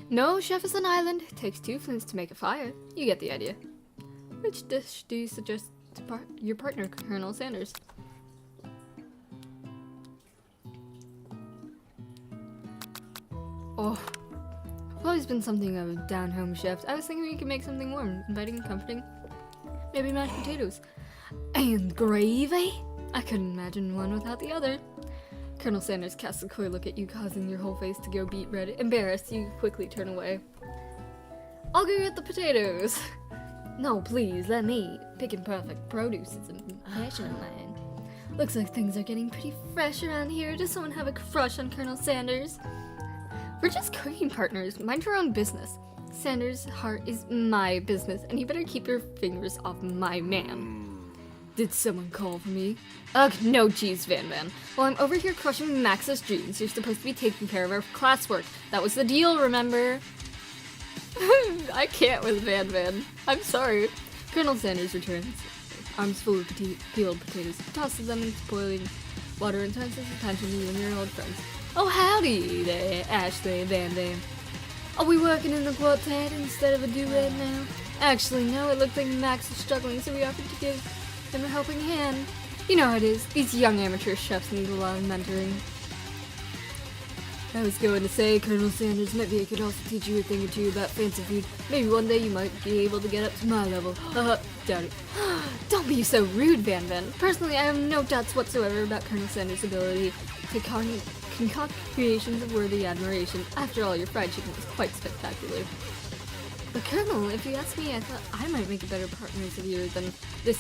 [SPEAKER 1] No chef is an island. It takes 2 flints to make a fire. You get the idea. Which dish do you suggest to your partner, Colonel Sanders? Oh, I've always been something of a down-home chef. I was thinking we could make something warm, inviting and comforting. Maybe mashed potatoes. And gravy? I couldn't imagine one without the other. Colonel Sanders casts a coy look at you, causing your whole face to go beet red. Embarrassed, you quickly turn away. I'll go get the potatoes. No, please, let me. Picking perfect produce is a passion of mine. Looks like things are getting pretty fresh around here. Does someone have a crush on Colonel Sanders? We're just cooking partners. Mind your own business. Sanders' heart is my business, and you better keep your fingers off my man. Did someone call for me? Ugh, no jeez, Van Van. While I'm over here crushing Max's dreams, you're supposed to be taking care of our classwork. That was the deal, remember? I can't with Van Van. I'm sorry. Colonel Sanders returns, arms full of peeled potatoes, tosses them into boiling water and turns his attention to you and your old friends. Oh, howdy there, Ashley Van Van. Are we working in the quartet instead of a duet now? Actually, no, it looked like Max was struggling, so we offered to give him a helping hand. You know how it is. These young amateur chefs need a lot of mentoring. I was going to say, Colonel Sanders, maybe I could also teach you a thing or two about fancy food. Maybe one day you might be able to get up to my level. Doubt it. Don't be so rude, Van Van. Personally, I have no doubts whatsoever about Colonel Sanders' ability to concoct creations of worthy admiration. After all, your fried chicken was quite spectacular. But Colonel, if you ask me, I thought I might make a better partner of yours than this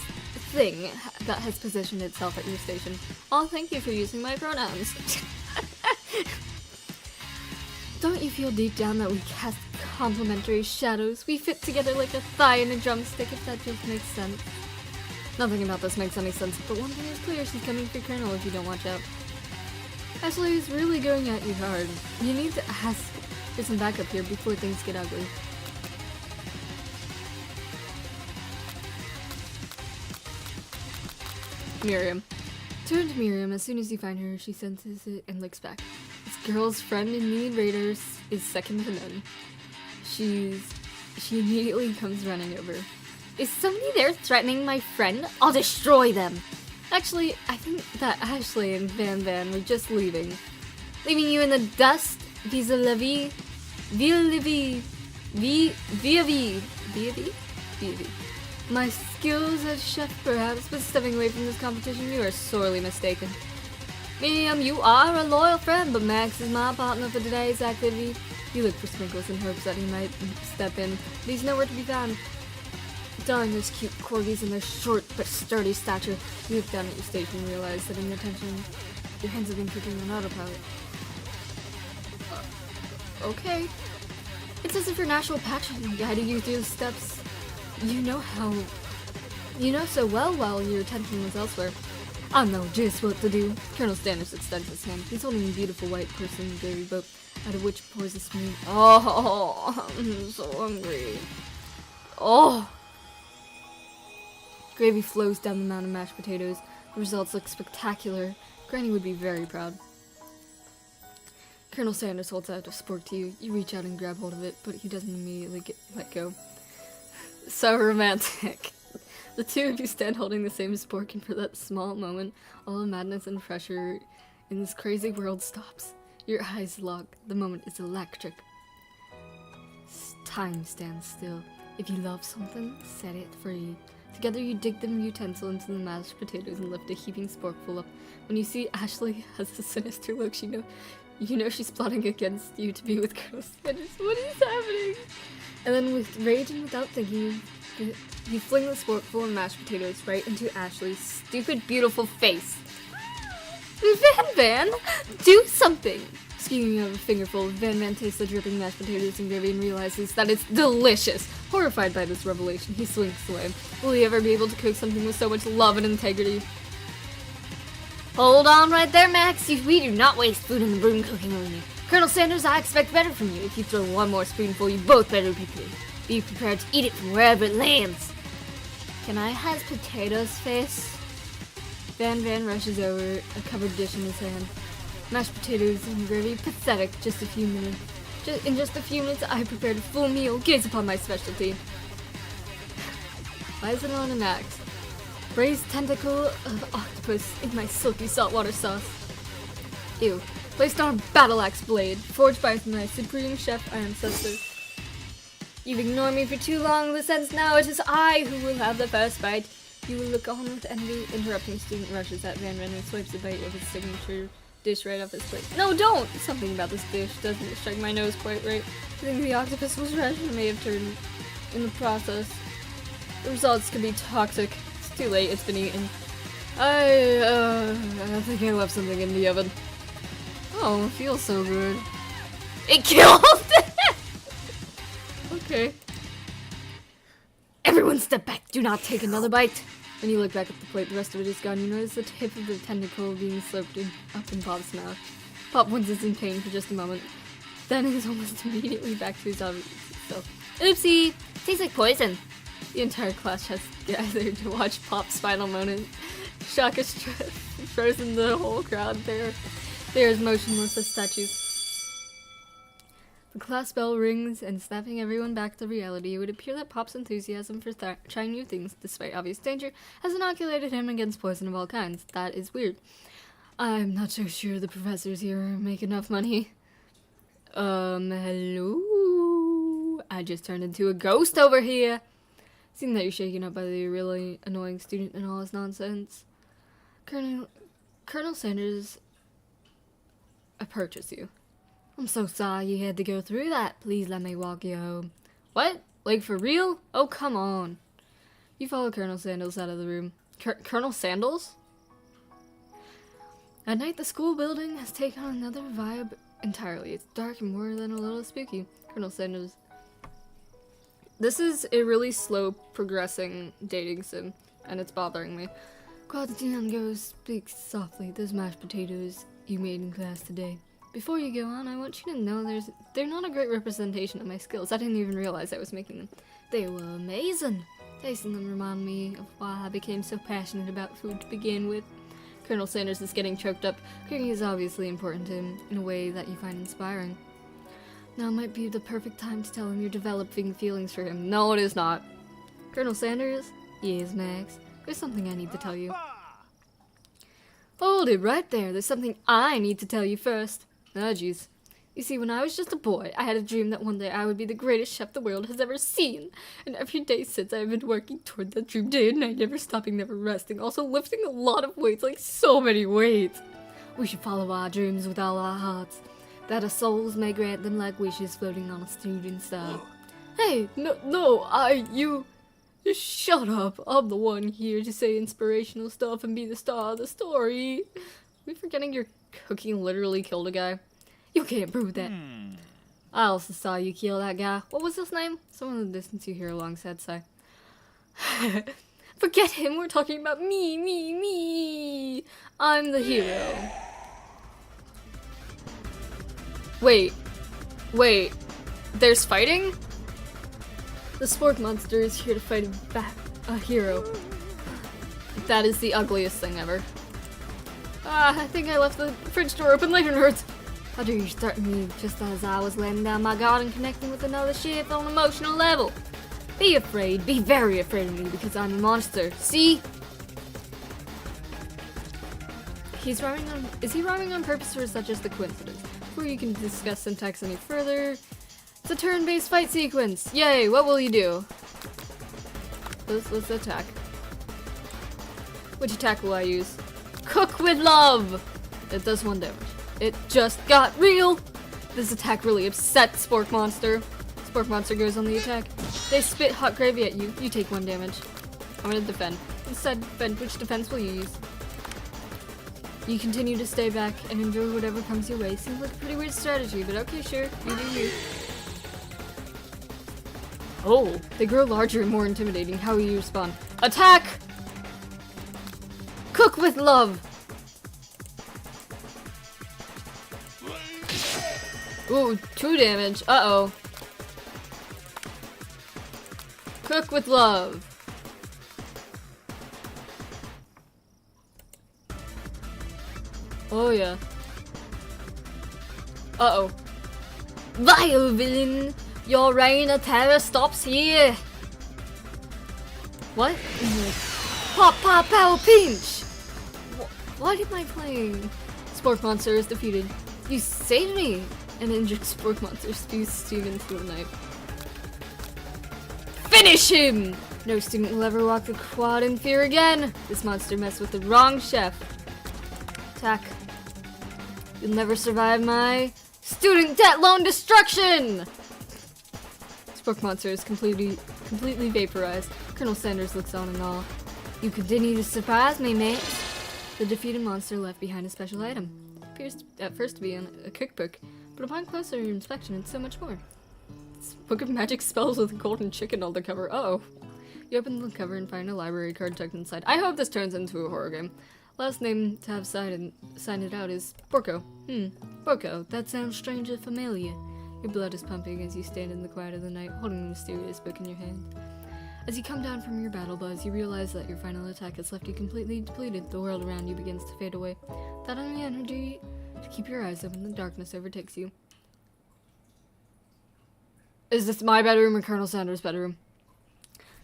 [SPEAKER 1] thing that has positioned itself at your station. Oh, thank you for using my pronouns. Don't you feel deep down that we cast complementary shadows? We fit together like a thigh and a drumstick, if that just makes sense. Nothing about this makes any sense, but one thing is clear, she's coming for Colonel if you don't watch out. Ashley is really going at you hard. You need to ask for some backup here before things get ugly. Miriam. Turn to Miriam. As soon as you find her, she senses it and looks back. This girl's friend in need Raiders is second to none. She immediately comes running over. Is somebody there threatening my friend? I'll destroy them! Actually, I think that Ashley and Van Van were just leaving. Leaving you in the dust, vis-a-vis, my skills as chef, perhaps, but stepping away from this competition, you are sorely mistaken. Miriam, you are a loyal friend, but Max is my partner for today's activity. You look for Sprinkles in hopes that he might step in, but he's nowhere to be found. Darn those cute corgis and their short but sturdy stature. You look down at your station and realize that in your attention, your hands have been cooking on autopilot. Okay. It's as if your natural passion guided you through the steps. You know so well while your attention was elsewhere. I know just what to do. Colonel Sanders extends his hand. He's holding a beautiful white porcelain gravy boat, out of which pours a smooth. Oh, I'm so hungry. Oh. Gravy flows down the mound of mashed potatoes. The results look spectacular. Granny would be very proud. Colonel Sanders holds out a spork to you. You reach out and grab hold of it, but he doesn't immediately let go. So romantic. The two of you stand holding the same spork, and for that small moment, all the madness and pressure in this crazy world stops. Your eyes lock. The moment is electric. Time stands still. If you love something, set it free. Together you dig the utensil into the mashed potatoes and lift a heaping sporkful up. When you see Ashley has the sinister look, you know she's plotting against you to be with Colonel Sanders. What is happening? And then with rage and without thinking, you fling the sporkful of mashed potatoes right into Ashley's stupid, beautiful face. Van, do something! Scooping out a fingerful, Van tastes the dripping mashed potatoes and gravy and realizes that it's delicious. Horrified by this revelation, he slinks away. Will he ever be able to cook something with so much love and integrity?
[SPEAKER 2] Hold on right there, Max. We do not waste food in the broom cooking arena. Colonel Sanders, I expect better from you. If you throw one more spoonful, you both better be prepared to eat it from wherever it lands. Can I have potatoes, face? Van rushes over, a covered dish in his hand. Mashed potatoes and gravy, pathetic. In just a few minutes, I prepared a full meal. Gaze upon my specialty. Why is it on an axe? Braised tentacle of octopus in my silky saltwater sauce. Ew. Placed on a battle axe blade, forged by my supreme chef ancestor. You've ignored me for too long. In the sense now it is I who will have the first bite. You will look on with envy. Interrupting student rushes at Van and swipes a bite of his signature dish right off his plate. No, don't! Something about this dish doesn't strike my nose quite right. I think the octopus was fresh and may have turned in the process. The results could be toxic. It's too late, it's been eaten. I think I left something in the oven. Oh, it feels so good. It killed it! Okay. Everyone step back, do not take another bite. When you look back at the plate, the rest of it is gone. You notice the tip of the tentacle being slurped up in Pop's mouth. Pop winces in pain for just a moment. Then is almost immediately back to his obvious self. Oopsie! Tastes like poison. The entire class has gathered to watch Pop's final moment. Shock is frozen the whole crowd. They are as motionless as statues. The class bell rings, and snapping everyone back to reality, it would appear that Pop's enthusiasm for trying new things, despite obvious danger, has inoculated him against poison of all kinds. That is weird. I'm not so sure the professors here make enough money. Hello? I just turned into a ghost over here. Seeing that you're shaken up by the really annoying student and all his nonsense, Colonel Sanders approaches you. I'm so sorry you had to go through that. Please let me walk you home. What? Like for real? Oh, come on. You follow Colonel Sandals out of the room. Colonel Sandals? At night, the school building has taken on another vibe entirely. It's dark and more than a little spooky. Colonel Sandals. This is a really slow progressing dating sim, and it's bothering me. Guardian goes, speak softly. Those mashed potatoes you made in class today. Before you go on, I want you to know they're not a great representation of my skills. I didn't even realize I was making them. They were amazing. Tasting them reminded me of why I became so passionate about food to begin with. Colonel Sanders is getting choked up. Cooking is obviously important to him in a way that you find inspiring. Now might be the perfect time to tell him you're developing feelings for him. No, it is not. Colonel Sanders? Yes, Max. There's something I need to tell you. Hold it right there. There's something I need to tell you first. Oh, jeez. You see, when I was just a boy, I had a dream that one day I would be the greatest chef the world has ever seen. And every day since, I've been working toward that dream day and night, never stopping, never resting. Also lifting a lot of weights, like so many weights. We should follow our dreams with all our hearts, that our souls may grant them like wishes floating on a shooting star. Hey, you just shut up. I'm the one here to say inspirational stuff and be the star of the story. Are we forgetting your cooking literally killed a guy? You can't prove that. I also saw you kill that guy. What was his name? Someone in the distance you hear a long sad sigh. Forget him, we're talking about me. I'm the hero. Wait. There's fighting? The spork monster is here to fight a hero. That is the ugliest thing ever. I think I left the fridge door open. Later, nerds. How dare you start me just as I was laying down my guard and connecting with another ship on an emotional level?
[SPEAKER 1] Be afraid, be very afraid of me because I'm a monster. See? Is he rhyming on purpose, or is that just a coincidence? Before you can discuss syntax any further, it's a turn-based fight sequence. Yay, what will you do? Let's attack. Which attack will I use? Cook with love! It does 1 damage. It just got real! This attack really upsets Spork Monster. Spork Monster goes on the attack. They spit hot gravy at you. You take 1 damage. I'm gonna defend. Instead, defend. Which defense will you use? You continue to stay back and enjoy whatever comes your way. Seems like a pretty weird strategy, but okay, sure. You do you. Oh, they grow larger and more intimidating. How will you respond? Attack! Cook with love! Ooh, 2 damage. Uh-oh. Cook with love. Oh yeah. Uh-oh. Vile villain! Your reign of terror stops here! What? Pop, pop, pow, pinch! What am I playing? Spork Monster is defeated. You saved me! An injured Spork Monster spews steam into the night. Finish him! No student will ever walk the quad in fear again! This monster messed with the wrong chef. Attack. You'll never survive my student debt loan destruction! Spork Monster is completely vaporized. Colonel Sanders looks on in awe. You continue to surprise me, mate. The defeated monster left behind a special item. Appears at first to be a cookbook, but upon closer inspection, it's so much more. It's a book of magic spells with a golden chicken on the cover. Uh-oh. You open the cover and find a library card tucked inside. I hope this turns into a horror game. Last name to have signed it out is Borko. Borko. That sounds strangely familiar. Your blood is pumping as you stand in the quiet of the night, holding the mysterious book in your hand. As you come down from your battle buzz, you realize that your final attack has left you completely depleted. The world around you begins to fade away. Without any energy to keep your eyes open, the darkness overtakes you. Is this my bedroom or Colonel Sanders' bedroom?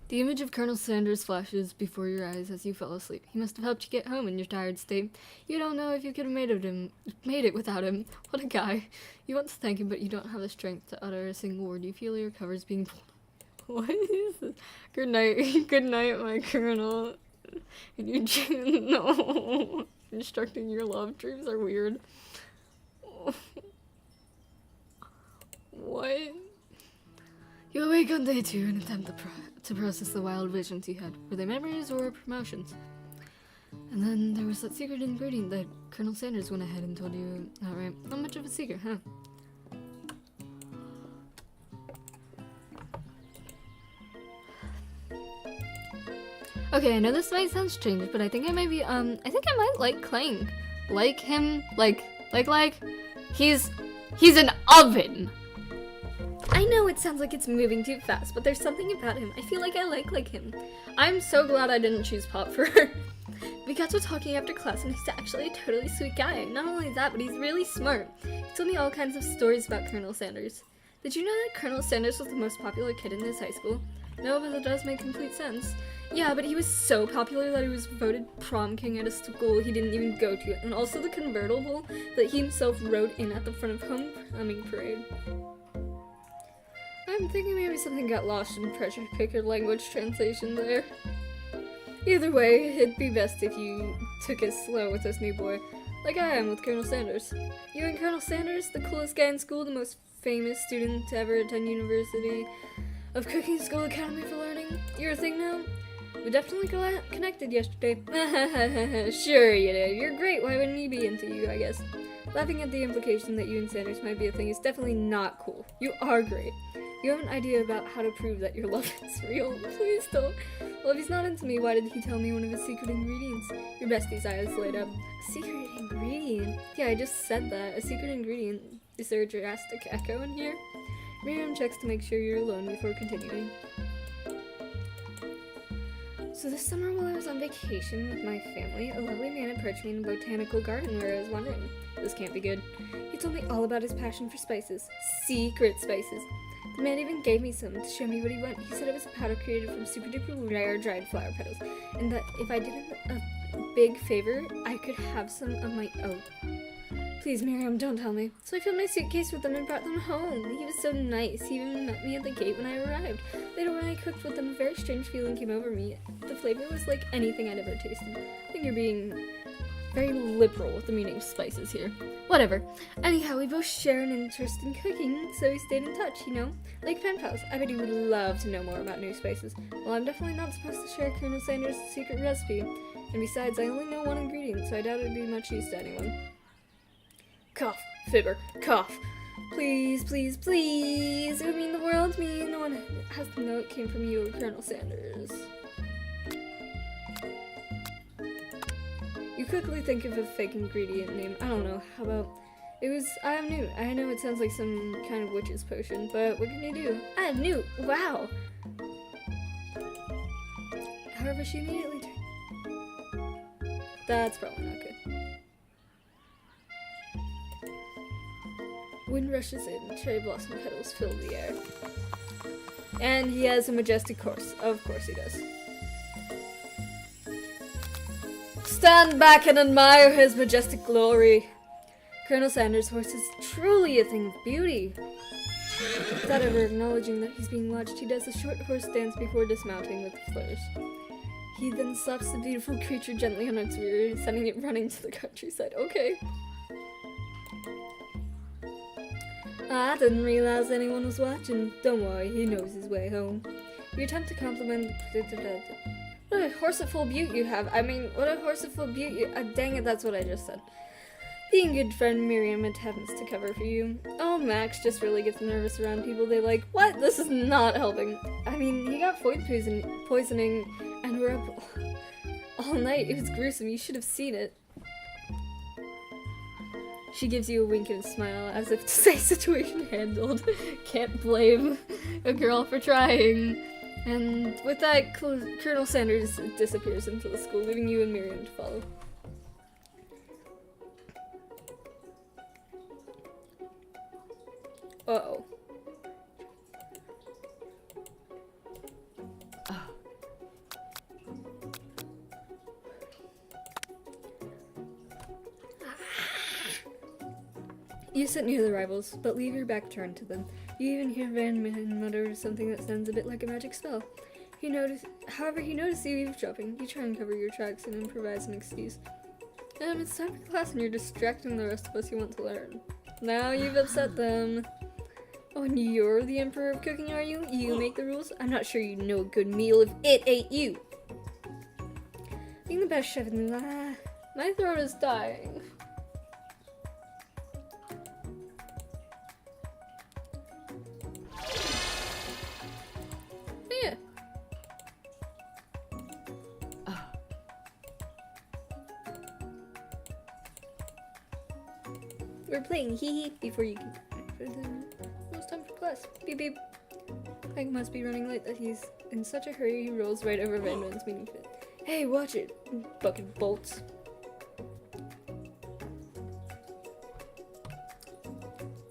[SPEAKER 1] The image of Colonel Sanders flashes before your eyes as you fall asleep. He must have helped you get home in your tired state. You don't know if you could have made it without him. What a guy. You want to thank him, but you don't have the strength to utter a single word. You feel your covers being pulled. What is this? Good night. Good night, my Colonel. No. Instructing your love dreams are weird. What? You awake on day 2 and attempt to process the wild visions you had. Were they memories or promotions? And then there was that secret ingredient that Colonel Sanders went ahead and told you outright. Not much of a secret, huh? Okay, I know this might sound strange, but I think I might be, I think I might like Clang. Like him, like, he's an oven! I know it sounds like it's moving too fast, but there's something about him. I feel like I like him. I'm so glad I didn't choose Pop for her. We got to talking after class, and he's actually a totally sweet guy. Not only that, but he's really smart. He told me all kinds of stories about Colonel Sanders. Did you know that Colonel Sanders was the most popular kid in his high school? No, but that does make complete sense. Yeah, but he was so popular that he was voted prom king at a school he didn't even go to, and also the convertible that he himself rode in at the front of homecoming parade. I'm thinking maybe something got lost in pressure cooker language translation there. Either way, it'd be best if you took it slow with this new boy, like I am with Colonel Sanders. You and Colonel Sanders, the coolest guy in school, the most famous student to ever attend University of Cooking School Academy for Learning. You're a thing now? We definitely connected yesterday. Sure you did. You're great. Why wouldn't he be into you, I guess? Laughing at the implication that you and Sanders might be a thing is definitely not cool. You are great. You have an idea about how to prove that your love is real. Please don't. Well, if he's not into me, why did he tell me one of his secret ingredients? Your bestie's eyes light up. A secret ingredient? Yeah, I just said that. A secret ingredient. Is there a drastic echo in here? Miriam checks to make sure you're alone before continuing. So this summer while I was on vacation with my family, a lovely man approached me in a botanical garden where I was wandering. This can't be good. He told me all about his passion for spices. Secret spices.
[SPEAKER 2] The man even gave me some to show me what he wanted. He said it was a powder created from super duper rare dried flower petals, and that if I did him a big favor, I could have some of my own. Please, Miriam, don't tell me. So I filled my suitcase with them and brought them home. He was so nice. He even met me at the gate when I arrived. Later, when I cooked with them, a very strange feeling came over me. The flavor was like anything I'd ever tasted. I think you're being very liberal with the meaning of spices here. Whatever. Anyhow, we both share an interest in cooking, so we stayed in touch, you know? Like pen pals. I bet you would love to know more about new spices. Well, I'm definitely not supposed to share Colonel Sanders' secret recipe. And besides, I only know one ingredient, so I doubt it'd be much use to anyone. Cough, fibber, cough. Please, please, please. It would mean the world to me. No one has to know it came from you, Colonel Sanders. You quickly think of a fake ingredient name. I don't know. How about... I am Newt. I know it sounds like some kind of witch's potion, but what can you do? I am Newt. Wow. However, she immediately turned. That's probably not good. Wind rushes in, cherry blossom petals fill the air. And he has a majestic horse. Of course he does. Stand back and admire his majestic glory. Colonel Sanders' horse is truly a thing of beauty. Without ever acknowledging that he's being watched, he does a short horse dance before dismounting with a flourish. He then slaps the beautiful creature gently on its rear, sending it running to the countryside. Okay. I didn't realize anyone was watching. Don't worry, he knows his way home. You attempt to compliment... What a horse of full beaut you have. I mean, what a horse of full beaut you... dang it, that's what I just said. Being good friend Miriam attempts to cover for you. Oh, Max just really gets nervous around people they like. What? This is not helping. I mean, he got food poisoning and we're up all night. It was gruesome. You should have seen it. She gives you a wink and a smile, as if to say situation handled. Can't blame a girl for trying. And with that, Colonel Sanders disappears into the school, leaving you and Miriam to follow. Uh-oh. You sit near the rivals, but leave your back turned to them. You even hear Van Man mutter something that sounds a bit like a magic spell. However, he notices you eavesdropping. You try and cover your tracks and improvise an excuse. It's time for class and you're distracting the rest of us who want to learn. Now you've upset them. Oh, and you're the emperor of cooking, are you? You make the rules? I'm not sure you'd know a good meal if it ate you. Being the best chef in the... My throat is dying. Yeah. We're playing hee-hee before you can... It's time for class. Beep beep. Clank must be running late that he's in such a hurry he rolls right over Van Man's meeting fit. Hey, watch it, bucket bolts.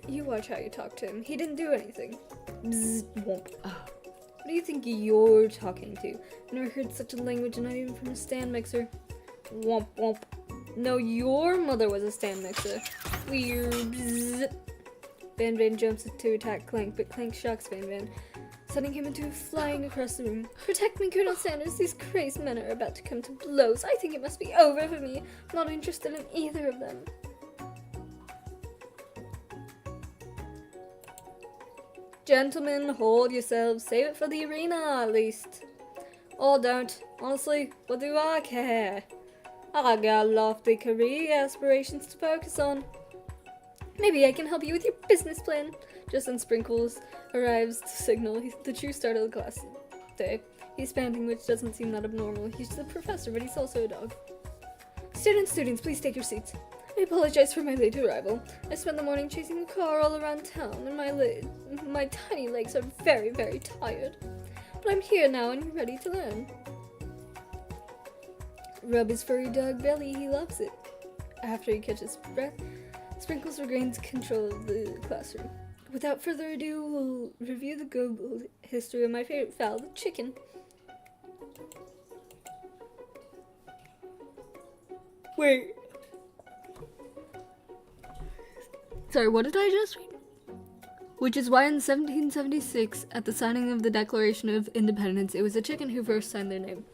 [SPEAKER 2] You watch how you talk to him. He didn't do anything. Bzz, womp. What do you think you're talking to? Never heard such a language, not even from a stand mixer. Womp womp. No, your mother was a stand mixer. Weird. Bzz. Van Van jumps to attack Clank, but Clank shocks Van Van, sending him into flying across the room. Protect me, Colonel Sanders. These crazed men are about to come to blows. I think it must be over for me. I'm not interested in either of them. Gentlemen, hold yourselves. Save it for the arena, at least. Or don't. Honestly, what do I care? I got lofty career aspirations to focus on. Maybe I can help you with your business plan. Just then Sprinkles arrives to signal the true start of the class day. He's panting, which doesn't seem that abnormal. He's the professor, but he's also a dog. Students, please take your seats. I apologize for my late arrival. I spent the morning chasing a car all around town, and my tiny legs are very, very tired. But I'm here now, and you're ready to learn. Rub his furry dog belly, he loves it. After he catches breath, Sprinkles regains control of the classroom.
[SPEAKER 1] Without further ado, we'll review the global history of my favorite fowl, the chicken. Wait. Sorry, what did I just read? Which is why in 1776, at the signing of the Declaration of Independence, it was a chicken who first signed their name.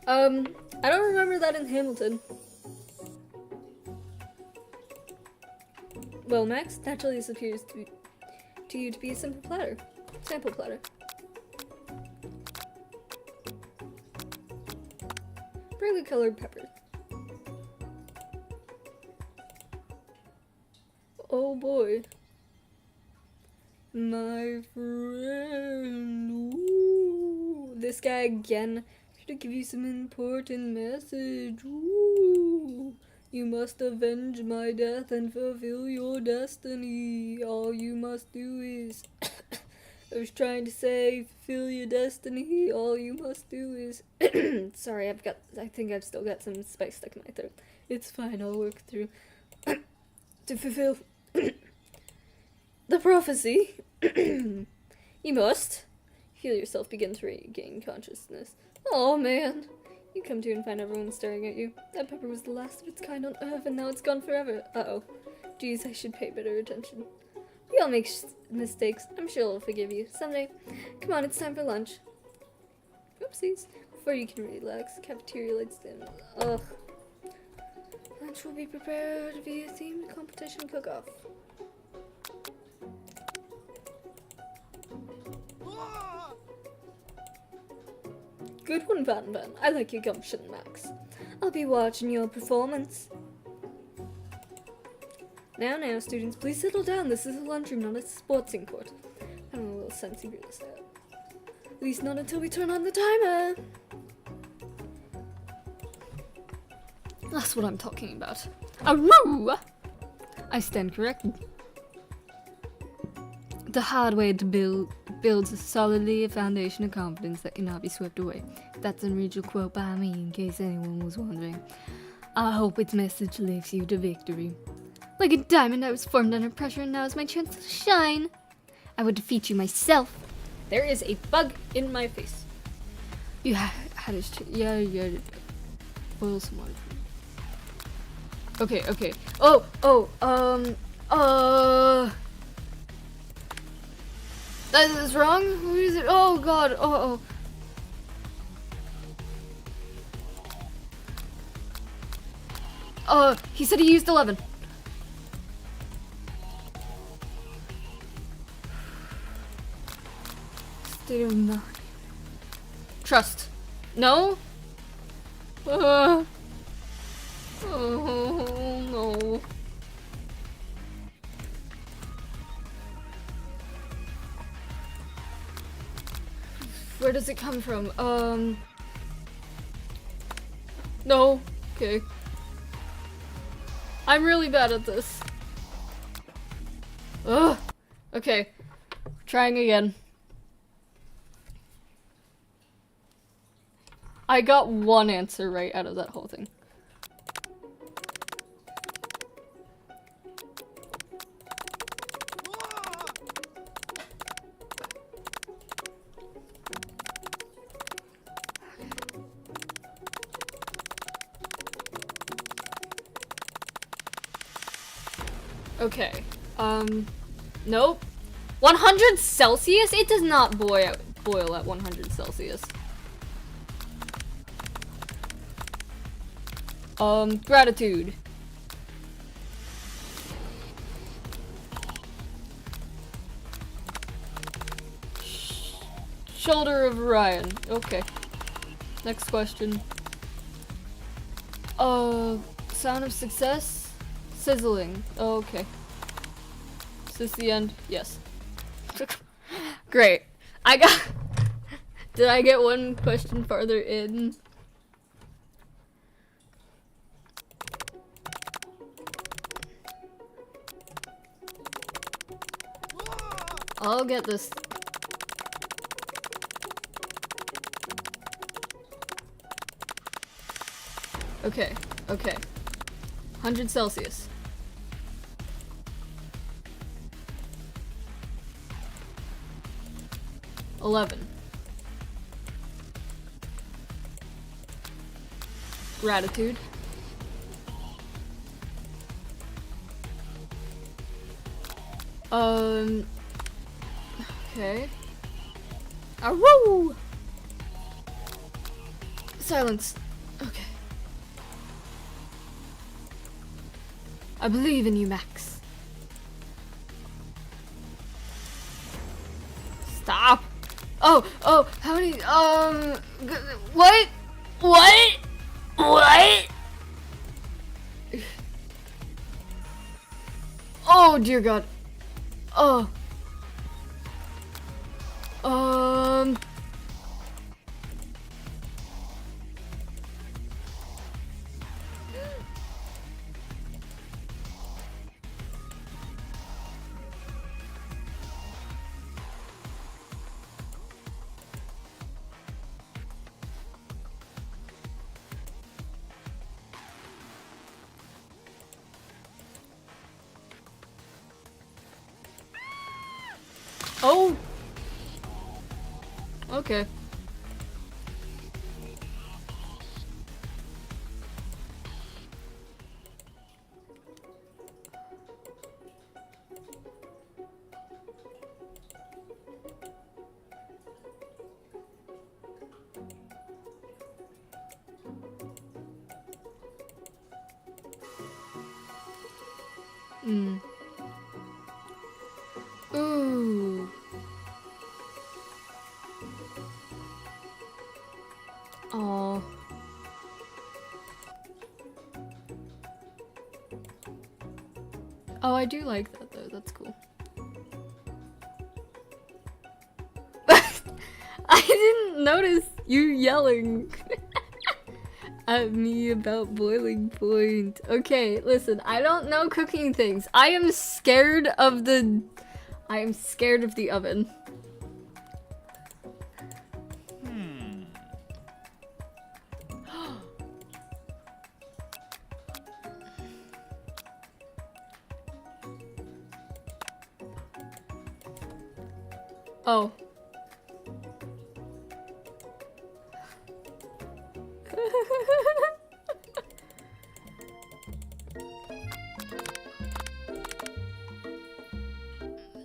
[SPEAKER 1] I don't remember that in Hamilton. Well, Max, naturally this appears to you to be a simple platter. Sample platter. Brightly colored pepper. Oh boy. My friend. Ooh. This guy again. To give you some important message. Ooh. You must avenge my death and fulfill your destiny. All you must do is... I was trying to say, fulfill your destiny. All you must do is... Sorry, I think I've still got some spice stuck in my throat. It's fine, I'll work through. To fulfill... the prophecy. You must... Feel yourself begin to regain consciousness. Oh man. You come to and find everyone staring at you. That pepper was the last of its kind on Earth, and now it's gone forever. Uh-oh. Geez, I should pay better attention. We all make mistakes. I'm sure I'll forgive you. Someday. Come on, it's time for lunch. Oopsies. Before you can relax, cafeteria lights dim. Ugh. Lunch will be prepared via themed competition cook-off. Good one, Van Van. I like your gumption, Max. I'll be watching your performance. Now, students, please settle down. This is a lunchroom, not a sportsing court. I don't know, a little sense you really say it. At least not until we turn on the timer. That's what I'm talking about. Aroo! I stand corrected. The hard way to builds solidly a foundation of confidence that cannot be swept away. That's an original quote by me, in case anyone was wondering. I hope its message lifts you to victory. Like a diamond, I was formed under pressure, and now is my chance to shine. I would defeat you myself. There is a bug in my face. You had his yeah. Boil some water. Okay. That is wrong? Who is it? Oh god, he said he used 11. State of mind. Trust. No? Oh no. Where does it come from? No. Okay. I'm really bad at this. Ugh. Okay. Trying again. I got one answer right out of that whole thing. Okay, nope. 100 Celsius? It does not boil at 100 Celsius. Gratitude. Shoulder of Orion. Okay. Next question. Sound of success? Sizzling. Oh, okay. Is this the end? Yes. Great. Did I get one question farther in? I'll get this. Okay. 100 Celsius. 11. Gratitude. Okay. Woo! Silence. Okay. I believe in you, Max. Stop. Oh, how many, what? What? What? Oh, dear God. Oh. Oh. Okay. Ooh. Oh. Oh, I do like that though. That's cool. I didn't notice you yelling at me about boiling point. Okay, listen, I don't know cooking things. I am scared of the oven. Oh.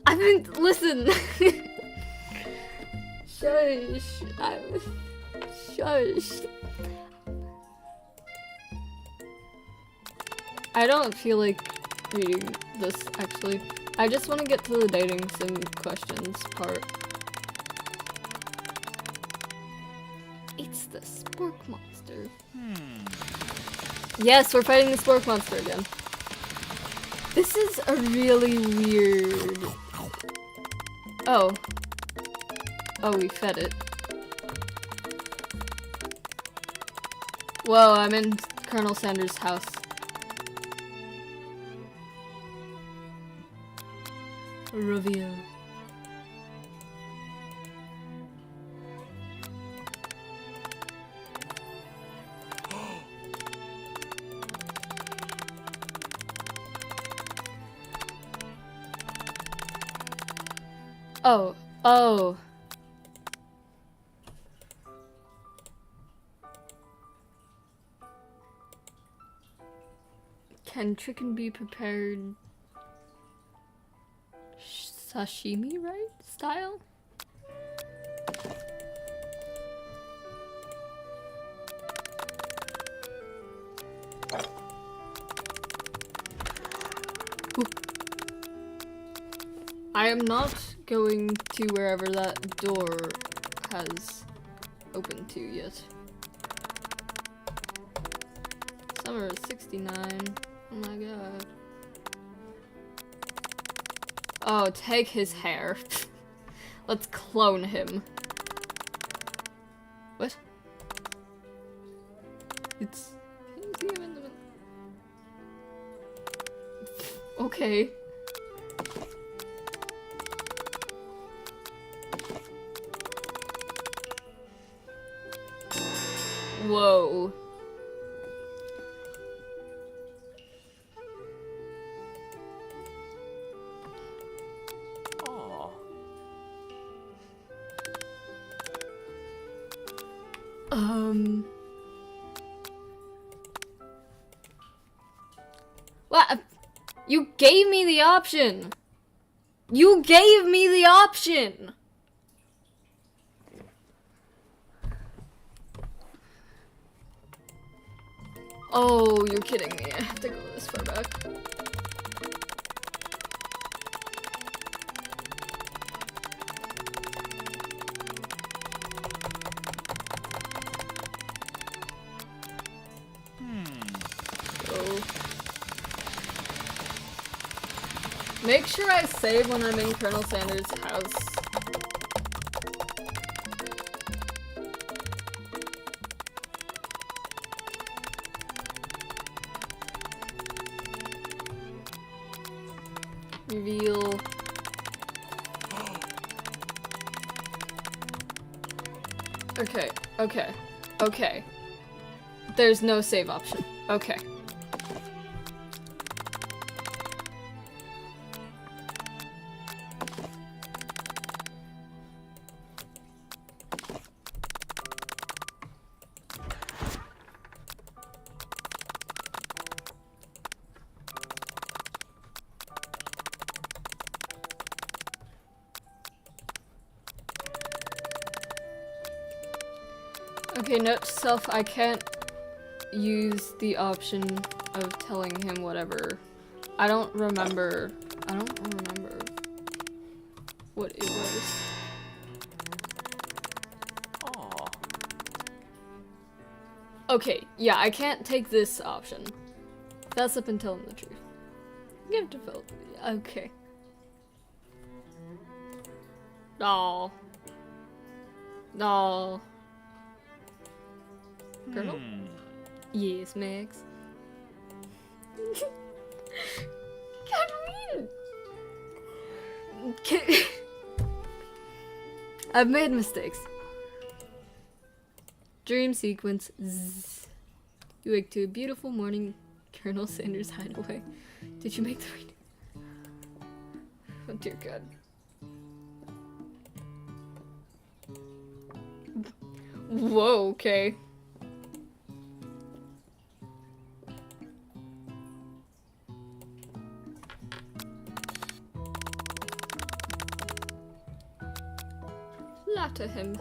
[SPEAKER 1] I mean, listen. Shush. Shush. I don't feel like reading this, actually. I just want to get to the dating sim questions part. It's the Spork Monster. Yes, we're fighting the Spork Monster again. This is a really weird... Oh. Oh, we fed it. Whoa, I'm in Colonel Sanders' house. Reveal. Oh, oh. Can chicken be prepared sashimi, right? Style? Ooh. I am not going to wherever that door has opened to yet. Summer is 69. Oh my god. Oh, take his hair. Let's clone him. What? It's... Okay. Whoa. What? You gave me the option! You gave me the option! Oh, you're kidding me. I have to go this far back. So, make sure I save when I'm in Colonel Sanders' house. Reveal. Okay, okay, okay. There's no save option. Okay. Okay, note to self, I can't use the option of telling him whatever. I don't remember what it was.
[SPEAKER 3] Aw.
[SPEAKER 1] Okay, yeah, I can't take this option. Fess up and tell him the truth. Give to Phil. Okay. No. No. Colonel? Yes, Max. Catherine! I've made mistakes. Dream sequence. Zzz. You wake to a beautiful morning, Colonel Sanders' hideaway. Did you make the right? Oh dear God. Whoa, okay. Flatter him.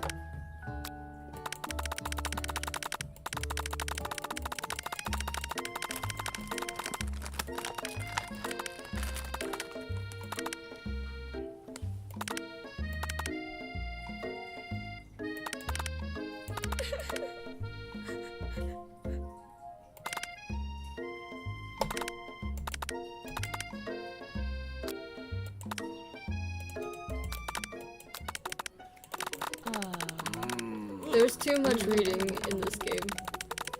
[SPEAKER 1] There's too much reading in this game.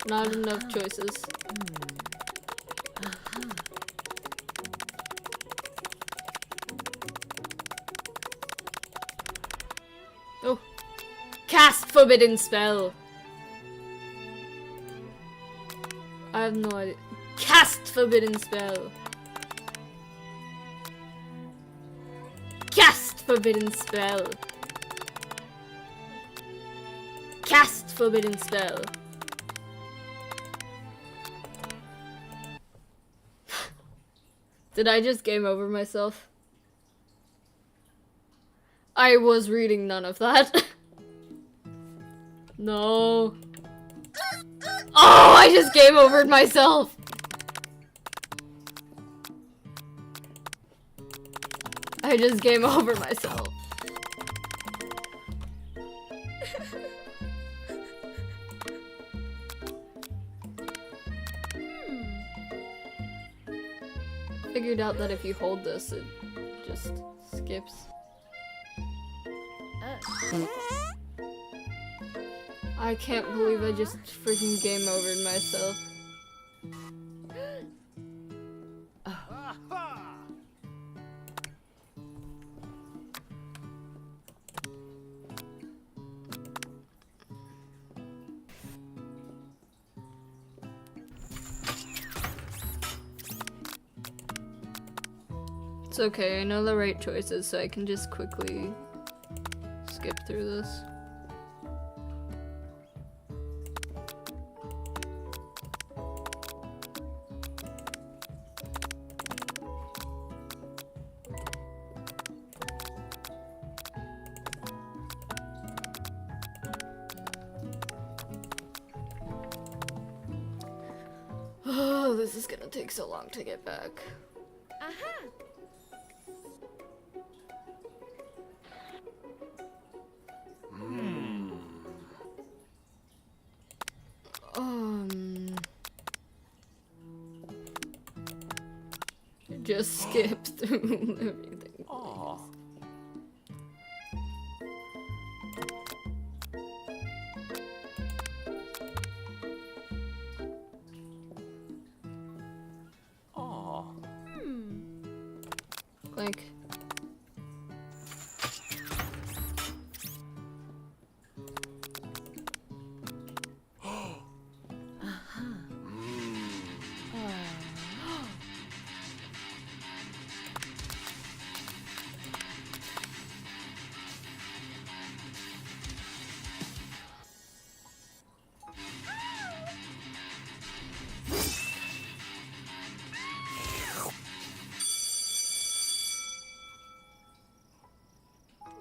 [SPEAKER 1] Not enough choices. Oh. Cast forbidden spell. I have no idea. Cast forbidden spell. Cast forbidden spell. Cast forbidden spell. Did I just game over myself? I was reading none of that. No. Oh, I just game overed myself. I just game over myself. Figured out that if you hold this, it just skips. I can't believe I just freaking game overed myself. It's okay, I know the right choices, so I can just quickly skip through this. this is gonna take so long to get back.
[SPEAKER 2] Aha!
[SPEAKER 1] Just skip through everything.
[SPEAKER 3] Aw. Aw.
[SPEAKER 1] Like,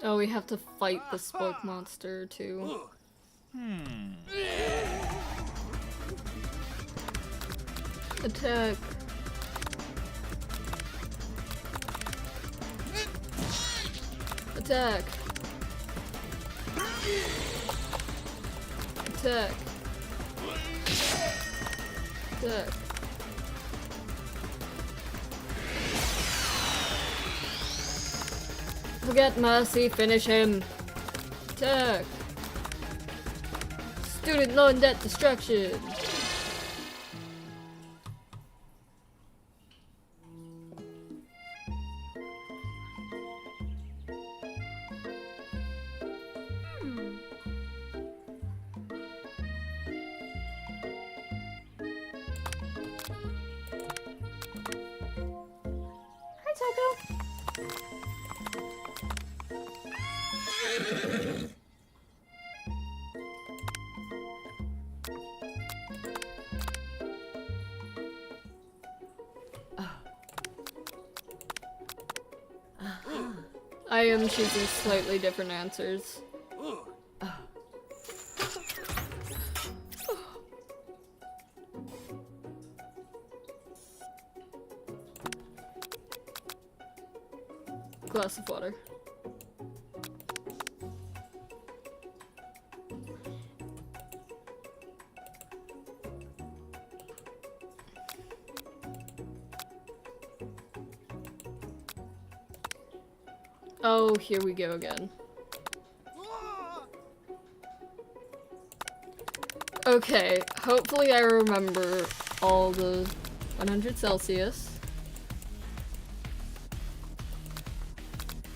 [SPEAKER 1] oh, we have to fight the spork monster too. Attack. Attack. Attack. Attack. Forget mercy, finish him. Attack. Student loan debt destruction. Hi, Taco. I am choosing slightly different answers. Glass of water. Oh, here we go again. Okay, hopefully I remember all the 100 Celsius.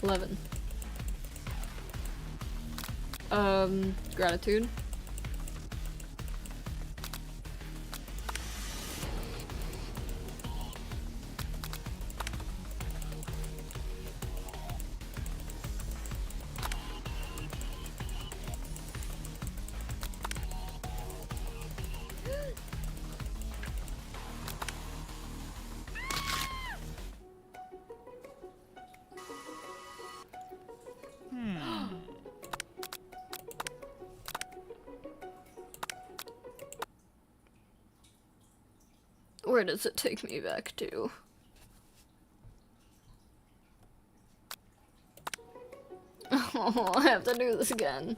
[SPEAKER 1] 11. Gratitude. Where does it take me back to? Oh, I have to do this again.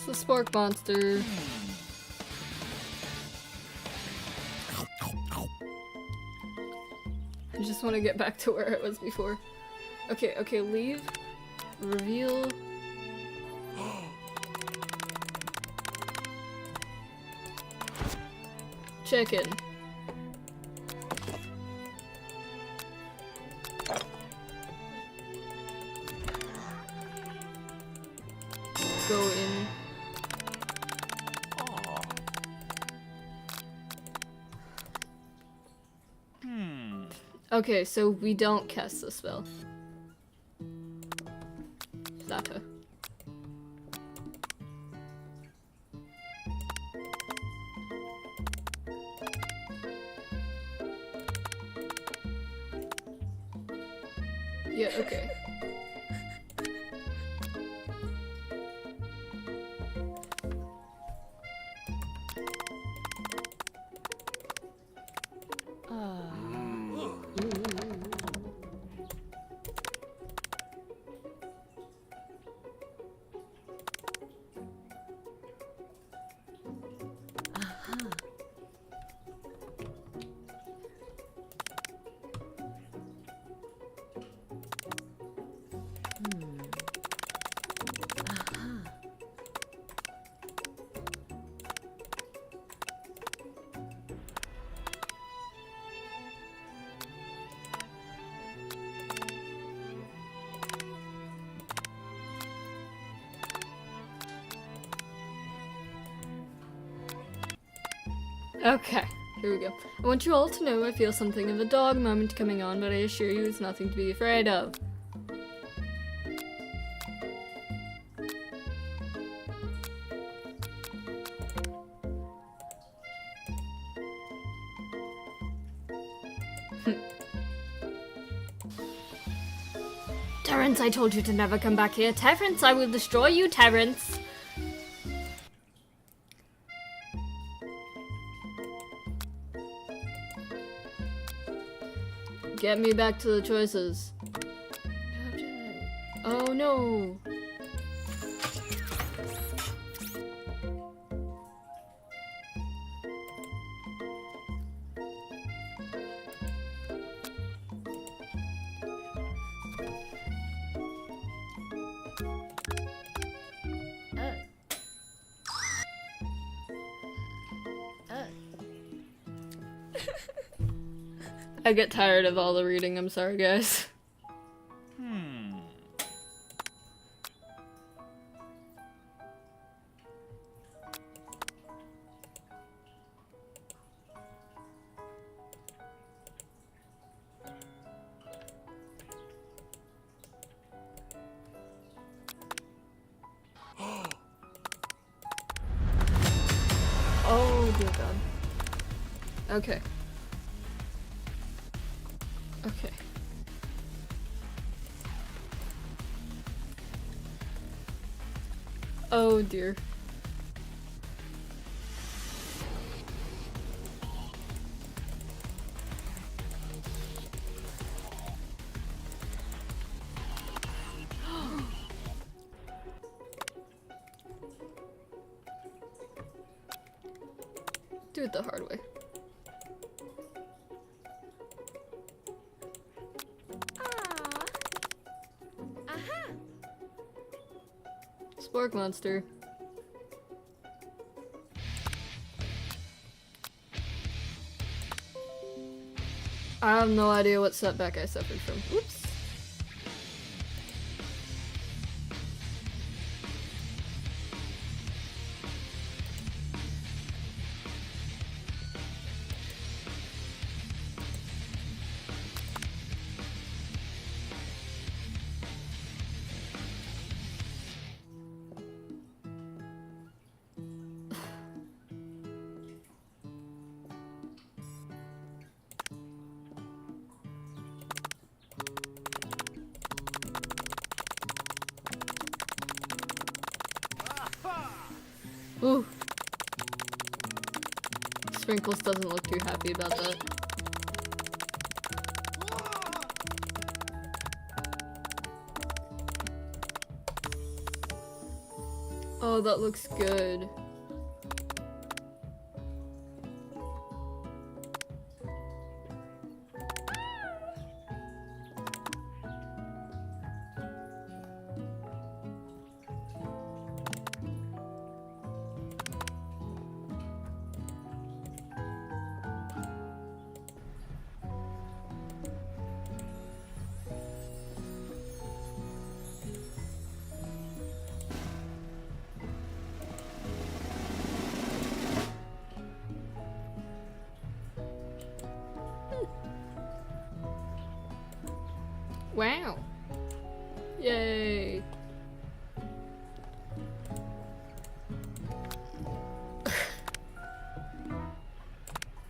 [SPEAKER 1] It's the spork monster. I just want to get back to where it was before. Okay, okay, leave. Reveal. check in. Go in.
[SPEAKER 3] Aw. Hmm.
[SPEAKER 1] Okay, so we don't cast the spell. Zata. Yeah, okay. Okay, here we go. I want you all to know I feel something of a dog moment coming on, but I assure you it's nothing to be afraid of. Terrence, I told you to never come back here. Terrence, I will destroy you, Terrence. Get me back to the choices. Oh no. I get tired of all the reading, I'm sorry guys.
[SPEAKER 3] Hmm.
[SPEAKER 1] Oh dear god. Okay. Okay. Oh dear. Do it the hard way. Spork monster. I have no idea what setback I suffered from. Oops. Ooh. Sprinkles doesn't look too happy about that. Oh, that looks good.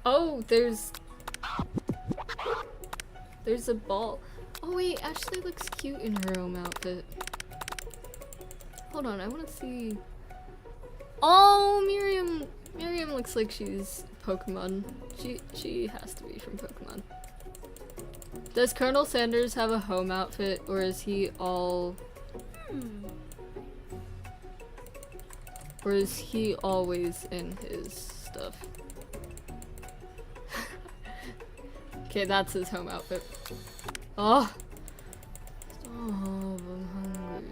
[SPEAKER 1] Oh, there's a ball. Oh wait, Ashley looks cute in her home outfit. Hold on, I want to see. Oh, Miriam looks like she's Pokemon. She has to be from Pokemon. Does Colonel Sanders have a home outfit, or is he all? Or is he always in his stuff? Okay, that's his home outfit. Oh! Stop, I'm hungry.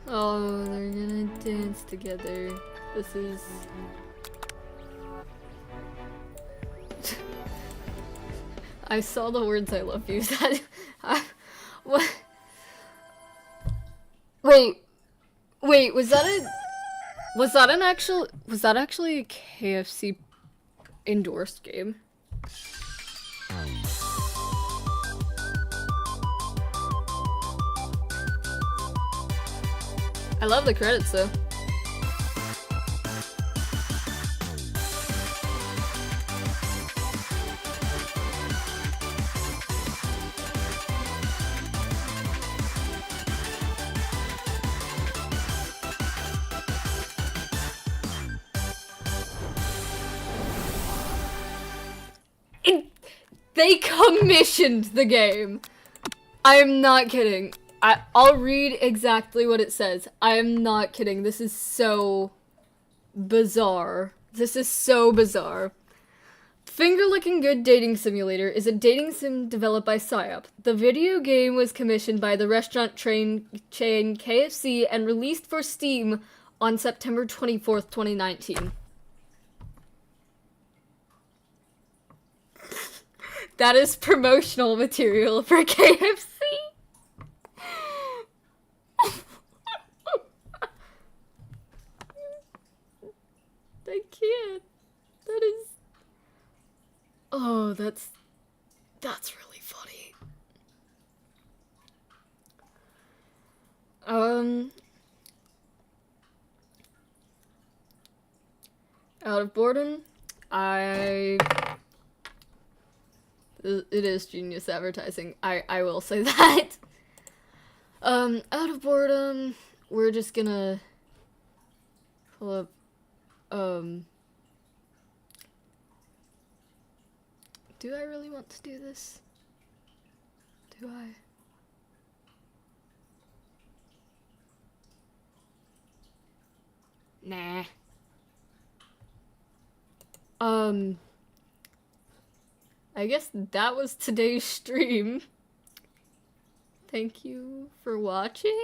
[SPEAKER 1] Oh, they're gonna dance together. This is... I saw the words I love you. That... what? Wait, was that a... Was that actually a KFC endorsed game? I love the credits though. They commissioned the game. I am not kidding. I'll read exactly what it says. I am not kidding. This is so bizarre. This is so bizarre. Finger Licking Good Dating Simulator is a dating sim developed by Psyop. The video game was commissioned by the restaurant chain KFC and released for Steam on September 24th, 2019. That is promotional material for KFC. I can't. That is... Oh, that's really funny. Out of boredom, it is genius advertising. I will say that. Out of boredom, we're just gonna pull up, do I really want to do this? Do I? Nah. I guess that was today's stream. Thank you for watching.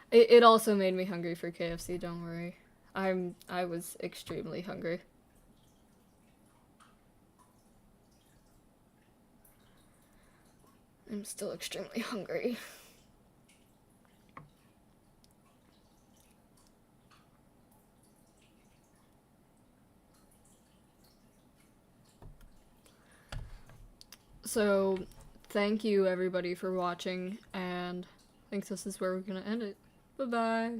[SPEAKER 1] It also made me hungry for KFC, don't worry. I was extremely hungry. I'm still extremely hungry. So, thank you everybody for watching, and I think this is where we're gonna end it. Bye-bye.